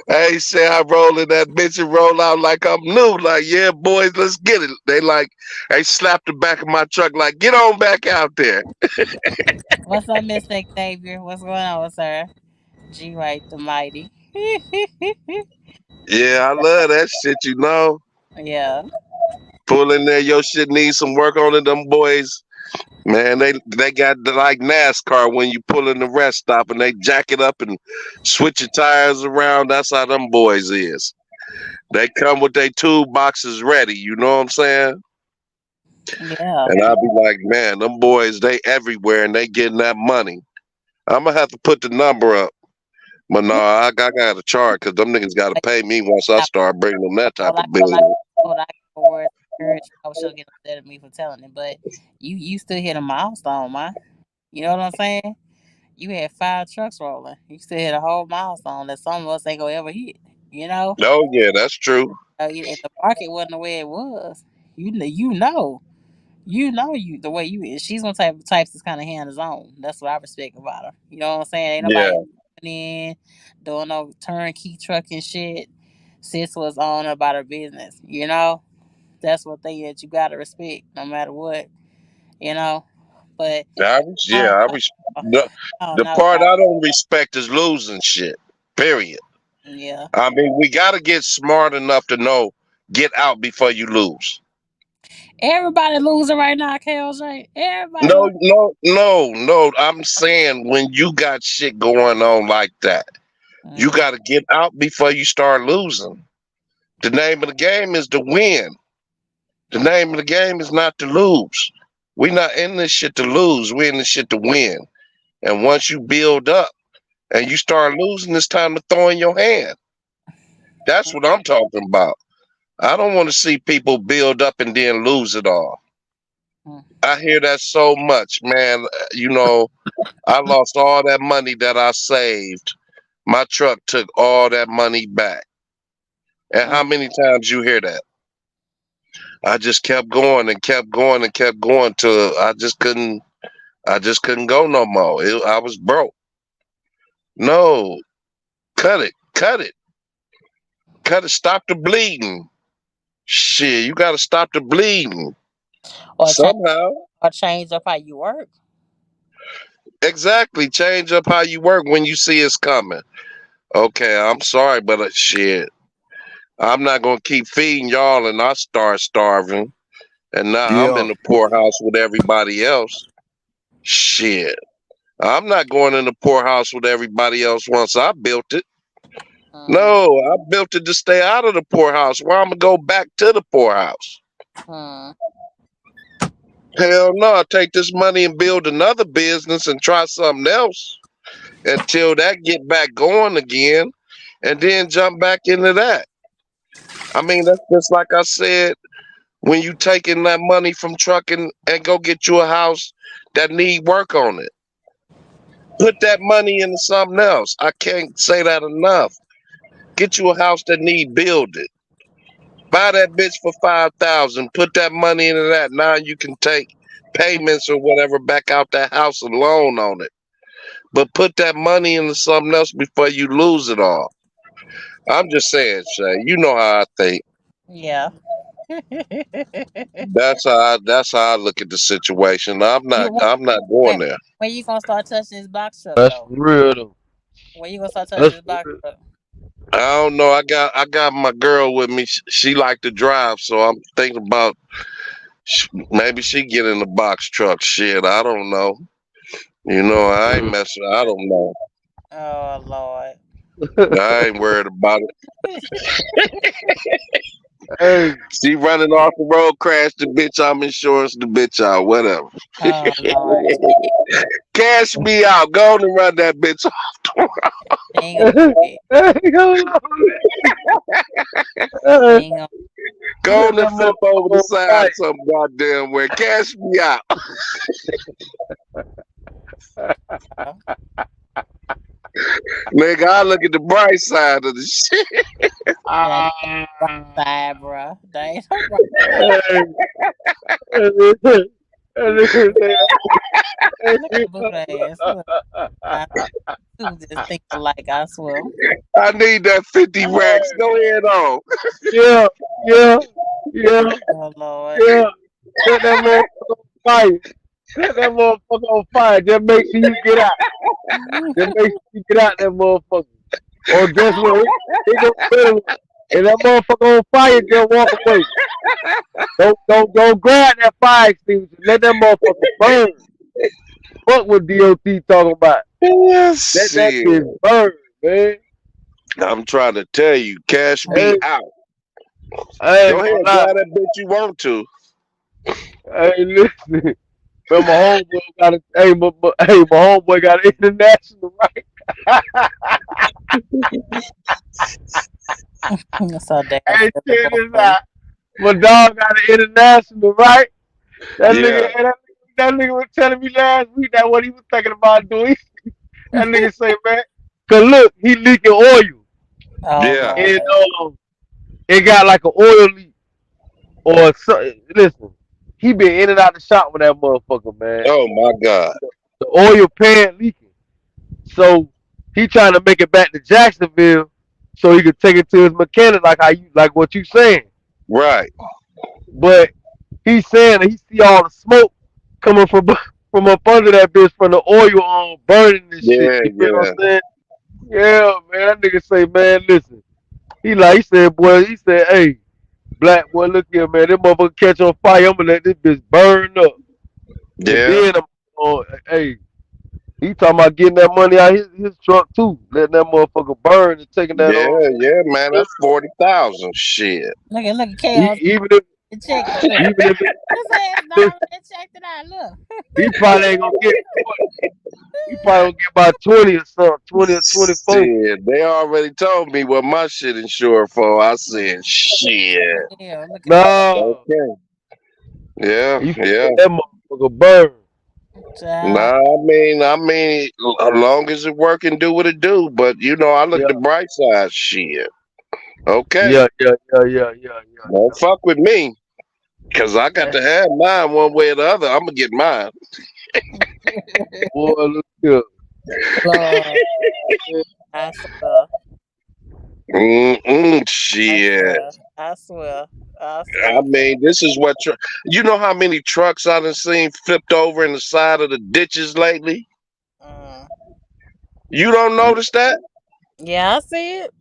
Hey, say I roll in that bitch and roll out like I'm new. Like, yeah, boys, let's get it. They slap the back of my truck like, get on back out there. What's up, Mr. Xavier? What's going on, sir? G right the mighty. Yeah, I love that shit, you know. Yeah. Pull in there, your shit needs some work on it. Them boys, man, they got like NASCAR when you pull in the rest stop and they jack it up and switch your tires around. That's how them boys is. They come with their toolboxes ready. You know what I'm saying? Yeah. And I'll be like, man, them boys, they everywhere and they getting that money. I'm gonna have to put the number up. But no, Yeah. I got to charge because them niggas got to But pay me once I I, start bringing them that well, type I, of well, I, business. well, I got words of courage. I was sure get upset at me for telling it, but you still hit a milestone, man. You know what I'm saying? You had 5 trucks rolling. You still hit a whole milestone that some of us ain't gonna ever hit. You know, Oh yeah, that's true. if the market wasn't the way it was, you know, the way you is. She's one types that's kind of hands on. That's what I respect about her. You know what I'm saying? Ain't nobody Yeah, coming in doing no turnkey trucking shit. Sis was on about her business. You know, that's one thing that you gotta respect, no matter what. You know, but I don't I know. I don't the know, part y'all. I don't respect is losing shit. Period. Yeah. I mean, we got to get smart enough to know get out before you lose. Everybody losing right now, KLJ. Everybody No, losing. no, no, no. I'm saying when you got shit going on like that, you Mm, got to get out before you start losing. The name of the game is to win. The name of the game is not to lose. We not in this shit to lose. We in this shit to win. And once you build up and you start losing, it's time to throw in your hand. That's what I'm talking about. I don't want to see people build up and then lose it all. mm, I hear that so much, man. You know, I lost all that money that I saved. My truck took all that money back. And mm, how many times you hear that? I just kept going and kept going and kept going till I just couldn't go no more. I was broke. No, cut it, cut it, cut it. Stop the bleeding. Shit, you got to stop the bleeding or change, somehow. or change up how you work. Exactly. Change up how you work when you see it's coming. Okay, I'm sorry, but shit, I'm not gonna keep feeding y'all and I start starving. And now I'm in Yeah. the poorhouse with everybody else. Shit, I'm not going in the poorhouse with everybody else once I built it. Mm, No, I built it to stay out of the poorhouse. Why I'm gonna go back to the poorhouse? mm, Hell no, I take this money and build another business and try something else until that get back going again, and then jump back into that. I mean, that's just like I said, when you taking that money from trucking and go get you a house that need work on it. Put that money into something else. I can't say that enough. Get you a house that need building. Buy that bitch for 5,000. Put that money into that. Now you can take payments or whatever back out that house and loan on it. But put that money into something else before you lose it all. I'm just saying, Shay. You know how I think. yeah. That's how I look at the situation. I'm you not I'm not going when, there. when you gonna start touching this box truck That's though? real though. When you gonna start touching That's this box real. truck? I don't know. I got my girl with me. She like to drive, so I'm thinking about maybe she get in the box truck. Shit, I don't know. You know, I ain't Mm. messing. I don't know. Oh Lord. I ain't worried about it. Hey. She running off the road, crash the bitch. I'm insurance the bitch out. Whatever. Oh Lord. Cash me out. Go on and run that bitch off. She ain't gonna do it. Hey, go. She Hey. ain't gonna. Go on Let and that flip over the motherfucker side fight. some goddamn where. Cash me out. Nigga, I look at the bright side of the shit. That ain't right Ah, side, bro. That ain't no right side. hey, Look at boot ass. Look, I two just think alike. I swear. I need that 50 racks. Go ahead on. yeah, yeah, yeah, Oh Lord. yeah. Set that motherfucker on fire. Set that motherfucker on fire. Just make sure you get out. Just make sure you get out that motherfucker. Or guess what? He gonna put him. And that motherfucker on fire, just walk away. Don't grab that fire extinguisher. Let that motherfucker burn. Fuck what DOT talking about. Let that Shit. bitch burn, man. I'm trying to tell you, cash me Hey, out. I Go ain't ahead, gonna lie. grab that bitch you want to. Hey, listen. But my homeboy got a hey, my homeboy got an international right. So damn Hey, silly check this boy. out. My dog got an international right. That nigga, Yeah, and that nigga was telling me last week that what he was thinking about doing. That nigga say, man, cause look, he leaking oil, Oh yeah. Lord. and it got like an oil leak or something. Listen, he been in and out the shop with that motherfucker, man. Oh my God. The oil pan leaking, so he trying to make it back to Jacksonville, so he could take it to his mechanic, like how you like what you saying. Right. But he's saying that he see all the smoke coming from from up under that bitch from the oil on burning this shit. Yeah, You feel what yeah. I'm saying? Yeah, man. That nigga say, man, listen. He said, boy, he said, hey, black boy, look here, man. This motherfucker catch on fire. I'm gonna let this bitch burn up. And Yeah. then I'm hey, he talking about getting that money out his truck too. Letting that motherfucker burn and taking that Yeah, on. yeah, man. That's 40,000. Shit. Look at Chaos. Even if Check it. Look. even if His ass it, already checked it out. Look. he probably ain't gonna get 40. He probably gonna get about 20 or something, 20 or 24. Shit. They already told me what my shit insured for. I said, shit. Yeah, look at No. Okay. Yeah, You finna yeah. let that motherfucker burn. child. Nah, I mean, as long as it work and do what it do. But you know, I look Yeah. the bright side. Shit. Okay. Yeah. Don't fuck with me. Cause I got Hey, to have mine one way or the other. I'm gonna get mine. boy, look here. Lord, I swear. Mm-mm, I shit. swear. I swear. I I swear. mean, this is what you know how many trucks I done seen flipped over in the side of the ditches lately? Mm. You don't notice that? Yeah, I see it.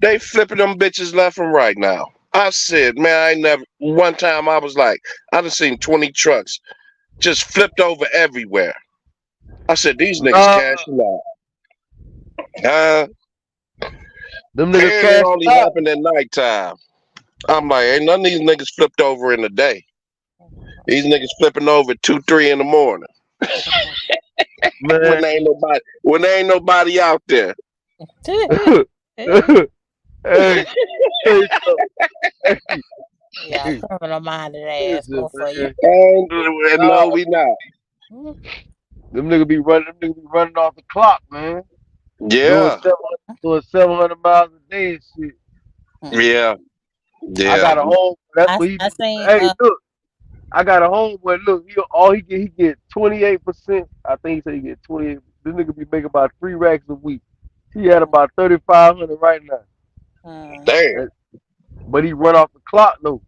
They flipping them bitches left and right now. I said, man, I ain't never one time I was like, I done seen 20 trucks just flipped over everywhere. I said, these niggas Nah, cashing out. Uh, them niggas and it cashing only out. happened at nighttime. I'm like, ain't none of these niggas flipped over in the day. These niggas flipping over at 2, 3 in the morning. Man. When there ain't nobody out there. Hey, tell you something. Hey, Yeah, hey, criminal minded ass listen, go for you. man. And Nah, no, we not. them niggas be running off the clock, man. Doing Yeah, 700 miles a day and shit. yeah, I yeah. got a home. That's what he I do. seen Hey, look, I got a home where look, he get 28%. I think he said he get 28. This nigga be making about 3 racks a week. He had about 3,500 right now. Damn. And- But he run off the clock though.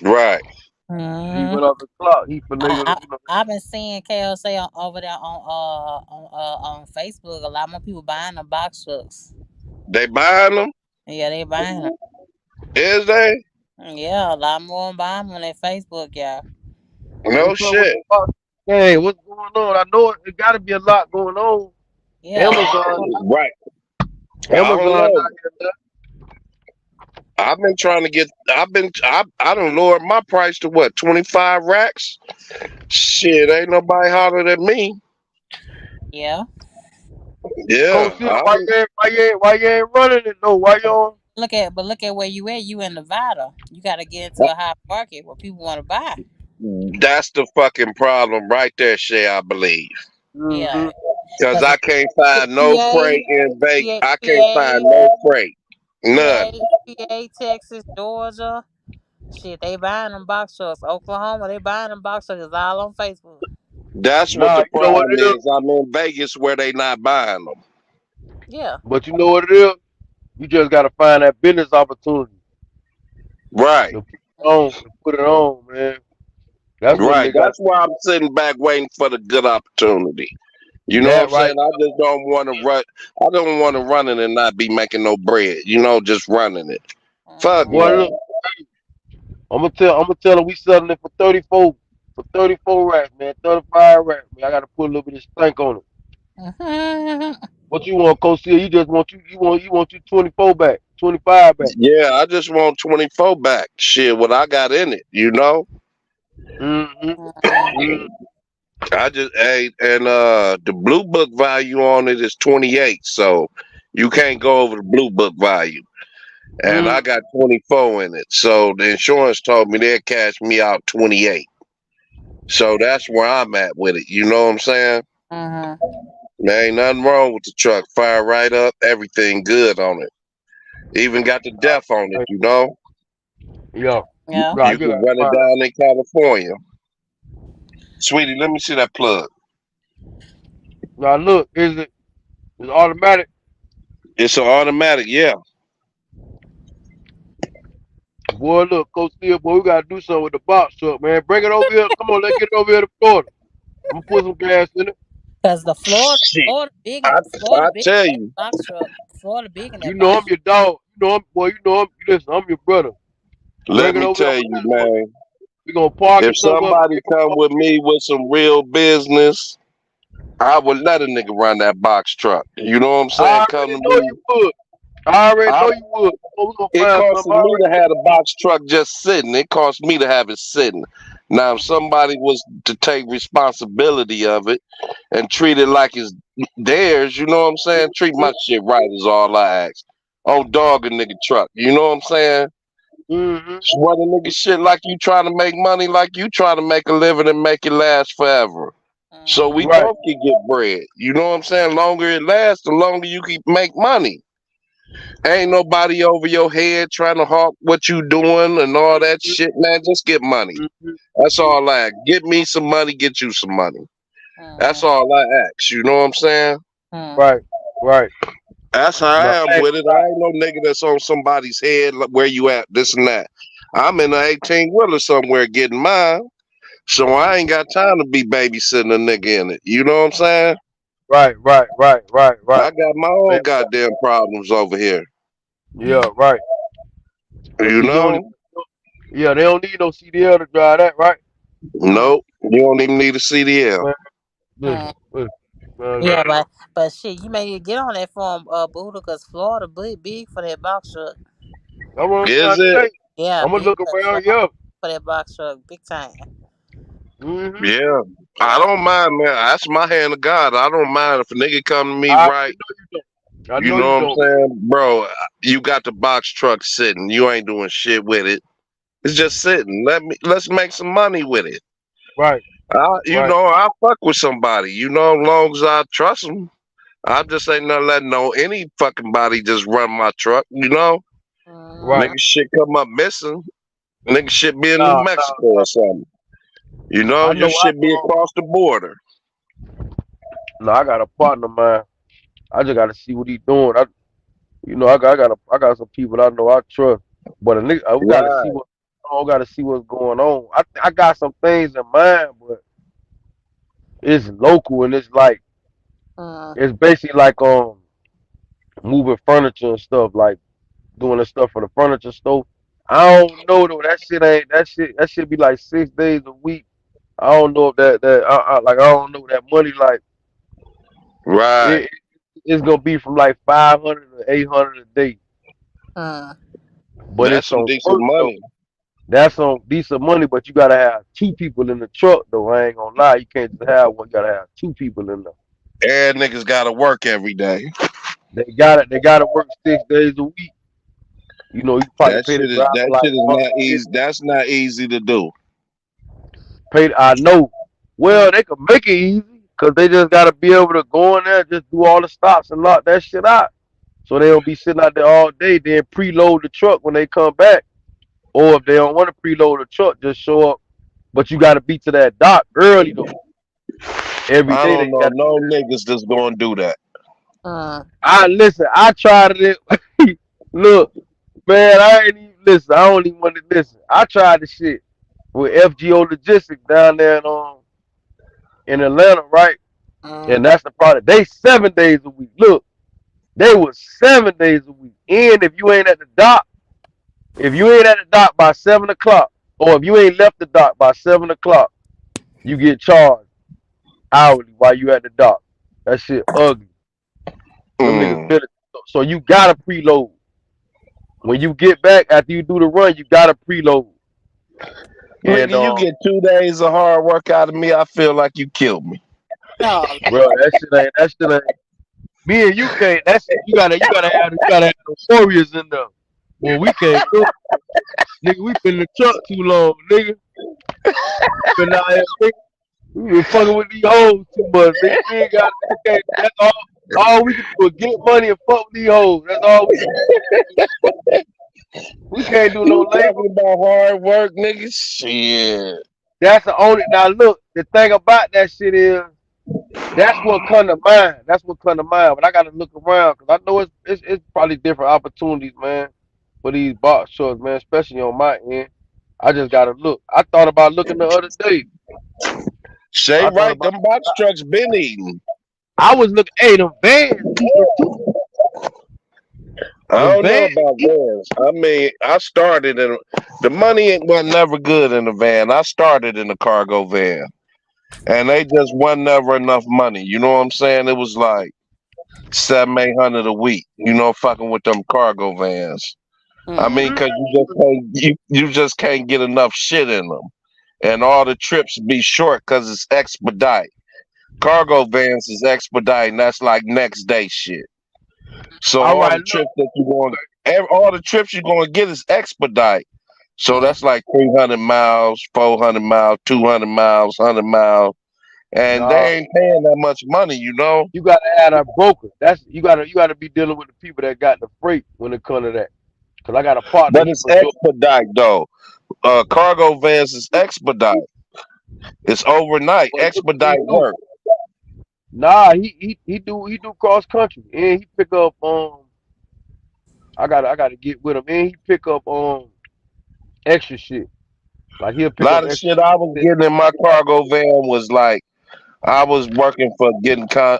Right. He mm, went off the clock. He finagled, I I've been seeing KLC over there on Facebook. A lot more people buying the box trucks. They buying them? Yeah, they buying them. Is they? Yeah, a lot more buying them on their Facebook. Yeah. No What's up with shit. the box? Hey, what's going on? I know it got to be a lot going on. Yeah, a lot Amazon, more. Right. I don't Amazon know. out here now. I've been trying to get. I don't lower my price to what 25 racks. Shit, ain't nobody hotter than me. Yeah. Yeah. Coach, why you ain't running it though? Why you on? look at where you at. You in Nevada. You got to get into a hot market where people want to buy. That's the fucking problem right there, Shay, I believe. Mm-hmm. Yeah, Cause because I can't find no PA, freight in Vegas. PA, I can't find PA, no freight. None. PA, Texas, Georgia. Shit, they buying them box trucks. Oklahoma, they buying them box trucks. It's all on Facebook. That's what Nah, the you know what problem it is? is. I'm in Vegas where they not buying them. Yeah. But you know what it is? You just gotta find that business opportunity Right. to put it on, man. That's what Right. they got. That's why I'm sitting back waiting for the good opportunity. You know what I'm That right. saying? I just don't want to run. I don't want to run it and not be making no bread. You know, just running it. Fuck Mm-hmm. Boy, no. look, I'm gonna tell them we selling it for 34 racks, man. 35 racks, man. I gotta put a little bit of stank on it. Mm-hmm. What you want, Coach? You just want you 24 back, 25 back. Yeah, I just want 24 back. Shit, what I got in it. You know. Mm-hmm. Mm-hmm. I just hey, and the blue book value on it is 28, so you can't go over the blue book value. And I got 24 in it, so the insurance told me they'd cash me out 28. So that's where I'm at with it. You know what I'm saying? Mm-hmm. There ain't nothing wrong with the truck. Fire right up, everything good on it. Even got the death on it. Hey, You know, yeah. Yeah. Nah, you you can gotta run it find that. down in California, sweetie. Let me see that plug. Now look, it's automatic. It's an automatic, yeah. Boy, look, Coach Steel, boy, we gotta do something with the box truck, man. Bring it over here. Come on, let's get it over here to Florida. I'm gonna put some gas in it. Because the Shit, Florida I big tell in that you. box truck. Florida big in You that know I'm box your dog. You know I'm listen, I'm your brother. Let Bring it me over here. tell you, man. We gonna park If it somewhere. somebody come with me with some real business, I would let a nigga run that box truck. You know what I'm saying? I Come already to know me. you would. I already I, know you would. Oh, we gonna it find costs something. I me already to have a box truck just sitting. It costs me to have it sitting. Now, if somebody was to take responsibility of it and treat it like it's theirs, you know what I'm saying? Treat my shit right is all I ask. Oh, dog a nigga truck. You know what I'm saying? mm-hmm. Run a nigga shit like you trying to make money, like you trying to make a living and make it last forever. So we truck. Right. both can get bread. You know what I'm saying? Longer it lasts, the longer you can make money. Ain't nobody over your head trying to hawk what you doing and all that shit, man. Just get money. Mm-hmm. That's all I ask. Get me some money, get you some money. That's Mm-hmm. all I ask. You know what I'm saying? Mm-hmm. Right. Right. That's how No, I am I ain't with it. I ain't no nigga that's on somebody's head, like, where you at, this and that. I'm in an 18 wheeler somewhere getting mine. So I ain't got time to be babysitting a nigga in it. You know what I'm saying? right. Right. Right. Right. Right. I got my Man, own goddamn problems over here. yeah. Right. Cause You see, you only know? yeah, they don't need no CDL to drive that, right? Nope. You don't even need a CDL. Man, Mm-hmm. listen. Man, Yeah, look. but shit, you may need to get on that farm, Buddha, because Florida big for that box truck. That's what I'm Is trying to it? say. Yeah, I'm gonna big look as around. Florida Yeah. for that box truck, big time. Mm-hmm. Yeah. I Yeah. don't mind, man. That's my hand of God. I don't mind if a nigga come to me I right. already know you don't. I You know know you what I'm don't. saying? Bro, you got the box truck sitting. You ain't doing shit with it. It's just sitting. Let's make some money with it. Right. You Right. know, I fuck with somebody. You know, as long as I trust them, I just ain't not letting no any fucking body just run my truck. You know, Right. Mm-hmm. nigga shit come up missing. Nigga shit be in New Nah. Mexico or something. You know, I your know. I shit be across the border. no. I got a partner, man. I just gotta see what he doing. I got some people I know I trust, but a nigga, we gotta see Right, what. I gotta see what's going on. I got some things in mind, but it's local and it's basically like moving furniture and stuff, like doing the stuff for the furniture store. I don't know though. That shit be like 6 days a week. I don't know if I don't know that money like right. it it's gonna be from like 500 to 800 a day, Mm-hmm. but That's it's some on decent work though. money. That's on decent money, but you gotta have two people in the truck though. I ain't gonna lie, you can't just have one. You gotta have two people in there. And niggas gotta work every day. They gotta work 6 days a week. You know, you probably That pay the shit is driver like not 150. easy. That's not easy to do. I know. Well, they can make it easy because they just got to be able to go in there, just do all the stops and lock that shit out. So they don't be sitting out there all day, then preload the truck when they come back. Or if they don't want to preload the truck, just show up. But you got to be to that dock early though. Every I day don't they know got to be no there. niggas that's gonna do that. Uh, I listen. I tried it. Look, man, I ain't even listen. I don't even want to listen. I tried the shit with FGO Logistics down there in Atlanta, right? uh, And that's the product. They 7 days a week. Look, they was 7 days a week. And if you ain't at the dock, if you ain't at the dock by 7 o'clock, or if you ain't left the dock by 7 o'clock, you get charged hourly while you at the dock. That shit ugly. Them niggas Mm. bitter. So you gotta preload. When you get back after you do the run, you gotta preload. And Nigga, you get 2 days of hard work out of me, I feel like you killed me. oh, bro, that shit ain't me and you can't. That shit you gotta have the warriors in there. Well, we can't do it. Nigga, we been in the truck too long, nigga. Been out here, nigga. We been fucking with these hoes too much, nigga. We ain't got we can't that's all we can do is get money and fuck with these hoes. That's all we can do. We can't do no You labor. talking about hard work, nigga? Shit. That's the only now look, the thing about that shit is that's what come to mind. That's what come to mind. But I gotta look around because I know it's probably different opportunities, man, for these box trucks, man, especially on my end. I just gotta look. I thought about looking the other day. Shay I thought right, about them box trucks been eating. I was looking, hey, them vans eating too. I Them don't know vans about eating. vans. I mean, I started in the money wasn't never good in the van. I started in a cargo van, and they just wasn't never enough money. You know what I'm saying? It was like 700-800 a week. You know, fucking with them cargo vans. I mm, mean, cause you just can't get enough shit in them, and all the trips be short cause it's expedite. Cargo vans is expedite, and that's like next day shit. So All right, look. all the trips you're going to get is expedite. So mm, that's like 300 miles, 400 miles, 200 miles, 100 miles, and Nah, they ain't paying that much money, you know. you gotta have a broker. That's you gotta be dealing with the people that got the freight when it comes to that. Cause I got a partner, But he it's from Georgia. expedite though. Cargo vans is expedite. It's overnight But look what he expedite do. work. Nah, he do cross country and he pick up I gotta get with him and he pick up extra shit. Like he'll A pick up lot of extra shit I was shit. getting in my cargo van was like I was working for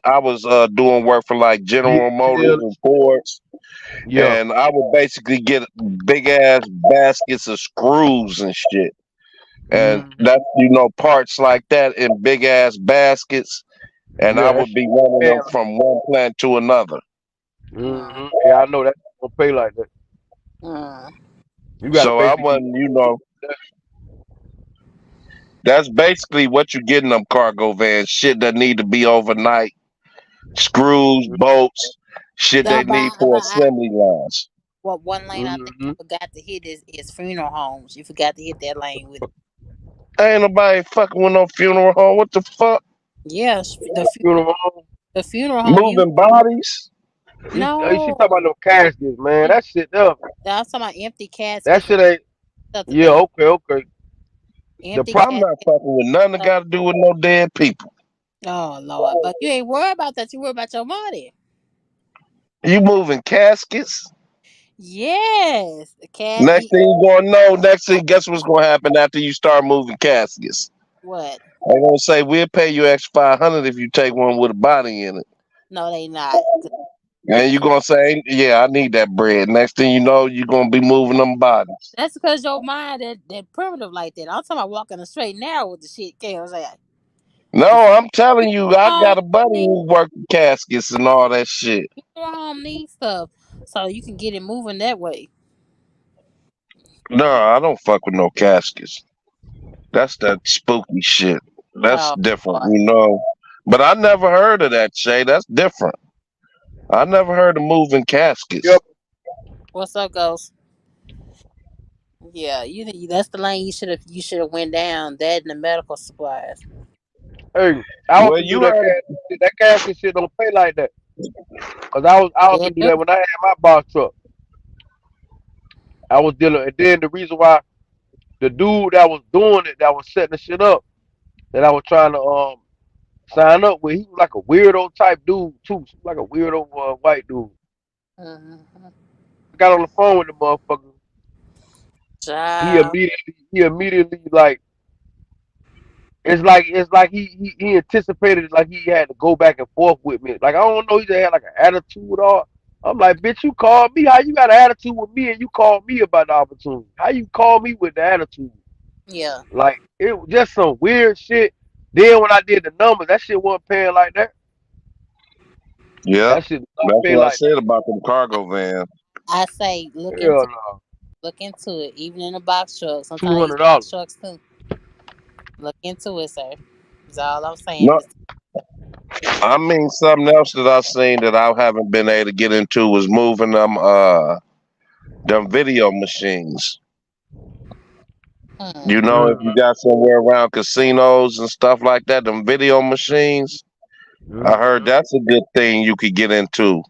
I was doing work for like General Motors DHL. and Fords. Yeah. And I would basically get big ass baskets of screws and shit. And Mm-hmm. that's parts like that in big ass baskets. And I Yeah, that would shit be running pay them like from one plant to another. mm, mm-hmm. Yeah, I know that don't pay like that. mm. You gotta So I basically be wasn't, that's basically what you get in them cargo vans. Shit that need to be overnight. Screws, bolts, shit they Don't need buy. for assembly lines. What one lane I think mm-hmm. you forgot to hit is funeral homes. You forgot to hit that lane with it. Ain't nobody fucking with no funeral home. What the fuck? Yes, Funeral home. the funeral home. You Moving bodies? She talking about no, no caskets, man. Mm, That shit up. I was talking about empty That caskets and shit ain't. stuff that Yeah, they okay. The empty problem. I'm not caskets. fucking with nothing that Stuff. got to do with no dead people. Oh Lord, but you ain't worried about that. You worry about your money. You moving caskets. Yes, the Next casket. thing you gonna know, next thing, guess what's gonna happen after you start moving caskets? What? They gonna say we'll pay you extra 500 if you take one with a body in it. No, they not. And you gonna say, yeah, I need that bread. Next thing you know, you gonna be moving them bodies. That's because your mind that primitive like that. I'm talking about walking a straight narrow with the shit. Chaos at. No, The I'm telling you, I home got a buddy need who worked caskets and all that shit. your home needs stuff, so you can get it moving that way. No, I don't fuck with no caskets. That's that spooky shit. That's Oh different, Lord. But I never heard of that, Shay. That's different. I never heard of moving Yep. caskets. What's up, Ghost? Yeah, that's the lane you should have went down. That and the medical supplies. Hey, I Well, often do you that heard. gas shit. That gas shit don't pay like that. Cause I Yeah, often do that when I had my box truck. I was dealing, and then the reason why the dude that was doing it, that was setting the shit up, that I was trying to sign up with, he was like a weirdo type dude too, like a weirdo white dude. mm-hmm. I got on the phone with the motherfucker. He Child. immediately like it's like he anticipated it, like he had to go back and forth with me. Like I don't know, he just had like an attitude or I'm like, bitch, you called me. How you got an attitude with me and you called me about the opportunity? How you call me with the attitude? Yeah. Like it was just some weird shit. Then when I did the numbers, that shit wasn't paying like that. Yep. That shit did not That's pay what I like said about them cargo vans. I say that. Hell no. look into it. Even in a box truck. two Sometimes these hundred box dollars. trucks too. Look into it, sir. That's all I'm saying. No, I mean something else that I seen that I haven't been able to get into was moving them video machines. You Hmm. know, if you Mm-hmm. got somewhere around casinos and stuff like that, them video machines. I heard Mm-hmm. that's a good thing you could get into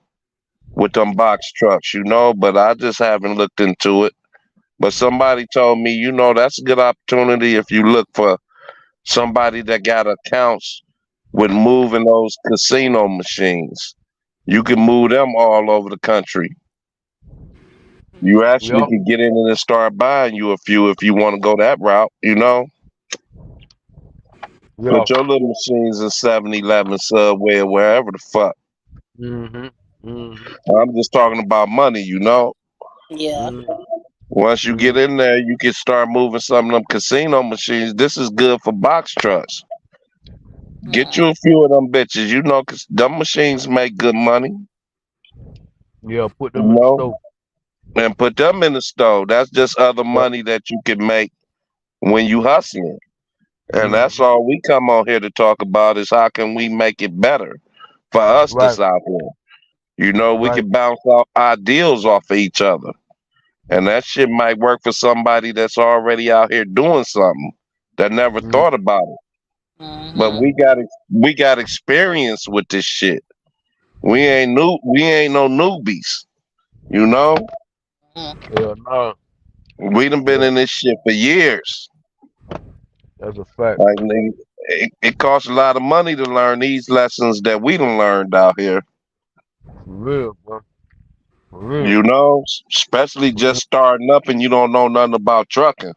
with them box trucks, you know, but I just haven't looked into it. But somebody told me, you know, that's a good opportunity if you look for somebody that got accounts with moving those casino machines. You can move them all over the country. You actually Yep. could get in and start buying you a few if you want to go that route, you know? Yep. Put your little machines in 7-Eleven, Subway, or wherever the fuck. Mm-hmm. Mm-hmm. I'm just talking about money, you know? Yeah. Once you get Mm-hmm. in there, you can start moving some of them casino machines. This is good for box trucks. Get Hmm. you a few of them bitches, you know, 'cause them machines make good money, Yeah, put you them in the know? stove. And put them in the stove. That's just other Yep. money that you can make when you hustling. And that's Mm-hmm. all we come on here to talk about is how can we make it better for us Right. that's out here. You know, we Right. can bounce off ideals off of each other. And that shit might work for somebody that's already out here doing something that never Mm-hmm. thought about it. But Hmm. we got experience with this shit. We ain't no newbies, you know? Hmm. Hell no. We done been Yeah, in this shit for years. that's a fact. Like nigga, it costs a lot of money to learn these lessons that we done learned out here. For real, bro. For real. You know, especially For real. just starting up and you don't know nothing about trucking.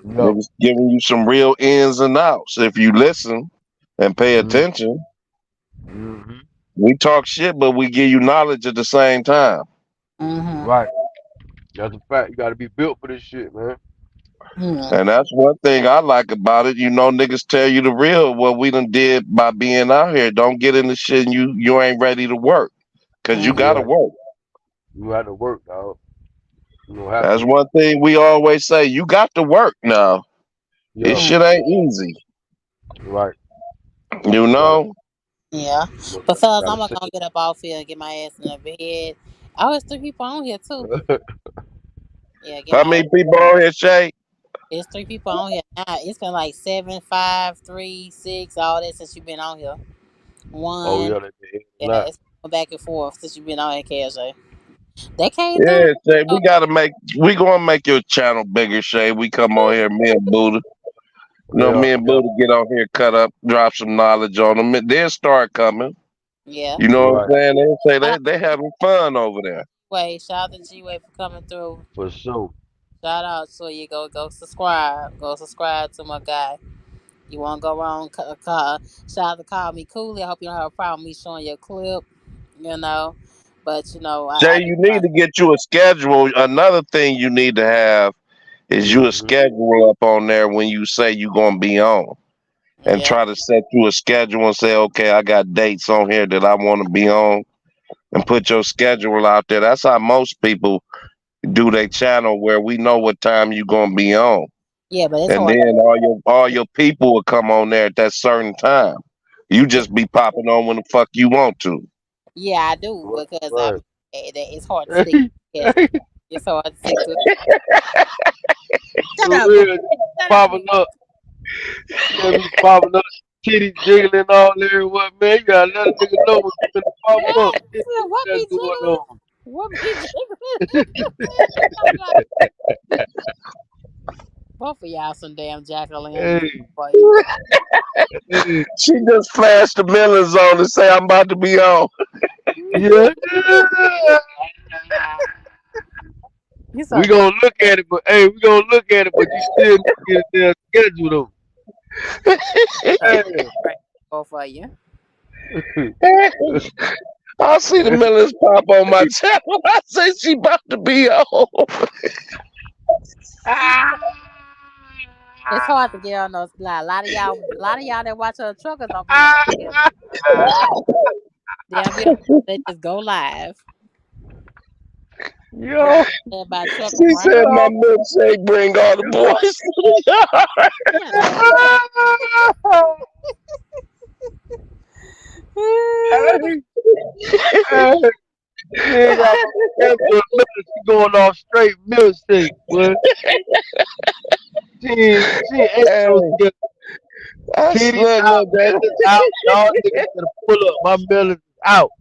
Yep. Niggas giving you some real ins and outs. If you listen and pay Mm-hmm. attention, Mm-hmm. we talk shit, but we give you knowledge at the same time. Hmm. Right. That's a fact. You gotta be built for this shit, man. Hmm. And that's one thing I like about it. You know, niggas tell you the real what we done did by being out here. Don't get in the shit and you ain't ready to work. Cause you Hmm. gotta Yeah. work. You had to work, dog. You don't have That's to. one thing we always say. You got to work now. This Yeah. Hmm. shit ain't easy. Right. You You gotta know? Yeah. you But fellas, I'm gotta not say gonna get up off here and get my ass in the bed. Oh, it's three people on here too. it. Yeah, get How my ass. many people on here, Shay? It's three people on here. Now it's been like 7, 5, 3, 6, all that since you've been on here. Oh One. yeah, they did Yeah, not. it's going back and forth since you've been on here, KJ. They came through. Yeah, Shay. though. We gonna make your channel bigger, Shay. We come on here, me and Buddha. You know, Yeah, me and yeah. Buddha get on here, cut up, drop some knowledge on them. They'll start coming. Yeah. You know what Right. I'm saying? They say Shout out they having fun over there. Way. Shout out to G Way for coming through. For sure. Shout out to you. Go subscribe. Go subscribe to my guy. You won't go wrong. Shout out to Call Me Cooley. I hope you don't have a problem with me showing your clip. You know, but I Jay, do you need try. to get you a schedule. Another thing you need to have is you a Mm-hmm. schedule up on there when you say you gonna be on. And Yeah. try to set you a schedule and say, okay, I got dates on here that I want to be on, and put your schedule out there. That's how most people do their channel, where we know what time you gonna be on, Yeah, but it's and hard. then all your people will come on there at that certain time. You Yeah. just be popping on when the fuck you want to. Yeah, I do Right. because I Right. mean it's hard to stick. Yes. It's hard to stick to it. Shut For up, boo. real, Shut up, popping boo. up. Yeah, be popping up. Kitty jiggling all there. What, man? You gotta let a nigga know when you finna pop up. What? Yeah, What that's be going jiggling? on. What be jiggling? I'm like, both of y'all some damn jack-o'-lantern Hey, for you. hey. She just flashed the millions on and say I'm about to be on. Yeah. You so We damn. gonna look at it, but hey, we gonna look at it, but you still need to get a damn schedule though. So Damn. great for you. I see the millions pop on my channel. I say she about to be on. It's hard to get on those. Like, a lot of y'all that watch other truckers don't be on here. They'll be on. They just go live. They Yo, about trucking She right. said my milkshake bring all the boys to the yard. Shut up. hey, hey, she ain't got no schedule. Look, she going off straight milkshake, boy. She ain't no Hey, schedule. I Titties swear, out, look, that melons out. Y'all niggas better pull up. My melons is out.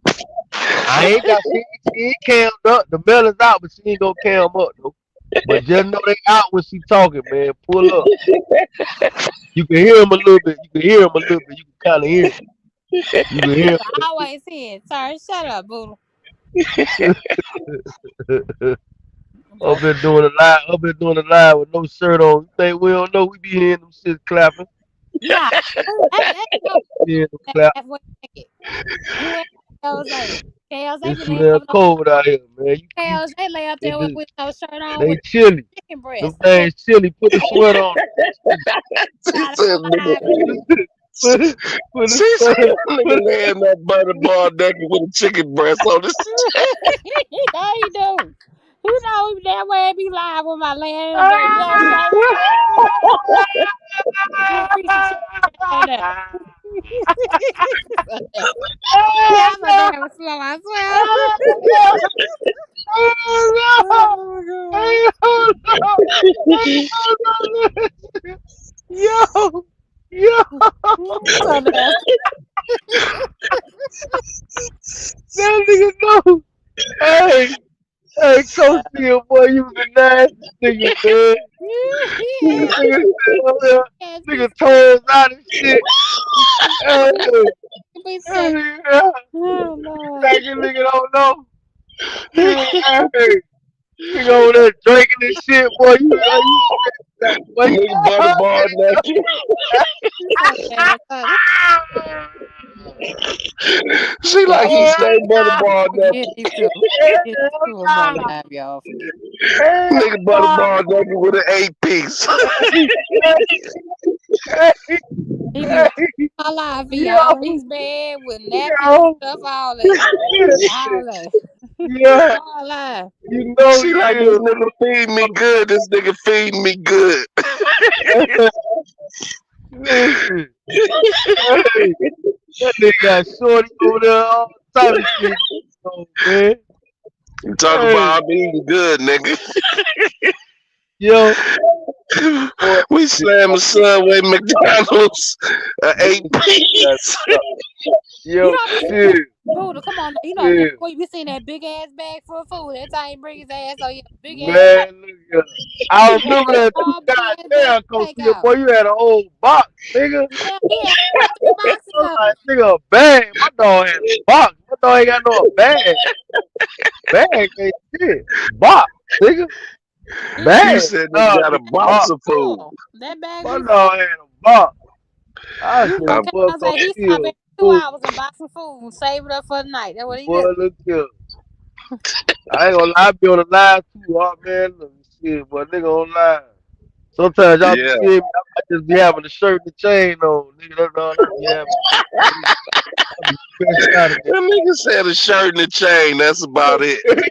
I ain't got she ain't cammed up. The melons out, but she ain't gonna cam up though. But just know they out when she talking, man. Pull up. You can hear him a little bit. You can hear him a little bit. You can kind of hear him. You can hear I always hear it. Sorry, shut up, boo. him. I've been doing a live. I've been doing a live with no shirt on. You think we don't know? We be hearing them shit clapping. Yeah. Hey, no. Hearing them clap. Halfway naked. You ain't KLJ. KLJ It's be too laying damn up no cold out here, man. KLJ lay up They there with, just with no shirt on they with chilly. chicken Them breast. things chilly. Put the sweater on. she Got said, on live and nigga. Put it. Put the She said, sweater. Put nigga it. laying that butter ball naked with a chicken breast on his. no, he do. He know that way be live with my laying in bed. No shirt. With a piece of chicken on there. Yeah, I'm about to have a slow, I swear. Oh Yo, yo, my god. So nasty. that nigga know. Hey, hey, Coach Steel, boy, you was a nasty nigga, man. This Yeah, nigga said, oh, yeah, yeah, nigga toes out and shit. Hey, piece of chicken. hey, yeah. Oh Lord. Like a nigga don't know. Hey, nigga over there drinking this shit, boy. You that boy. Nigga butter ball naked. So nasty. She Yeah, like he stay butter ball forget naked. these two. Forget these two of them on live, y'all. Forget. Nigga butter ball naked with an 8 piece. He be watching my live, be Yo, all in his bed with napkins and yo, stuff, all that. All that. yeah, All that. you know She he like this is. nigga feed me good. This nigga feeding me good. Listen, hey, that nigga got shorty over there, all type of shit, man. You talk Hey, about I'm eating good, nigga. yo, boy, We slamming Subway, McDonald's, an nigga, 8 piece. You yo, know, be chill, Buddha, come on. You know, chill. boy, you be seeing that big ass bag full of food. That time he bring his ass, oh yeah, big ass bag. Man, look here. I He had remember that that too. small big ass bag Goddamn, to Coach take Steel, out. boy, you had a whole box, nigga. Yeah, he had like 3 boxes I'm of like, them. nigga, a bag. My dog had a box. My dog ain't got no bag. Bag ain't shit. Box, nigga. He had She Bag. said they Nah, got a nigga, box box. of food. full. That bag My be dog full. had a box. I You said, know, I'm, boy, Kaz Coach like he stop Steel, every two fool. hours and buy some food and save it up for the night. That's what he Boy, do. look here. I ain't gonna lie, I be on the live too, man. Look, shit, boy, nigga on live. Sometimes y'all be yeah. seeing me, I just be having the shirt and the chain on, nigga. That's all I be having. I be stressed out of The nigga said a shirt and a chain. That's about it. it.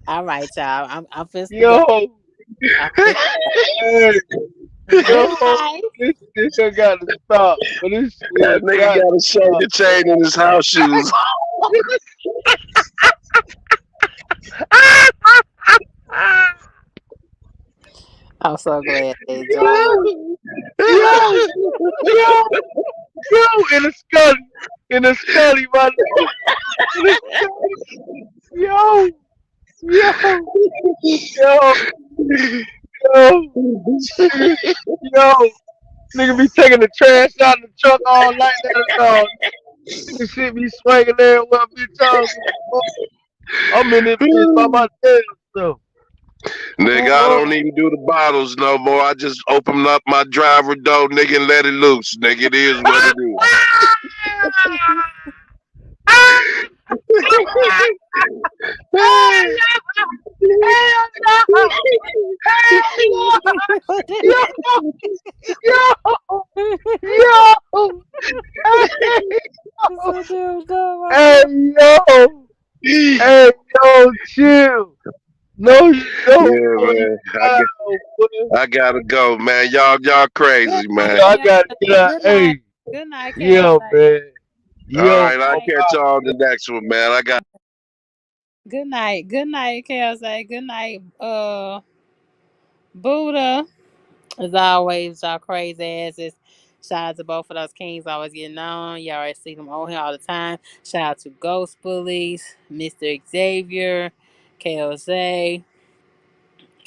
All right, y'all. I'm fist to go. Yo, I'm fist hey, Good yo, night. this shit got to stop. But this That shit nigga got to got a shirt stop. and chain in his house shoes. I'm so glad they enjoyed it. Yo, yo, yo, yo, in the Scully, my nigga, in the Scully, yo, yo, yo, yo, nigga, yo, nigga be taking the trash out of the truck all night that dog. Nigga shit be swinging there what bitch I'm in this bitch by my damn self. Nigga, I Oh, don't even do the bottles no more. I just open up my driver door, nigga, and let it loose. Nigga, it is what it is. hell no! Hell no! Yo! Yo! Hey, So damn dumb, I hey, can't. yo! Hey, yo, chill. No, you don't, Yeah, boy. You man. wild, boy. I gotta go, man. Y'all Good crazy, night, man. Yeah, I Kelsey. gotta get out. Good night. Hey, Good night, yo, Kelsey. man. All Yo, right, I'll Night. I'm catch out, y'all on the man. next one, man. I got Good night. Good night, Kelsey. Good night, Buddha. As always, y'all crazy asses. Shout out to both of those kings always getting on. Y'all already see them on here all the time. Shout out to Ghost Bullies, Mr. Xavier, KLJ,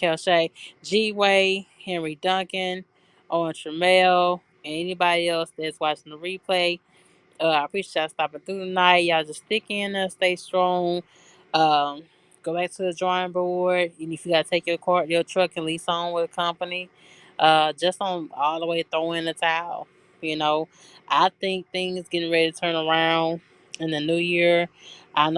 Kelshay, G Way, Henry Duncan, Owen Trammell, and anybody else that's watching the replay. I appreciate y'all stopping through tonight. Y'all just stick in there, stay strong. Um, Go back to the drawing board. And if you gotta take your truck and lease on with a company, just don't all the way throw in the towel. You know, I think things getting ready to turn around in the new year. I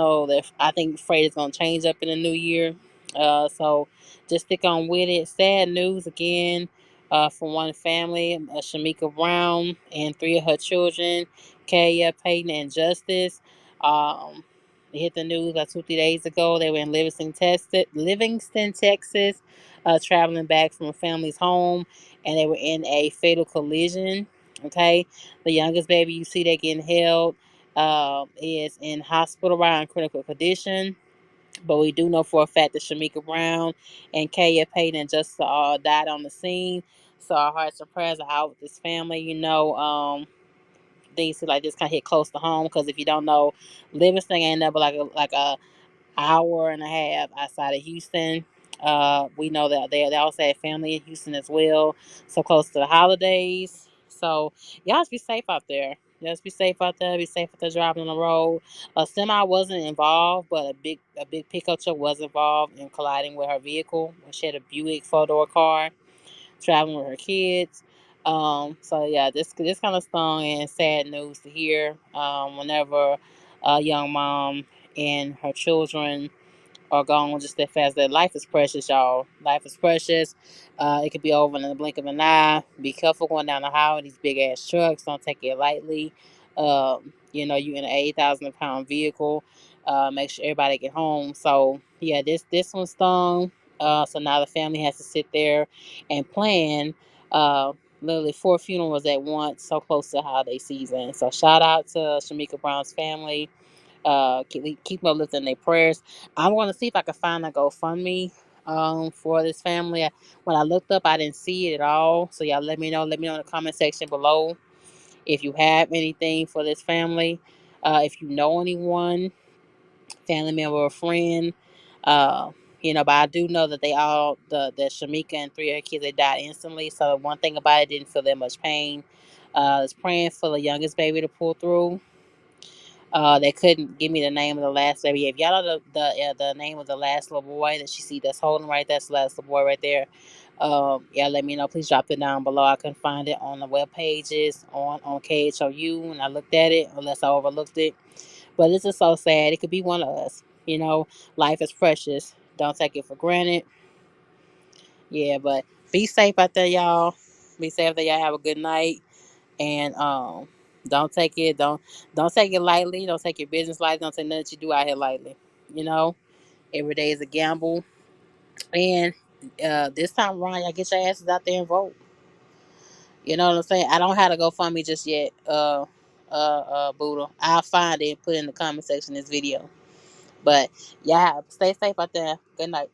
think freight is gonna change up in the new year. So just stick on with it. Sad news again. From one family, Shamika Brown and three of her children, Kaya, Peyton, and Justice. Um, it hit the news like 2 3 days ago. They were in Livingston, Texas, traveling back from a family's home, and they were in a fatal collision. Okay, the youngest baby you see that getting held is in hospital right in critical condition. But we do know for a fact that Shamika Brown and Kaya Payton and Justice all died on the scene. So our hearts and prayers are out with this family. Things like this kind of hit close to home because if you don't know, Livingston ain't never like a hour and a half outside of Houston. We know that they also have family in Houston as well, so close to the holidays. So y'all just be safe out there. Just be safe out there. Be safe out there driving on the road. A semi wasn't involved, but a big pickup truck was involved in colliding with her vehicle. She had a Buick four door car traveling with her kids. So yeah, this kind of stung and sad news to hear. Whenever a young mom and her children are gone just that fast. That life is precious, y'all. Life is precious. It could be over in the blink of an eye. Be careful going down the highway. These big ass trucks. Don't take it lightly. You in an 8,000 pound vehicle. Make sure everybody get home. So yeah, this one stung. So now the family has to sit there and plan. Literally four funerals at once, so close to the holiday season. So shout out to Shamika Brown's family. Keep them uplifted in their prayers. I'm going to see if I can find a GoFundMe for this family. When I looked up, I didn't see it at all. So y'all let me know. Let me know in the comment section below if you have anything for this family. If you know anyone, family member or friend. But I do know that the Shamika and three of her kids, they died instantly. So one thing about it, didn't feel that much pain. I was praying for the youngest baby to pull through. They couldn't give me the name of the last baby. If y'all know the name of the last little boy that you see that's holding right there, that's the last little boy right there. Yeah, let me know. Please drop it down below. I couldn't find it on the web pages on KHOU, and I looked at it unless I overlooked it. But it's just so sad. It could be one of us. Life is precious. Don't take it for granted. Yeah, but be safe out there, y'all. Be safe out there. Y'all have a good night. And don't take it lightly. Don't take your business lightly. Don't take nothing that you do out here lightly. You know, every day is a gamble. And this time around, y'all get your asses out there and vote. You know what I'm saying? I don't have to go fund me just yet. Buddha. I'll find it and put it in the comment section of this video. But yeah, stay safe out there. Good night.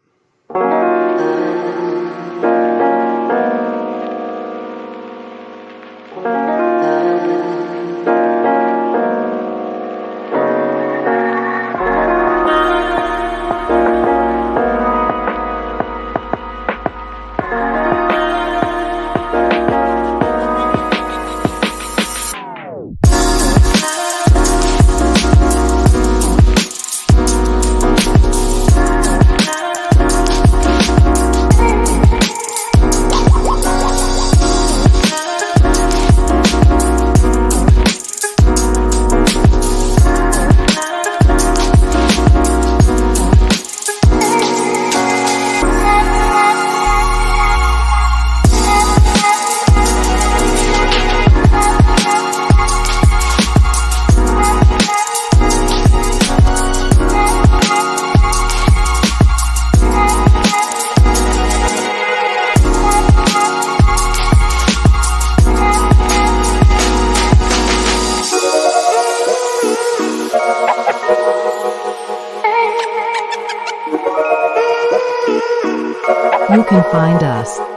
You can find us